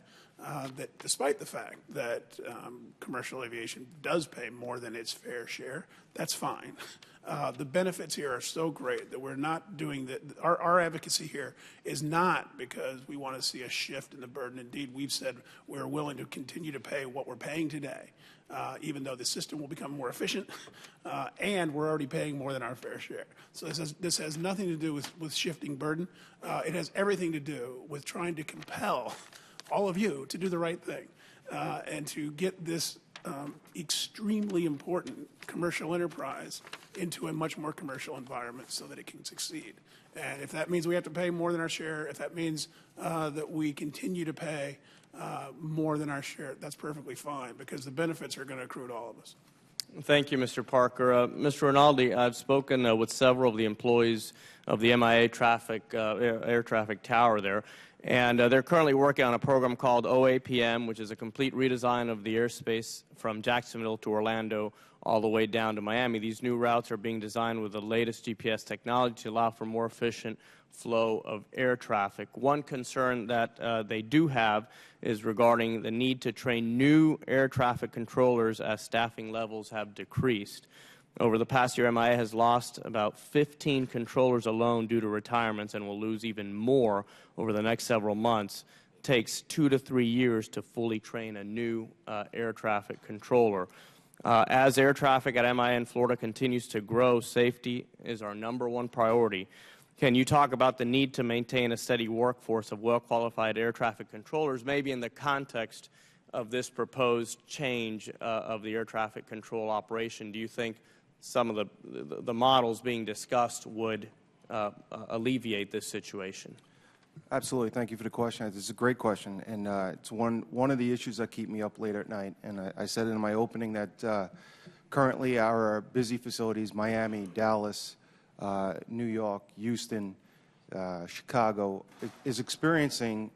that despite the fact that commercial aviation does pay more than its fair share, that's fine. The benefits here are so great that we're not doing that. Our advocacy here is not because we want to see a shift in the burden. Indeed, we've said we're willing to continue to pay what we're paying today, even though the system will become more efficient, and we're already paying more than our fair share. So this has nothing to do with shifting burden. It has everything to do with trying to compel all of you to do the right thing and to get this extremely important commercial enterprise into a much more commercial environment so that it can succeed. And if that means we have to pay more than our share, if that means that we continue to pay more than our share, that's perfectly fine, because the benefits are going to accrue to all of us. Thank you, Mr. Parker. Mr. Rinaldi, I've spoken with several of the employees of the MIA air traffic tower there, and they're currently working on a program called OAPM, which is a complete redesign of the airspace from Jacksonville to Orlando all the way down to Miami. These new routes are being designed with the latest GPS technology to allow for more efficient flow of air traffic. One concern that they do have is regarding the need to train new air traffic controllers as staffing levels have decreased. Over the past year, MIA has lost about 15 controllers alone due to retirements and will lose even more over the next several months. It takes 2 to 3 years to fully train a new air traffic controller. As air traffic at MIA in Florida continues to grow, safety is our #1 priority. Can you talk about the need to maintain a steady workforce of well-qualified air traffic controllers, maybe in the context of this proposed change of the air traffic control operation? Do you think some of the models being discussed would alleviate this situation? Absolutely. Thank you for the question. This is a great question, and it's one of the issues that keep me up late at night. And I said in my opening that currently our busy facilities, Miami, Dallas, New York, Houston, Chicago, is experiencing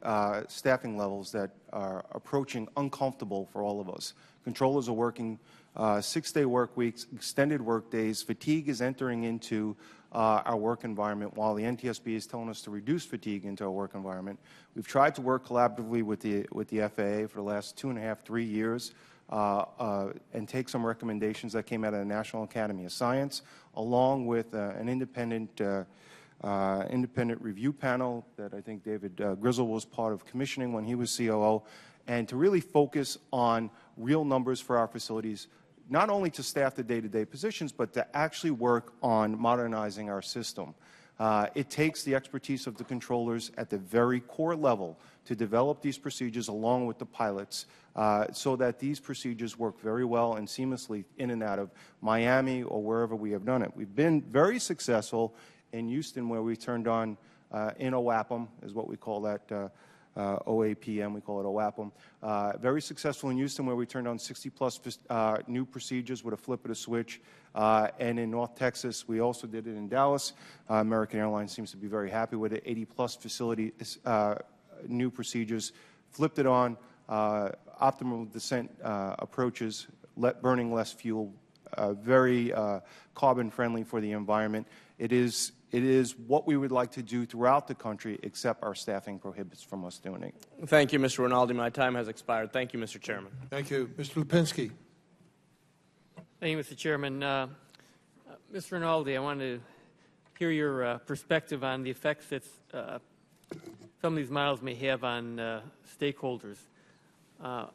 staffing levels that are approaching uncomfortable for all of us. Controllers are working 6-day work weeks, extended work days. Fatigue is entering into our work environment, while the NTSB is telling us to reduce fatigue into our work environment. We've tried to work collaboratively with the FAA for the last 2.5, 3 years and take some recommendations that came out of the National Academy of Science, along with an independent review panel that I think David Grizzle was part of commissioning when he was COO, and to really focus on real numbers for our facilities, not only to staff the day-to-day positions, but to actually work on modernizing our system. It takes the expertise of the controllers at the very core level to develop these procedures along with the pilots so that these procedures work very well and seamlessly in and out of Miami or wherever we have done it. We've been very successful in Houston, where we turned on in OAPM, is what we call that OAPM, we call it OAPM. Very successful in Houston, where we turned on 60-plus new procedures with a flip of a switch. And in North Texas, we also did it in Dallas. American Airlines seems to be very happy with it. 80-plus facility new procedures, flipped it on, optimal descent approaches, burning less fuel, very carbon-friendly for the environment. It is what we would like to do throughout the country, except our staffing prohibits from us doing it. Thank you, Mr. Rinaldi. My time has expired. Thank you, Mr. Chairman. Thank you. Mr. Lipinski. Thank you, Mr. Chairman. Mr. Rinaldi, I want to hear your perspective on the effects that some of these models may have on stakeholders. I'm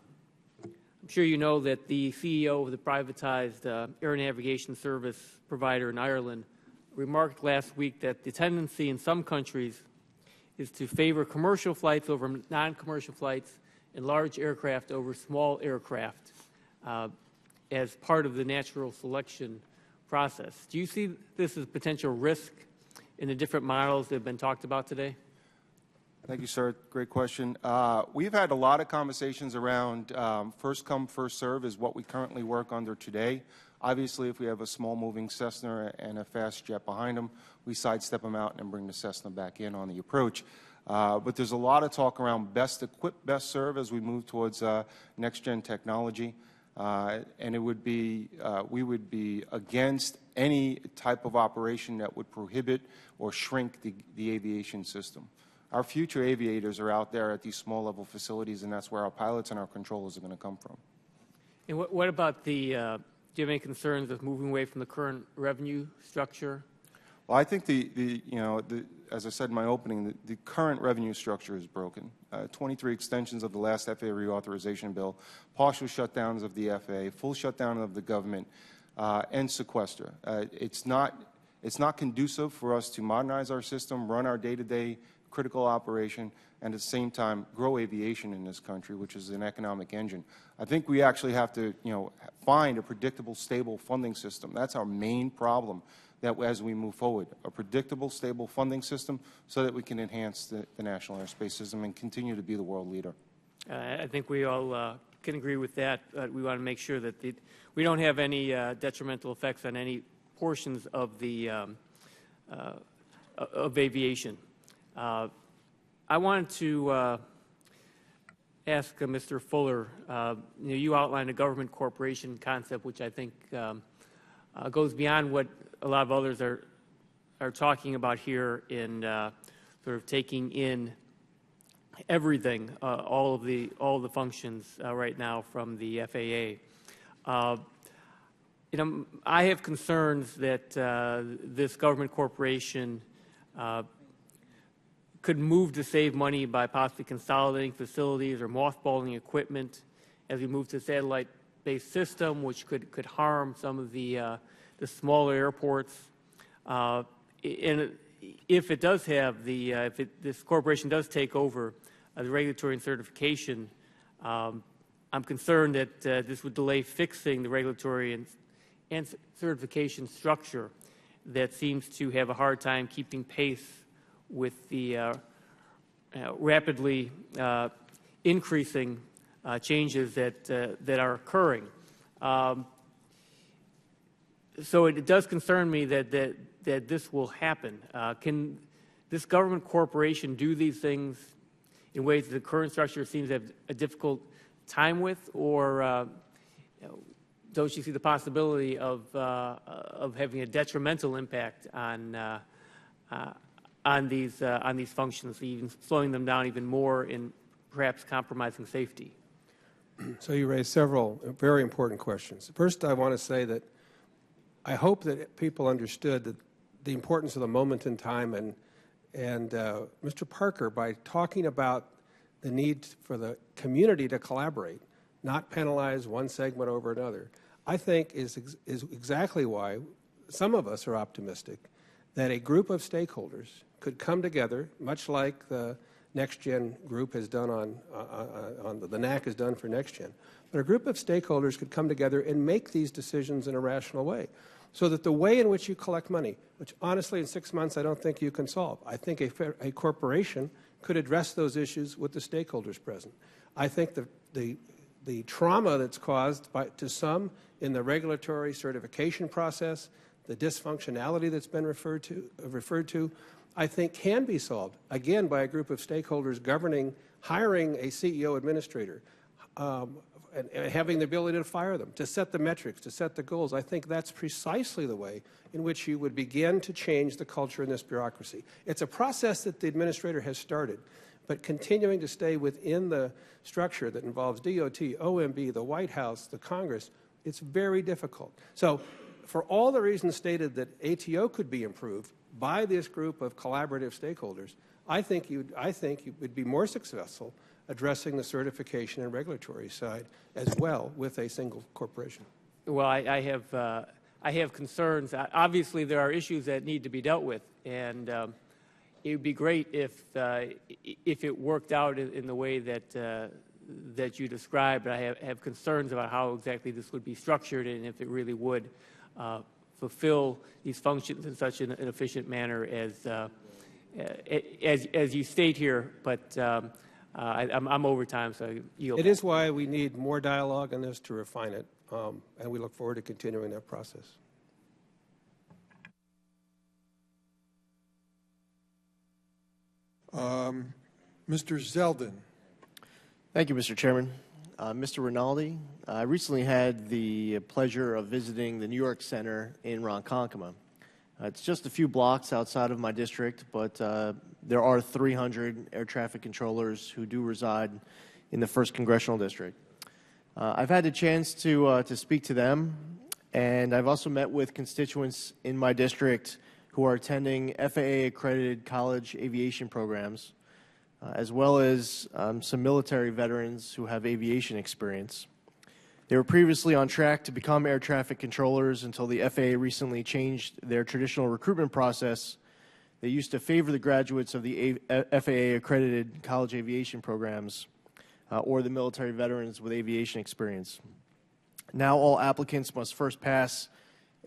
sure you know that the CEO of the privatized air navigation service provider in Ireland remarked last week that the tendency in some countries is to favor commercial flights over non-commercial flights and large aircraft over small aircraft as part of the natural selection process. Do you see this as a potential risk in the different models that have been talked about today? Thank you, sir. Great question. We've had a lot of conversations around first come, first serve is what we currently work under today. Obviously, if we have a small moving Cessna and a fast jet behind them, we sidestep them out and bring the Cessna back in on the approach. But there's a lot of talk around best equipped, best serve as we move towards next-gen technology. And it would be, we would be against any type of operation that would prohibit or shrink the aviation system. Our future aviators are out there at these small-level facilities, and that's where our pilots and our controllers are going to come from. And what about the, do you have any concerns of moving away from the current revenue structure? Well, I think as I said in my opening, the current revenue structure is broken. 23 extensions of the last FAA reauthorization bill, partial shutdowns of the FAA, full shutdown of the government, and sequester. It's not conducive for us to modernize our system, run our day-to-day critical operation, and at the same time grow aviation in this country, which is an economic engine. I think we actually have to, find a predictable, stable funding system. That's our main problem. That as we move forward, a predictable, stable funding system so that we can enhance the national airspace system and continue to be the world leader. I think we all can agree with that. We want to make sure that we don't have any detrimental effects on any portions of the of aviation. I wanted to ask Mr. Fuller, you outlined a government corporation concept, which I think goes beyond what a lot of others are talking about here in sort of taking in everything, all of the functions right now from the FAA. I have concerns that this government corporation could move to save money by possibly consolidating facilities or mothballing equipment as we move to a satellite-based system, which could harm some of the smaller airports. And if it does have this corporation does take over the regulatory and certification, I'm concerned that this would delay fixing the regulatory and certification structure that seems to have a hard time keeping pace with the rapidly increasing changes that are occurring. So it does concern me that this will happen. Can this government corporation do these things in ways that the current structure seems to have a difficult time with, or don't you see the possibility of having a detrimental impact on these functions, even slowing them down even more and perhaps compromising safety? So you raised several very important questions. First, I want to say that I hope that people understood that the importance of the moment in time, and Mr. Parker, by talking about the need for the community to collaborate, not penalize one segment over another, I think is exactly why some of us are optimistic that a group of stakeholders could come together, much like the NextGen group has done on the NAC has done for NextGen, but a group of stakeholders could come together and make these decisions in a rational way, so that the way in which you collect money, which honestly in 6 months I don't think you can solve. I think a corporation could address those issues with the stakeholders present. I think the trauma that's caused to some in the regulatory certification process, the dysfunctionality that's been referred to, I think can be solved, again, by a group of stakeholders hiring a CEO administrator, and having the ability to fire them, to set the metrics, to set the goals. I think that's precisely the way in which you would begin to change the culture in this bureaucracy. It's a process that the administrator has started, but continuing to stay within the structure that involves DOT, OMB, the White House, the Congress, it's very difficult. So for all the reasons stated that ATO could be improved by this group of collaborative stakeholders, I think you would be more successful addressing the certification and regulatory side as well with a single corporation. Well, I have concerns. Obviously, there are issues that need to be dealt with, and it would be great if it worked out in the way that you described. But I have concerns about how exactly this would be structured and if it really would fulfill these functions in such an efficient manner as you state here. But I'm over time, so I yield. It is why we need more dialogue on this to refine it, and we look forward to continuing that process. Mr. Zeldin. Thank you, Mr. Chairman. Mr. Rinaldi, I recently had the pleasure of visiting the New York Center in Ronkonkoma. It's just a few blocks outside of my district, but there are 300 air traffic controllers who do reside in the 1st Congressional District. I've had the chance to speak to them, and I've also met with constituents in my district who are attending FAA-accredited college aviation programs, as well as some military veterans who have aviation experience. They were previously on track to become air traffic controllers until the FAA recently changed their traditional recruitment process. They used to favor the graduates of the FAA-accredited college aviation programs or the military veterans with aviation experience. Now all applicants must first pass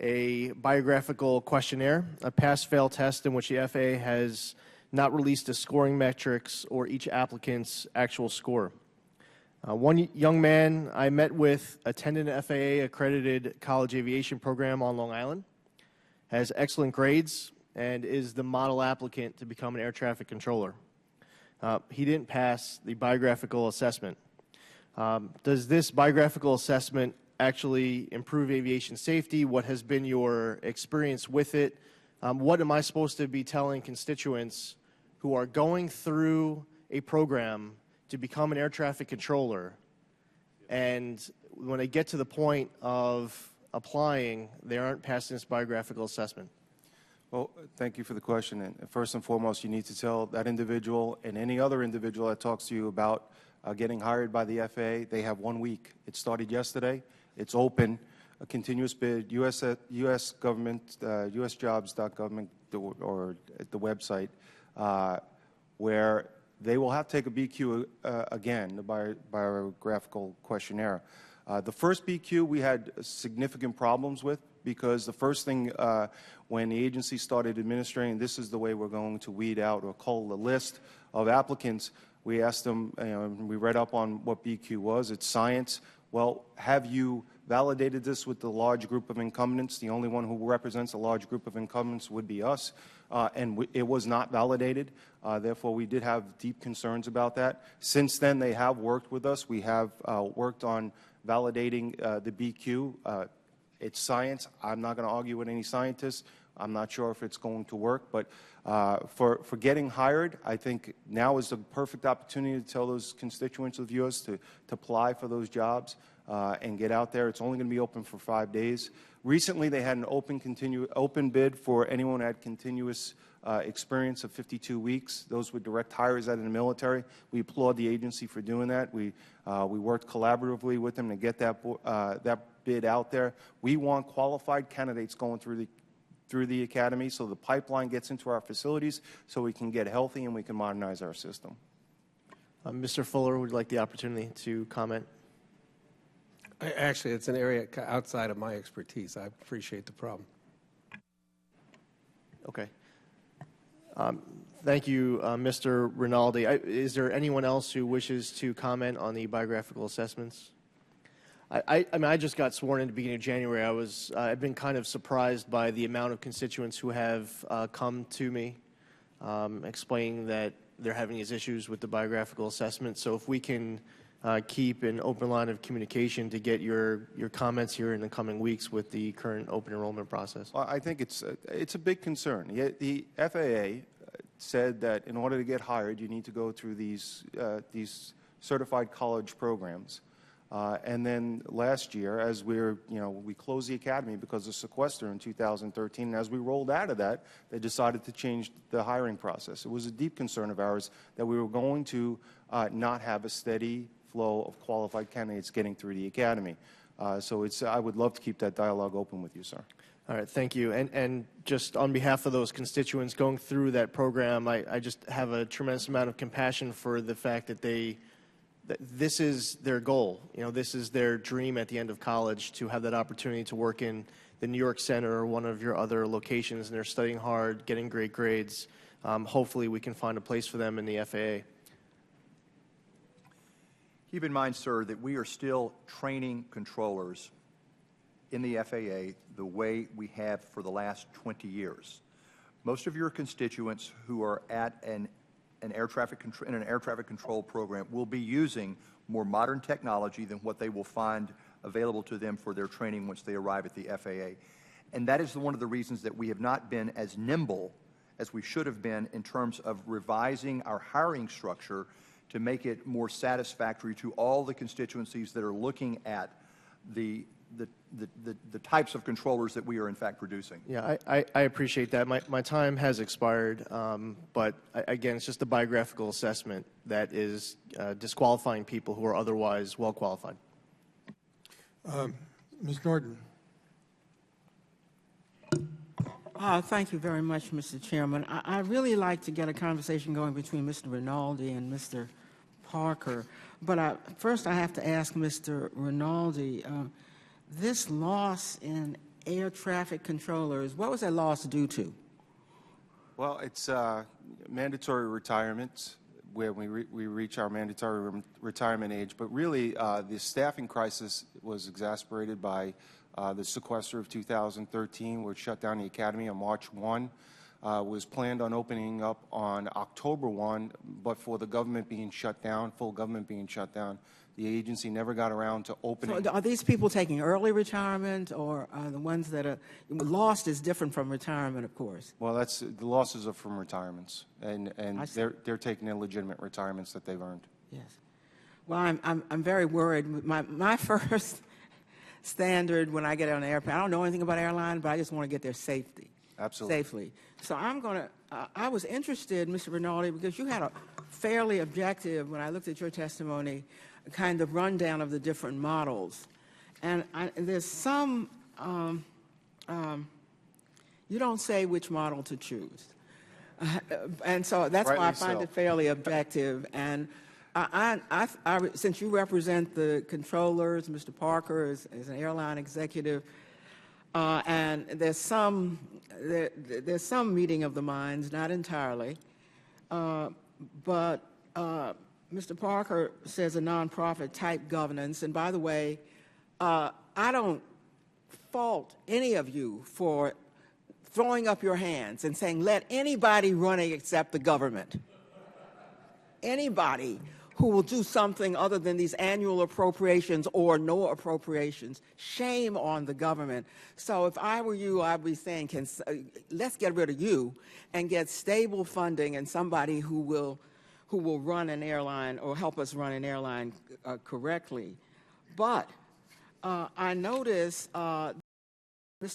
a biographical questionnaire, a pass-fail test in which the FAA has not released the scoring metrics or each applicant's actual score. One young man I met with attended an FAA-accredited college aviation program on Long Island, has excellent grades, and is the model applicant to become an air traffic controller. He didn't pass the biographical assessment. Does this biographical assessment actually improve aviation safety? What has been your experience with it? What am I supposed to be telling constituents who are going through a program to become an air traffic controller, and when they get to the point of applying, they aren't passing this biographical assessment? Well, thank you for the question. And first and foremost, you need to tell that individual and any other individual that talks to you about getting hired by the FAA, they have 1 week. It started yesterday. It's open, a continuous bid, U.S. government, usjobs.government, or at the website, where they will have to take a BQ again, the biographical questionnaire. The first BQ we had significant problems with, because the first thing when the agency started administering, this is the way we're going to weed out or cull the list of applicants, we asked them, we read up on what BQ was. It's science. Well, have you validated this with the large group of incumbents? The only one who represents a large group of incumbents would be us, and it was not validated. Therefore, we did have deep concerns about that. Since then, they have worked with us. We have worked on validating the BQ. It's science. I'm not going to argue with any scientists. I'm not sure if it's going to work, but for getting hired, I think now is the perfect opportunity to tell those constituents of yours to apply for those jobs and get out there. It's only going to be open for 5 days. Recently, they had an open bid for anyone who had continuous experience of 52 weeks. Those were direct hires out of the military. We applaud the agency for doing that. We worked collaboratively with them to get that bid out there. We want qualified candidates going through the academy, so the pipeline gets into our facilities, so we can get healthy and we can modernize our system. Mr. Fuller would like the opportunity to comment. Actually, it's an area outside of my expertise. I appreciate the problem. Okay. Thank you, Mr. Rinaldi. Is there anyone else who wishes to comment on the biographical assessments? I mean, I just got sworn in at the beginning of January. I've been kind of surprised by the amount of constituents who have come to me explaining that they're having these issues with the biographical assessment. So if we can keep an open line of communication to get your comments here in the coming weeks with the current open enrollment process. Well, I think it's a big concern. The FAA said that in order to get hired, you need to go through these certified college programs. And then last year, as we closed the academy because of sequester in 2013, and as we rolled out of that, they decided to change the hiring process. It was a deep concern of ours that we were going to not have a steady flow of qualified candidates getting through the academy. So I would love to keep that dialogue open with you, sir. All right, thank you. And just on behalf of those constituents going through that program, I just have a tremendous amount of compassion for the fact that this is their goal. This is their dream at the end of college, to have that opportunity to work in the New York Center or one of your other locations, and they're studying hard, getting great grades. Hopefully we can find a place for them in the FAA. Keep in mind, sir, that we are still training controllers in the FAA the way we have for the last 20 years. Most of your constituents who are at an air traffic control program will be using more modern technology than what they will find available to them for their training once they arrive at the FAA. And that is one of the reasons that we have not been as nimble as we should have been in terms of revising our hiring structure to make it more satisfactory to all the constituencies that are looking at the types of controllers that we are in fact producing. Yeah, I appreciate that. My time has expired, but again, it's just the biographical assessment that is disqualifying people who are otherwise well qualified. Ms. Norton. Thank you very much, Mr. Chairman. I really like to get a conversation going between Mr. Rinaldi and Mr. Parker, but first I have to ask Mr. Rinaldi, this loss in air traffic controllers, what was that loss due to? Well, it's mandatory retirement, where we reach our mandatory retirement age. But really, the staffing crisis was exacerbated by the sequester of 2013, which shut down the academy on March 1. Was planned on opening up on October 1, but for the government being shut down, full government being shut down, the agency never got around to opening. So are these people taking early retirement, or are the ones that are lost is different from retirement, of course? Well, the losses are from retirements, and they're taking illegitimate retirements that they've earned. Yes. Well, I'm very worried. My first standard when I get on an airplane, I don't know anything about airline, but I just want to get there safely. Absolutely. Safely. So I was interested, Mr. Rinaldi, because you had a fairly objective, when I looked at your testimony, kind of rundown of the different models. And there's some, you don't say which model to choose. And so that's why I find it fairly objective. And since you represent the controllers, Mr. Parker is an airline executive, and there's some meeting of the minds, not entirely, but Mr. Parker says a nonprofit type governance. And by the way, I don't fault any of you for throwing up your hands and saying, let anybody running except the government. Anybody who will do something other than these annual appropriations or no appropriations. Shame on the government. So if I were you, I'd be saying, let's get rid of you and get stable funding and somebody who will run an airline or help us run an airline correctly. But I noticed Mr.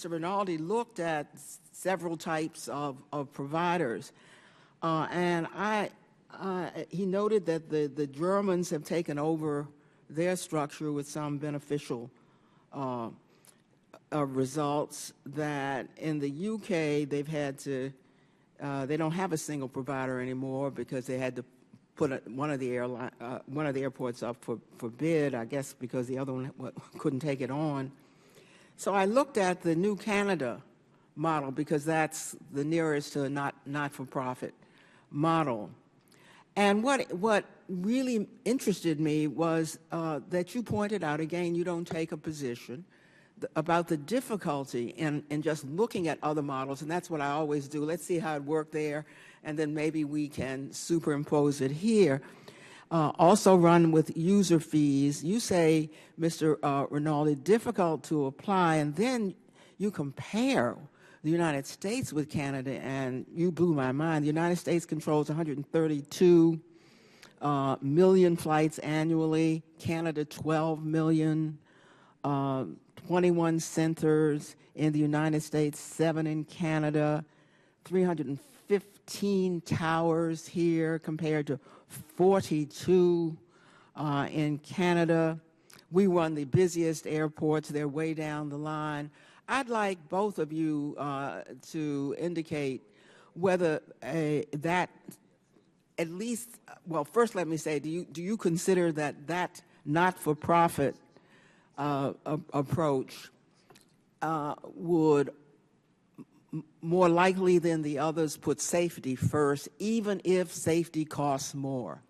Rinaldi looked at several types of providers, and he noted that the Germans have taken over their structure with some beneficial results, that in the UK they've had to, they don't have a single provider anymore because they had to put one of the airports up for bid, I guess because the other one couldn't take it on. So I looked at the New Canada model because that's the nearest to not-for-profit model. And what really interested me was that you pointed out, again, you don't take a position, about the difficulty in just looking at other models, and that's what I always do. Let's see how it worked there, and then maybe we can superimpose it here. Also run with user fees. You say, Mr. Rinaldi, difficult to apply, and then you compare the United States with Canada, and you blew my mind. The United States controls 132 million flights annually, Canada 12 million, 21 centers in the United States, 7 in Canada, 315 towers here compared to 42 in Canada. We run the busiest airports. They're way down the line. I'd like both of you to indicate whether that at least, well, first let me say, do you consider that not-for-profit approach would more likely than the others put safety first, even if safety costs more?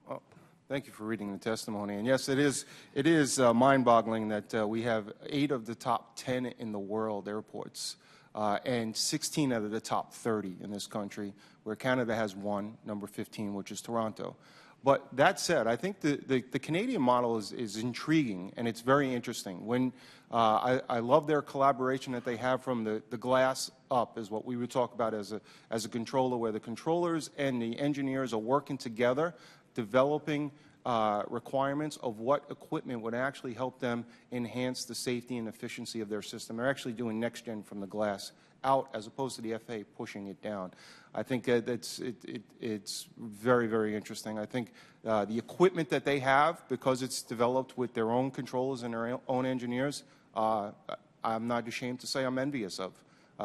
Well, thank you for reading the testimony. And yes, it is mind-boggling that we have 8 of the top 10 in the world airports and 16 out of the top 30 in this country, where Canada has 1, number 15, which is Toronto. But that said, I think the Canadian model is intriguing, and it's very interesting. When I love their collaboration that they have from the glass up, is what we would talk about as a controller, where the controllers and the engineers are working together, developing requirements of what equipment would actually help them enhance the safety and efficiency of their system. They're actually doing next gen from the glass out, as opposed to the FAA pushing it down. I think it's very, very interesting. I think the equipment that they have, because it's developed with their own controllers and their own engineers, I'm not ashamed to say I'm envious of.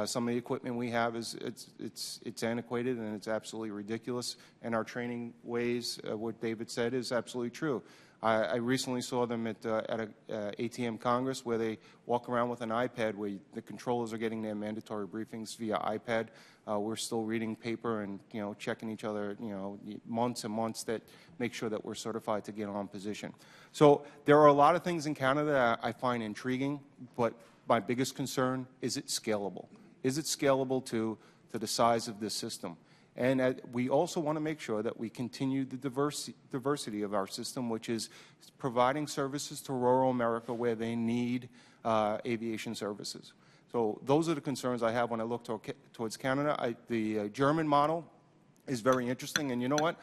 Some of the equipment we have it's antiquated and it's absolutely ridiculous. And our training ways, what David said, is absolutely true. I recently saw them at a ATM Congress, where they walk around with an iPad, where the controllers are getting their mandatory briefings via iPad. We're still reading paper and checking each other months and months that make sure that we're certified to get on position. So there are a lot of things in Canada that I find intriguing, but my biggest concern is it scalable. Is it scalable to the size of this system? And we also want to make sure that we continue the diversity of our system, which is providing services to rural America where they need aviation services. So those are the concerns I have when I look towards Canada. The German model is very interesting, and you know what?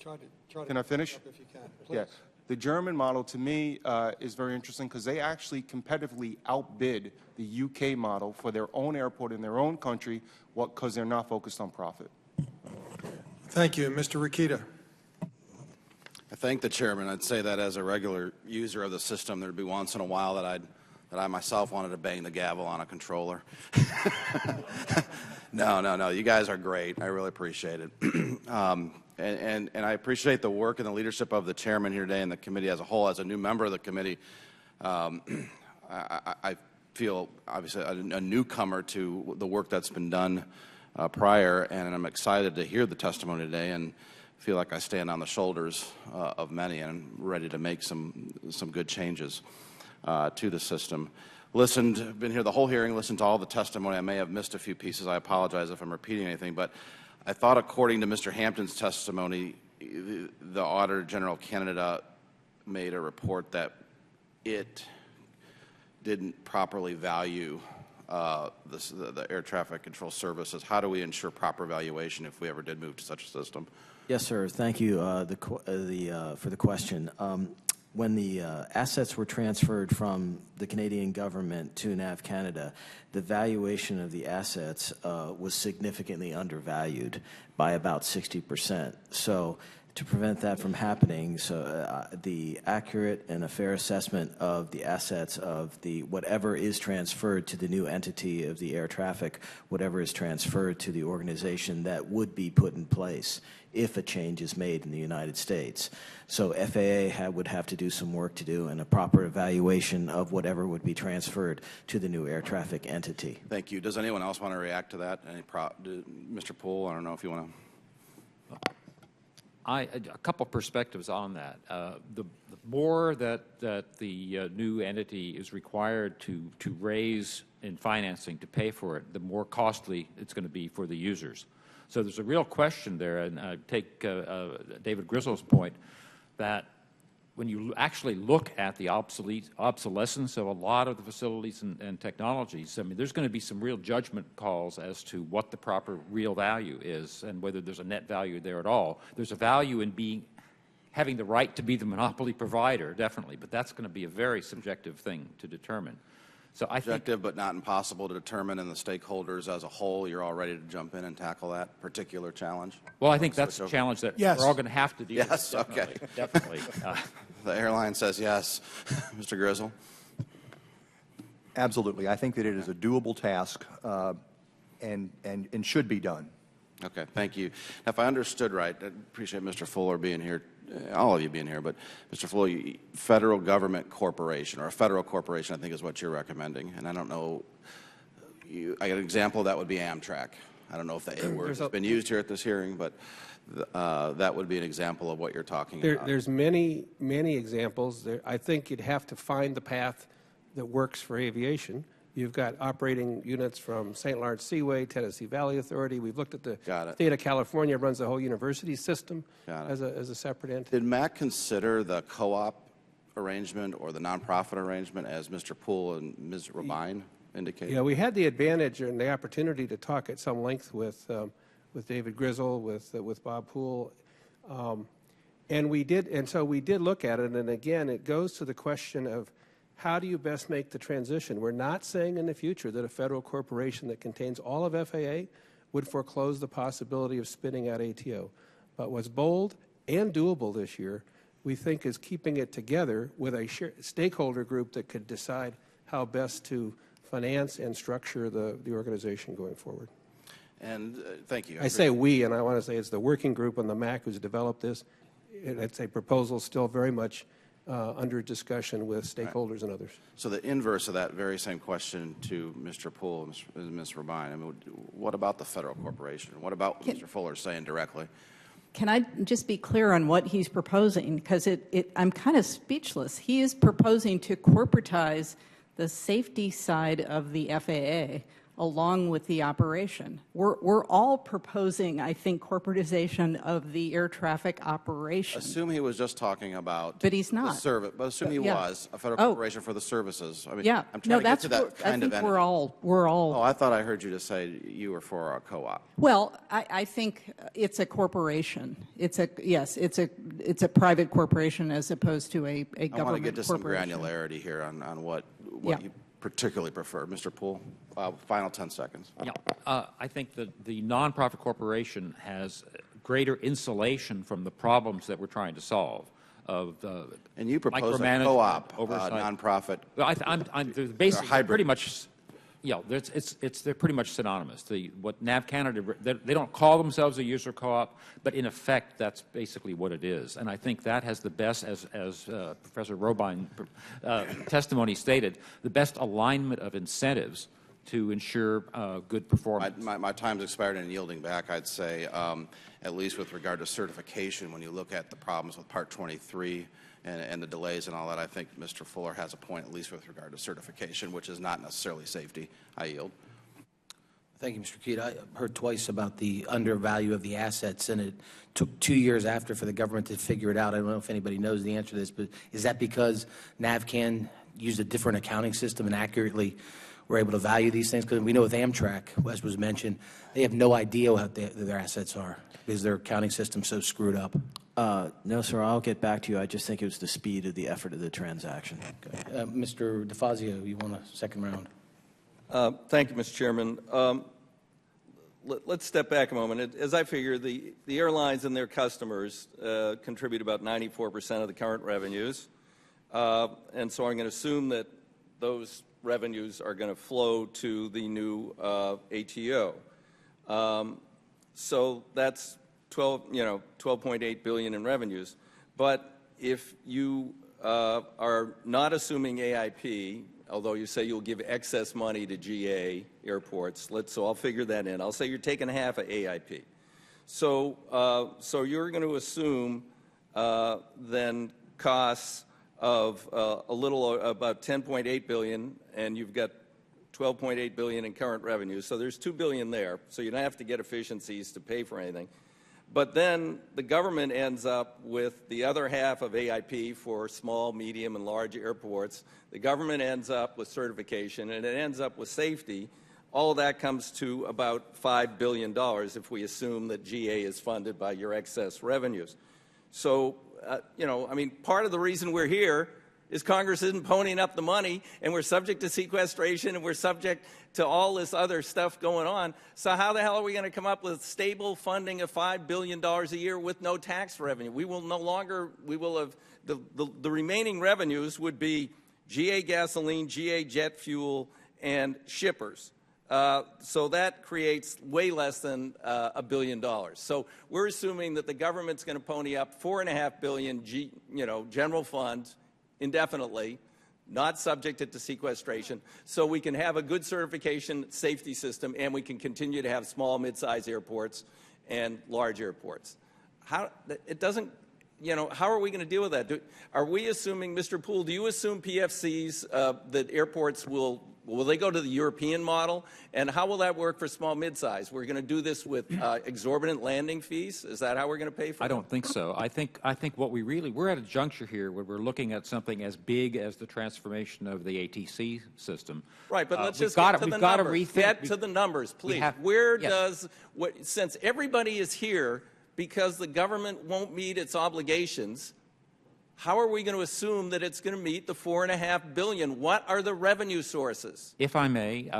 Can I finish? If you can, please. Yeah. The German model, to me, is very interesting because they actually competitively outbid the UK model for their own airport in their own country because they're not focused on profit. Thank you. Mr. Rikita. I thank the chairman. I'd say that as a regular user of the system, there'd be once in a while that I myself wanted to bang the gavel on a controller. No. You guys are great. I really appreciate it. And I appreciate the work and the leadership of the chairman here today and the committee as a whole. As a new member of the committee, I feel obviously a newcomer to the work that's been done prior, and I'm excited to hear the testimony today and feel like I stand on the shoulders of many and I'm ready to make some good changes to the system. Been here the whole hearing, listened to all the testimony. I may have missed a few pieces. I apologize if I'm repeating anything, but I thought according to Mr. Hampton's testimony, the Auditor General of Canada made a report that it didn't properly value the air traffic control services. How do we ensure proper valuation if we ever did move to such a system? Yes, sir. Thank you for the question. When the assets were transferred from the Canadian government to NAV Canada, the valuation of the assets was significantly undervalued by about 60%. So to prevent that from happening, so the accurate and a fair assessment of the assets of the whatever is transferred to the new entity of the air traffic, whatever is transferred to the organization that would be put in place if a change is made in the United States. So FAA would have to do some work to do and a proper evaluation of whatever would be transferred to the new air traffic entity. Thank you. Does anyone else want to react to that? Mr. Poole, I don't know if you want to. A couple perspectives on that. The more that the new entity is required to raise in financing to pay for it, the more costly it's going to be for the users. So there's a real question there, and I take David Grizzle's point that when you actually look at the obsolescence of a lot of the facilities and technologies, I mean, there's going to be some real judgment calls as to what the proper real value is and whether there's a net value there at all. There's a value in having the right to be the monopoly provider, definitely, but that's going to be a very subjective thing to determine. So I think, subjective but not impossible to determine, and the stakeholders as a whole, you're all ready to jump in and tackle that particular challenge? Well, I think that's a challenge that we're all going to have to deal with. Yes, Definitely, okay. Definitely. The airline says yes. Mr. Grizzle? Absolutely. I think that it is a doable task and should be done. Okay, thank you. Now, if I understood right, I appreciate Mr. Fuller being here, all of you being here, but Mr. Fuller, federal government corporation, or a federal corporation, I think is what you're recommending. And I don't know, I got an example, that would be Amtrak. I don't know if the A word has been used here at this hearing, but that would be an example of what you're talking about. There's many, many examples. I think you'd have to find the path that works for aviation. You've got operating units from St. Lawrence Seaway, Tennessee Valley Authority. We've looked at the state of California runs the whole university system as a separate entity. Did MAC consider the co-op arrangement or the nonprofit arrangement, as Mr. Poole and Ms. Rabine indicated? Yeah, we had the advantage and the opportunity to talk at some length with David Grizzle, with Bob Poole, and so we did look at it. And again, it goes to the question of, how do you best make the transition? We're not saying in the future that a federal corporation that contains all of FAA would foreclose the possibility of spinning out ATO. But what's bold and doable this year, we think, is keeping it together with a stakeholder group that could decide how best to finance and structure the organization going forward. And thank you. I say we, and I want to say it's the working group on the MAC who's developed this. It's a proposal still very much under discussion with stakeholders and others. So the inverse of that very same question to Mr. Poole and Ms. Rabine, I mean, what about the federal corporation? What about what Mr. Fuller is saying directly? Can I just be clear on what he's proposing? Because I'm kind of speechless. He is proposing to corporatize the safety side of the FAA along with the operation. We're all proposing, I think, corporatization of the air traffic operation. Assume he was just talking about but he's not. the service, but assume he was a federal corporation for the services. I mean, yeah. I'm trying to get to that kind of entity. We're all. Oh, I thought I heard you just say you were for a co-op. Well, I think it's a corporation. It's a private corporation as opposed to a government corporation. I want to get to some granularity here on what you particularly prefer. Mr. Poole, final 10 seconds. Yeah, I think that the nonprofit corporation has greater insulation from the problems that we're trying to solve. And you propose a co-op, nonprofit. They're basically pretty much. Yeah, they're pretty much synonymous. What NAV Canada, they don't call themselves a user co-op, but in effect, that's basically what it is. And I think that has the best, as Professor Robine testimony stated, the best alignment of incentives to ensure good performance. My time's expired, and yielding back, I'd say, at least with regard to certification, when you look at the problems with Part 23 and the delays and all that, I think Mr. Fuller has a point, at least with regard to certification, which is not necessarily safety. I yield. Thank you, Mr. Keat. I heard twice about the undervalue of the assets, and it took 2 years after for the government to figure it out. I don't know if anybody knows the answer to this, but is that because NAVCAN used a different accounting system and accurately were able to value these things? Because we know with Amtrak, as was mentioned, they have no idea what their assets are because their accounting system's so screwed up. No, sir, I'll get back to you. I just think it was the speed of the effort of the transaction. Okay. Mr. DeFazio, you want a second round? Thank you, Mr. Chairman. let's step back a moment. As I figure, the airlines and their customers contribute about 94% of the current revenues. And so I'm going to assume that those revenues are going to flow to the new ATO. So that's 12.8 billion in revenues. But if you are not assuming AIP, although you say you'll give excess money to GA airports, so I'll figure that in. I'll say you're taking half of AIP. So you're going to assume then costs of about 10.8 billion, and you've got 12.8 billion in current revenues. So there's 2 billion there. So you don't have to get efficiencies to pay for anything. But then the government ends up with the other half of AIP for small, medium, and large airports. The government ends up with certification, and it ends up with safety. All of that comes to about $5 billion if we assume that GA is funded by your excess revenues. So, part of the reason we're here is Congress isn't ponying up the money, and we're subject to sequestration, and we're subject to all this other stuff going on. So how the hell are we going to come up with stable funding of $5 billion a year with no tax revenue? We will have, the remaining revenues would be GA gasoline, GA jet fuel, and shippers. So that creates way less than $1 billion. So we're assuming that the government's going to pony up $4.5 billion, general funds indefinitely, not subjected to sequestration, so we can have a good certification safety system, and we can continue to have small, mid-sized airports and large airports. How are we going to deal with that? Are we assuming, Mr. Poole, do you assume PFCs, that airports will they go to the European model? And how will that work for small, mid-size? We're going to do this with exorbitant landing fees? Is that how we're going to pay for it? I don't think so. I think what we're at a juncture here where we're looking at something as big as the transformation of the ATC system. Right, but let's just get to the numbers. Get to the numbers, please. Since everybody is here because the government won't meet its obligations, how are we going to assume that it's going to meet the $4.5 billion? What are the revenue sources? If I may,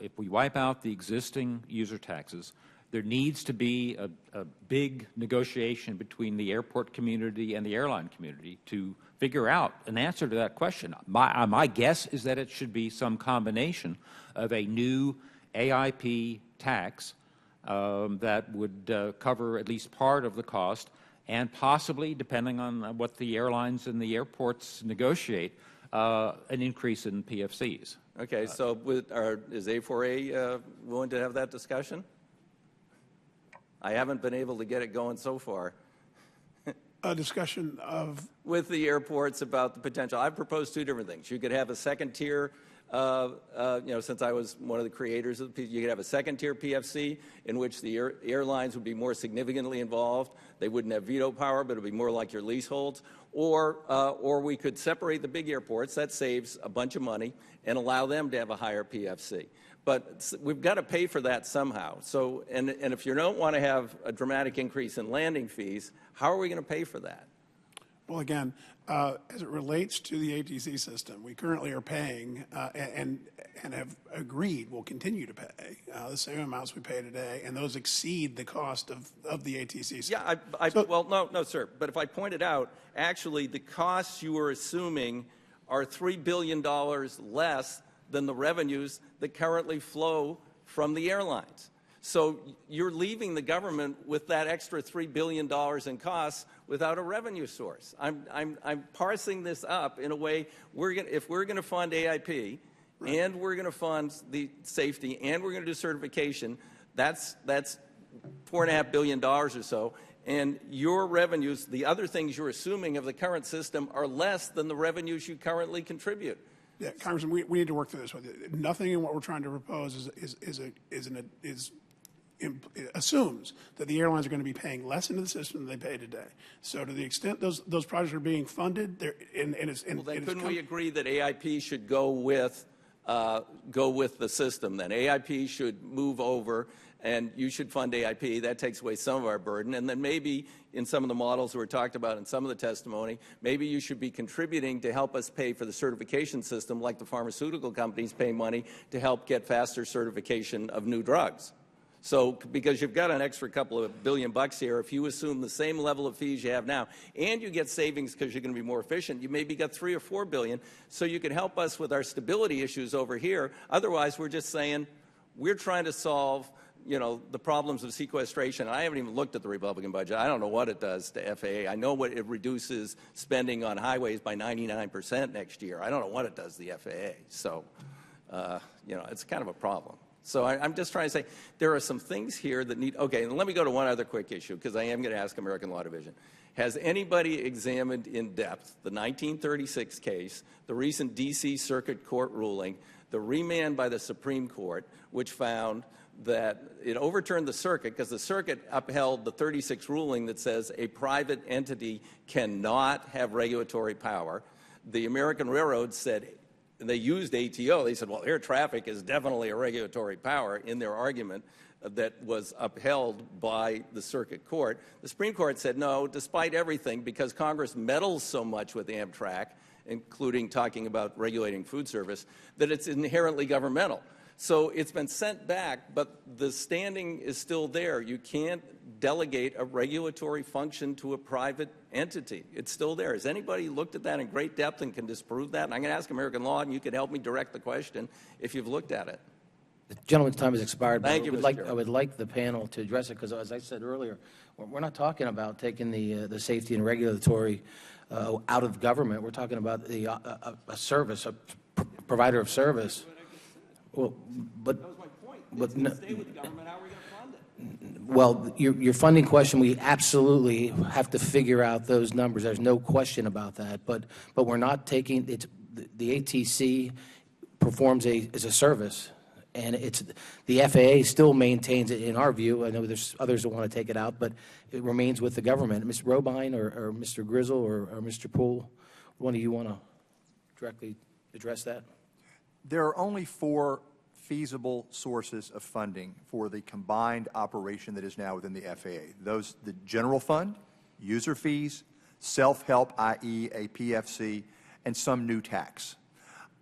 if we wipe out the existing user taxes, there needs to be a big negotiation between the airport community and the airline community to figure out an answer to that question. My guess is that it should be some combination of a new AIP tax that would cover at least part of the cost, and possibly, depending on what the airlines and the airports negotiate, an increase in PFCs. Okay, so is A4A willing to have that discussion? I haven't been able to get it going so far. A discussion of? With the airports about the potential. I've proposed two different things. You could have a second tier, since I was one of the creators of the you could have a second tier PFC in which the airlines would be more significantly involved. They wouldn't have veto power, but it would be more like your leaseholds. Or we could separate the big airports. That saves a bunch of money and allow them to have a higher PFC. But we've got to pay for that somehow. So, and if you don't want to have a dramatic increase in landing fees, how are we going to pay for that? Well, again, as it relates to the ATC system, we currently are paying and have agreed we'll continue to pay the same amounts we pay today, and those exceed the cost of the ATC system. Yeah, well, no, sir. But if I pointed out, actually, the costs you were assuming are $3 billion less than the revenues that currently flow from the airlines. So you're leaving the government with that extra $3 billion in costs without a revenue source. I'm parsing this up in a way, if we're going to fund AIP, right, and we're going to fund the safety, and we're going to do certification, that's $4.5 billion or so. And your revenues, the other things you're assuming of the current system, are less than the revenues you currently contribute. Yeah, Congressman, we need to work through this with you. Nothing in what we're trying to propose assumes that the airlines are going to be paying less into the system than they pay today. So to the extent those projects are being funded, couldn't we agree that AIP should go with the system? Then AIP should move over, and you should fund AIP. That takes away some of our burden. And then maybe in some of the models that were talked about in some of the testimony, maybe you should be contributing to help us pay for the certification system, like the pharmaceutical companies pay money to help get faster certification of new drugs. So because you've got an extra couple of $1 billion here, if you assume the same level of fees you have now, and you get savings because you're going to be more efficient, you maybe got $3 or $4 billion, so you can help us with our stability issues over here. Otherwise, we're just saying we're trying to solve, you know, the problems of sequestration. I haven't even looked at the Republican budget. I don't know what it does to FAA. I know what it reduces spending on highways by 99% next year. I don't know what it does to the FAA. So, you know, it's kind of a problem. So I'm just trying to say there are some things here that need, okay, and let me go to one other quick issue, because I am going to ask American Law Division. Has anybody examined in depth the 1936 case, the recent D.C. Circuit Court ruling, the remand by the Supreme Court, which found that it overturned the circuit because the circuit upheld the 36 ruling that says a private entity cannot have regulatory power. The American Railroad said, and they used ATO, they said, well, air traffic is definitely a regulatory power in their argument that was upheld by the circuit court. The Supreme Court said no, despite everything, because Congress meddles so much with Amtrak, including talking about regulating food service, that it's inherently governmental. So it's been sent back, but the standing is still there. You can't delegate a regulatory function to a private entity. It's still there. Has anybody looked at that in great depth and can disprove that? And I'm going to ask American Law, and you can help me direct the question if you've looked at it. The gentleman's time has expired. Thank you, Mr. Chairman. I would like the panel to address it, because as I said earlier, we're not talking about taking the safety and regulatory out of government. We're talking about a service, a provider of service. Well, but that was my point. But it's going to stay with the government. How are we going to fund it? Well, your funding question, we absolutely have to figure out those numbers. There's no question about that. But we're not taking it. The ATC performs as a service, and the FAA still maintains it. In our view, I know there's others that want to take it out, but it remains with the government. Ms. Robine or Mr. Grizzle or Mr. Poole, one of you want to directly address that? There are only 4 feasible sources of funding for the combined operation that is now within the FAA. Those, the general fund, user fees, self-help, i.e. a PFC, and some new tax.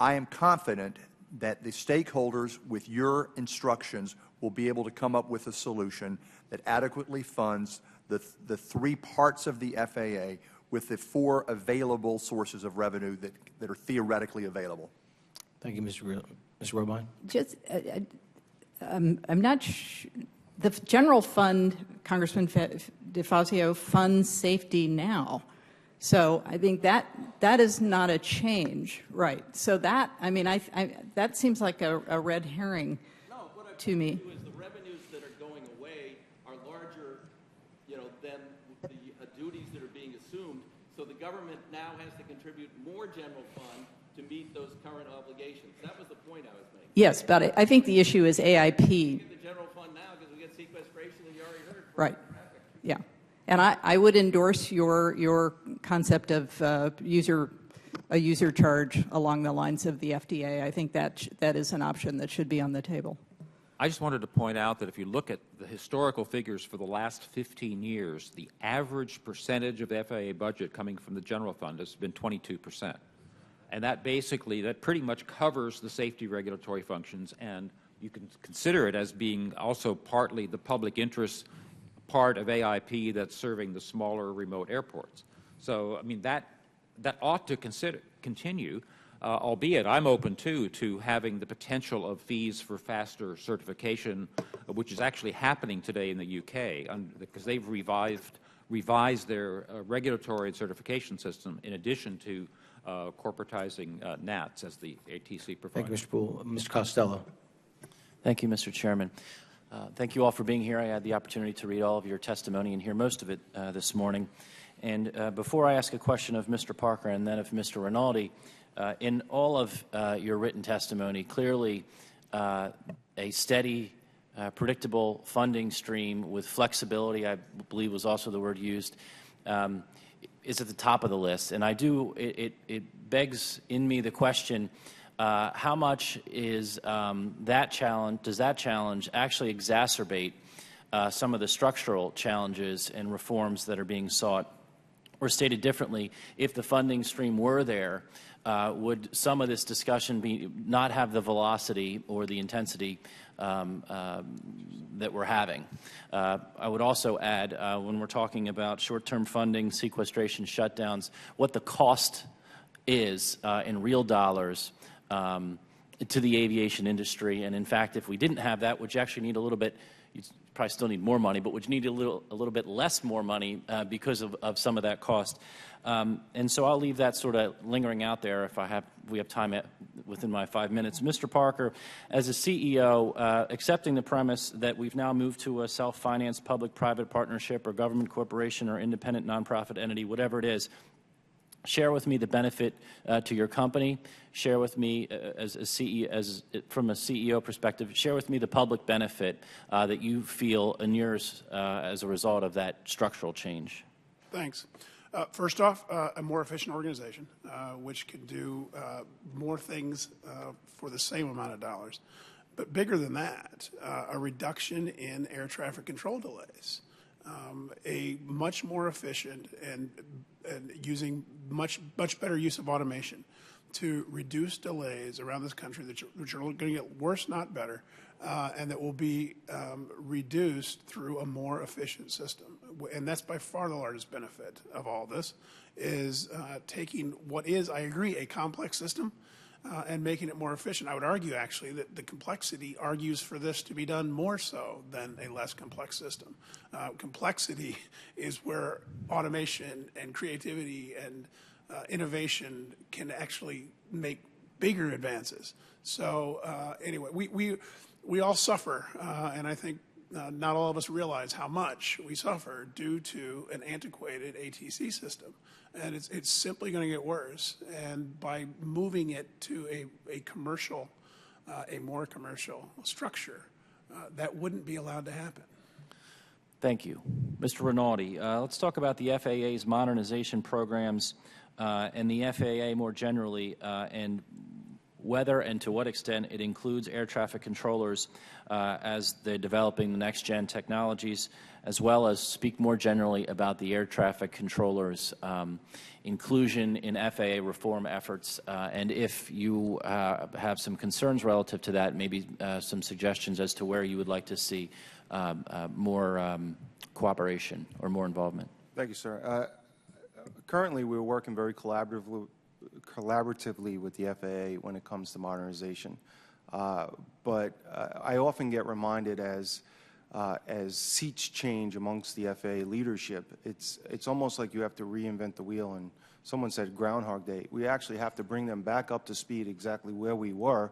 I am confident that the stakeholders, with your instructions, will be able to come up with a solution that adequately funds the 3 parts of the FAA with the 4 available sources of revenue that are theoretically available. Thank you, Ms. Robine. Just, I'm not the general fund, Congressman DeFazio, funds safety now. So I think that is not a change, right? So that, I mean, that seems like a red herring to me. No, what is the revenues that are going away are larger, you know, than the duties that are being assumed. So the government now has to contribute more general fund to meet those current obligations. That was the point I was making. Yes, but I think the issue is AIP. We get the general fund now because we get sequestration, and you already heard. Right. Yeah. And I would endorse your concept of a user charge along the lines of the FDA. I think that is an option that should be on the table. I just wanted to point out that if you look at the historical figures for the last 15 years, the average percentage of the FAA budget coming from the general fund has been 22%. And that pretty much covers the safety regulatory functions, and you can consider it as being also partly the public interest part of AIP that's serving the smaller remote airports. So, I mean, that ought to continue, albeit I'm open, too, to having the potential of fees for faster certification, which is actually happening today in the UK, because they've revised their regulatory and certification system in addition to corporatizing NATS as the ATC provider. Thank you, Mr. Poole. Mr. Costello. Thank you, Mr. Chairman. Thank you all for being here. I had the opportunity to read all of your testimony and hear most of it this morning. And before I ask a question of Mr. Parker and then of Mr. Rinaldi, in all of your written testimony, clearly a steady, predictable funding stream with flexibility, I believe was also the word used, is at the top of the list. And it begs in me the question, how much is does that challenge actually exacerbate some of the structural challenges and reforms that are being sought Or stated differently, if the funding stream were there, would some of this discussion not have the velocity or the intensity that we're having? I would also add, when we're talking about short-term funding, sequestration, shutdowns, what the cost is in real dollars to the aviation industry. And in fact, if we didn't have that, would you actually need a little bit, you'd probably still need more money, but would you need a little bit less more money because of some of that cost? And so I'll leave that sort of lingering out there if we have time within my 5 minutes. Mr. Parker, as a CEO, accepting the premise that we've now moved to a self-financed public-private partnership or government corporation or independent nonprofit entity, whatever it is, share with me the benefit to your company. Share with me, from a CEO perspective, share with me the public benefit that you feel inures as a result of that structural change. Thanks. First off, a more efficient organization, which can do more things for the same amount of dollars. But bigger than that, a reduction in air traffic control delays. A much more efficient and using much better use of automation to reduce delays around this country which are going to get worse, not better, and that will be reduced through a more efficient system. And that's by far the largest benefit of all this, is taking what is, I agree, a complex system and making it more efficient. I would argue, actually, that the complexity argues for this to be done more so than a less complex system. Complexity is where automation and creativity and innovation can actually make bigger advances. So anyway, we all suffer, and I think not all of us realize how much we suffer due to an antiquated ATC system. And it's simply going to get worse. And by moving it to a commercial, a more commercial structure, that wouldn't be allowed to happen. Thank you. Mr. Rinaldi, let's talk about the FAA's modernization programs and the FAA more generally, and whether and to what extent it includes air traffic controllers as they're developing the next-gen technologies, as well as speak more generally about the air traffic controllers' inclusion in FAA reform efforts, and if you have some concerns relative to that, maybe some suggestions as to where you would like to see more cooperation or more involvement. Thank you, sir. Currently, we're working very collaboratively with the FAA when it comes to modernization. But I often get reminded as seats change amongst the FAA leadership, it's almost like you have to reinvent the wheel. And someone said Groundhog Day. We actually have to bring them back up to speed exactly where we were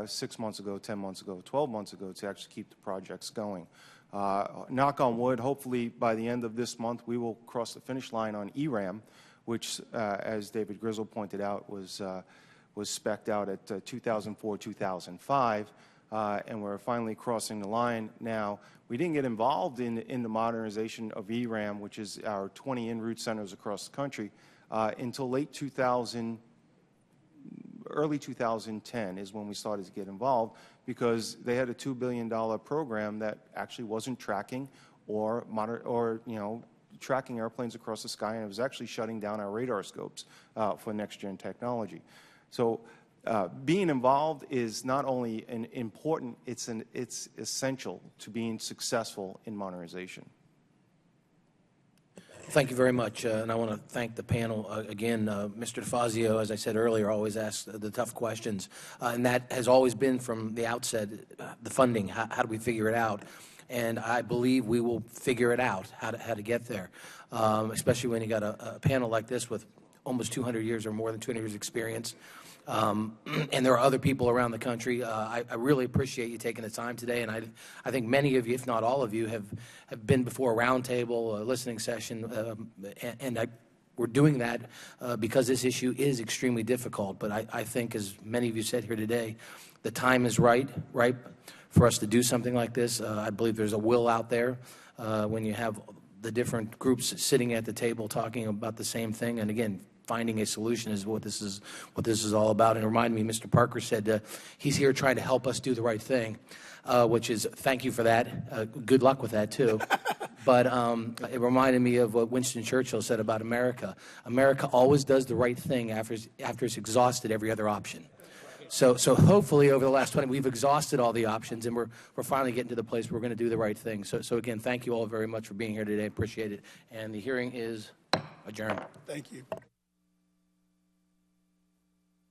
6 months ago, 10 months ago, 12 months ago to actually keep the projects going. Knock on wood, hopefully by the end of this month we will cross the finish line on ERAM, which, as David Grizzle pointed out, was spec'd out at 2004-2005, and we're finally crossing the line now. We didn't get involved in the modernization of ERAM, which is our 20 en route centers across the country, until early 2010 is when we started to get involved, because they had a $2 billion program that actually wasn't tracking or tracking airplanes across the sky, and it was actually shutting down our radar scopes for next-gen technology. So being involved is not only important, it's essential to being successful in modernization. Thank you very much, and I want to thank the panel again. Mr. DeFazio, as I said earlier, always asks the tough questions, and that has always been from the outset, the funding. How do we figure it out? And I believe we will figure it out, how to get there, especially when you got a panel like this with almost 200 years or more than 200 years experience. And there are other people around the country. I really appreciate you taking the time today, and I think many of you, if not all of you, have been before a roundtable, a listening session, and we're doing that because this issue is extremely difficult. But I think, as many of you said here today, the time is ripe for us to do something like this. I believe there's a will out there when you have the different groups sitting at the table talking about the same thing. And again, finding a solution is what this is all about. And it reminded me, Mr. Parker said he's here trying to help us do the right thing, which is, thank you for that. Good luck with that, too. but it reminded me of what Winston Churchill said about America. America always does the right thing after it's exhausted every other option. So hopefully over the last 20, we've exhausted all the options, and we're finally getting to the place where we're going to do the right thing. So again, thank you all very much for being here today. Appreciate it. And the hearing is adjourned. Thank you.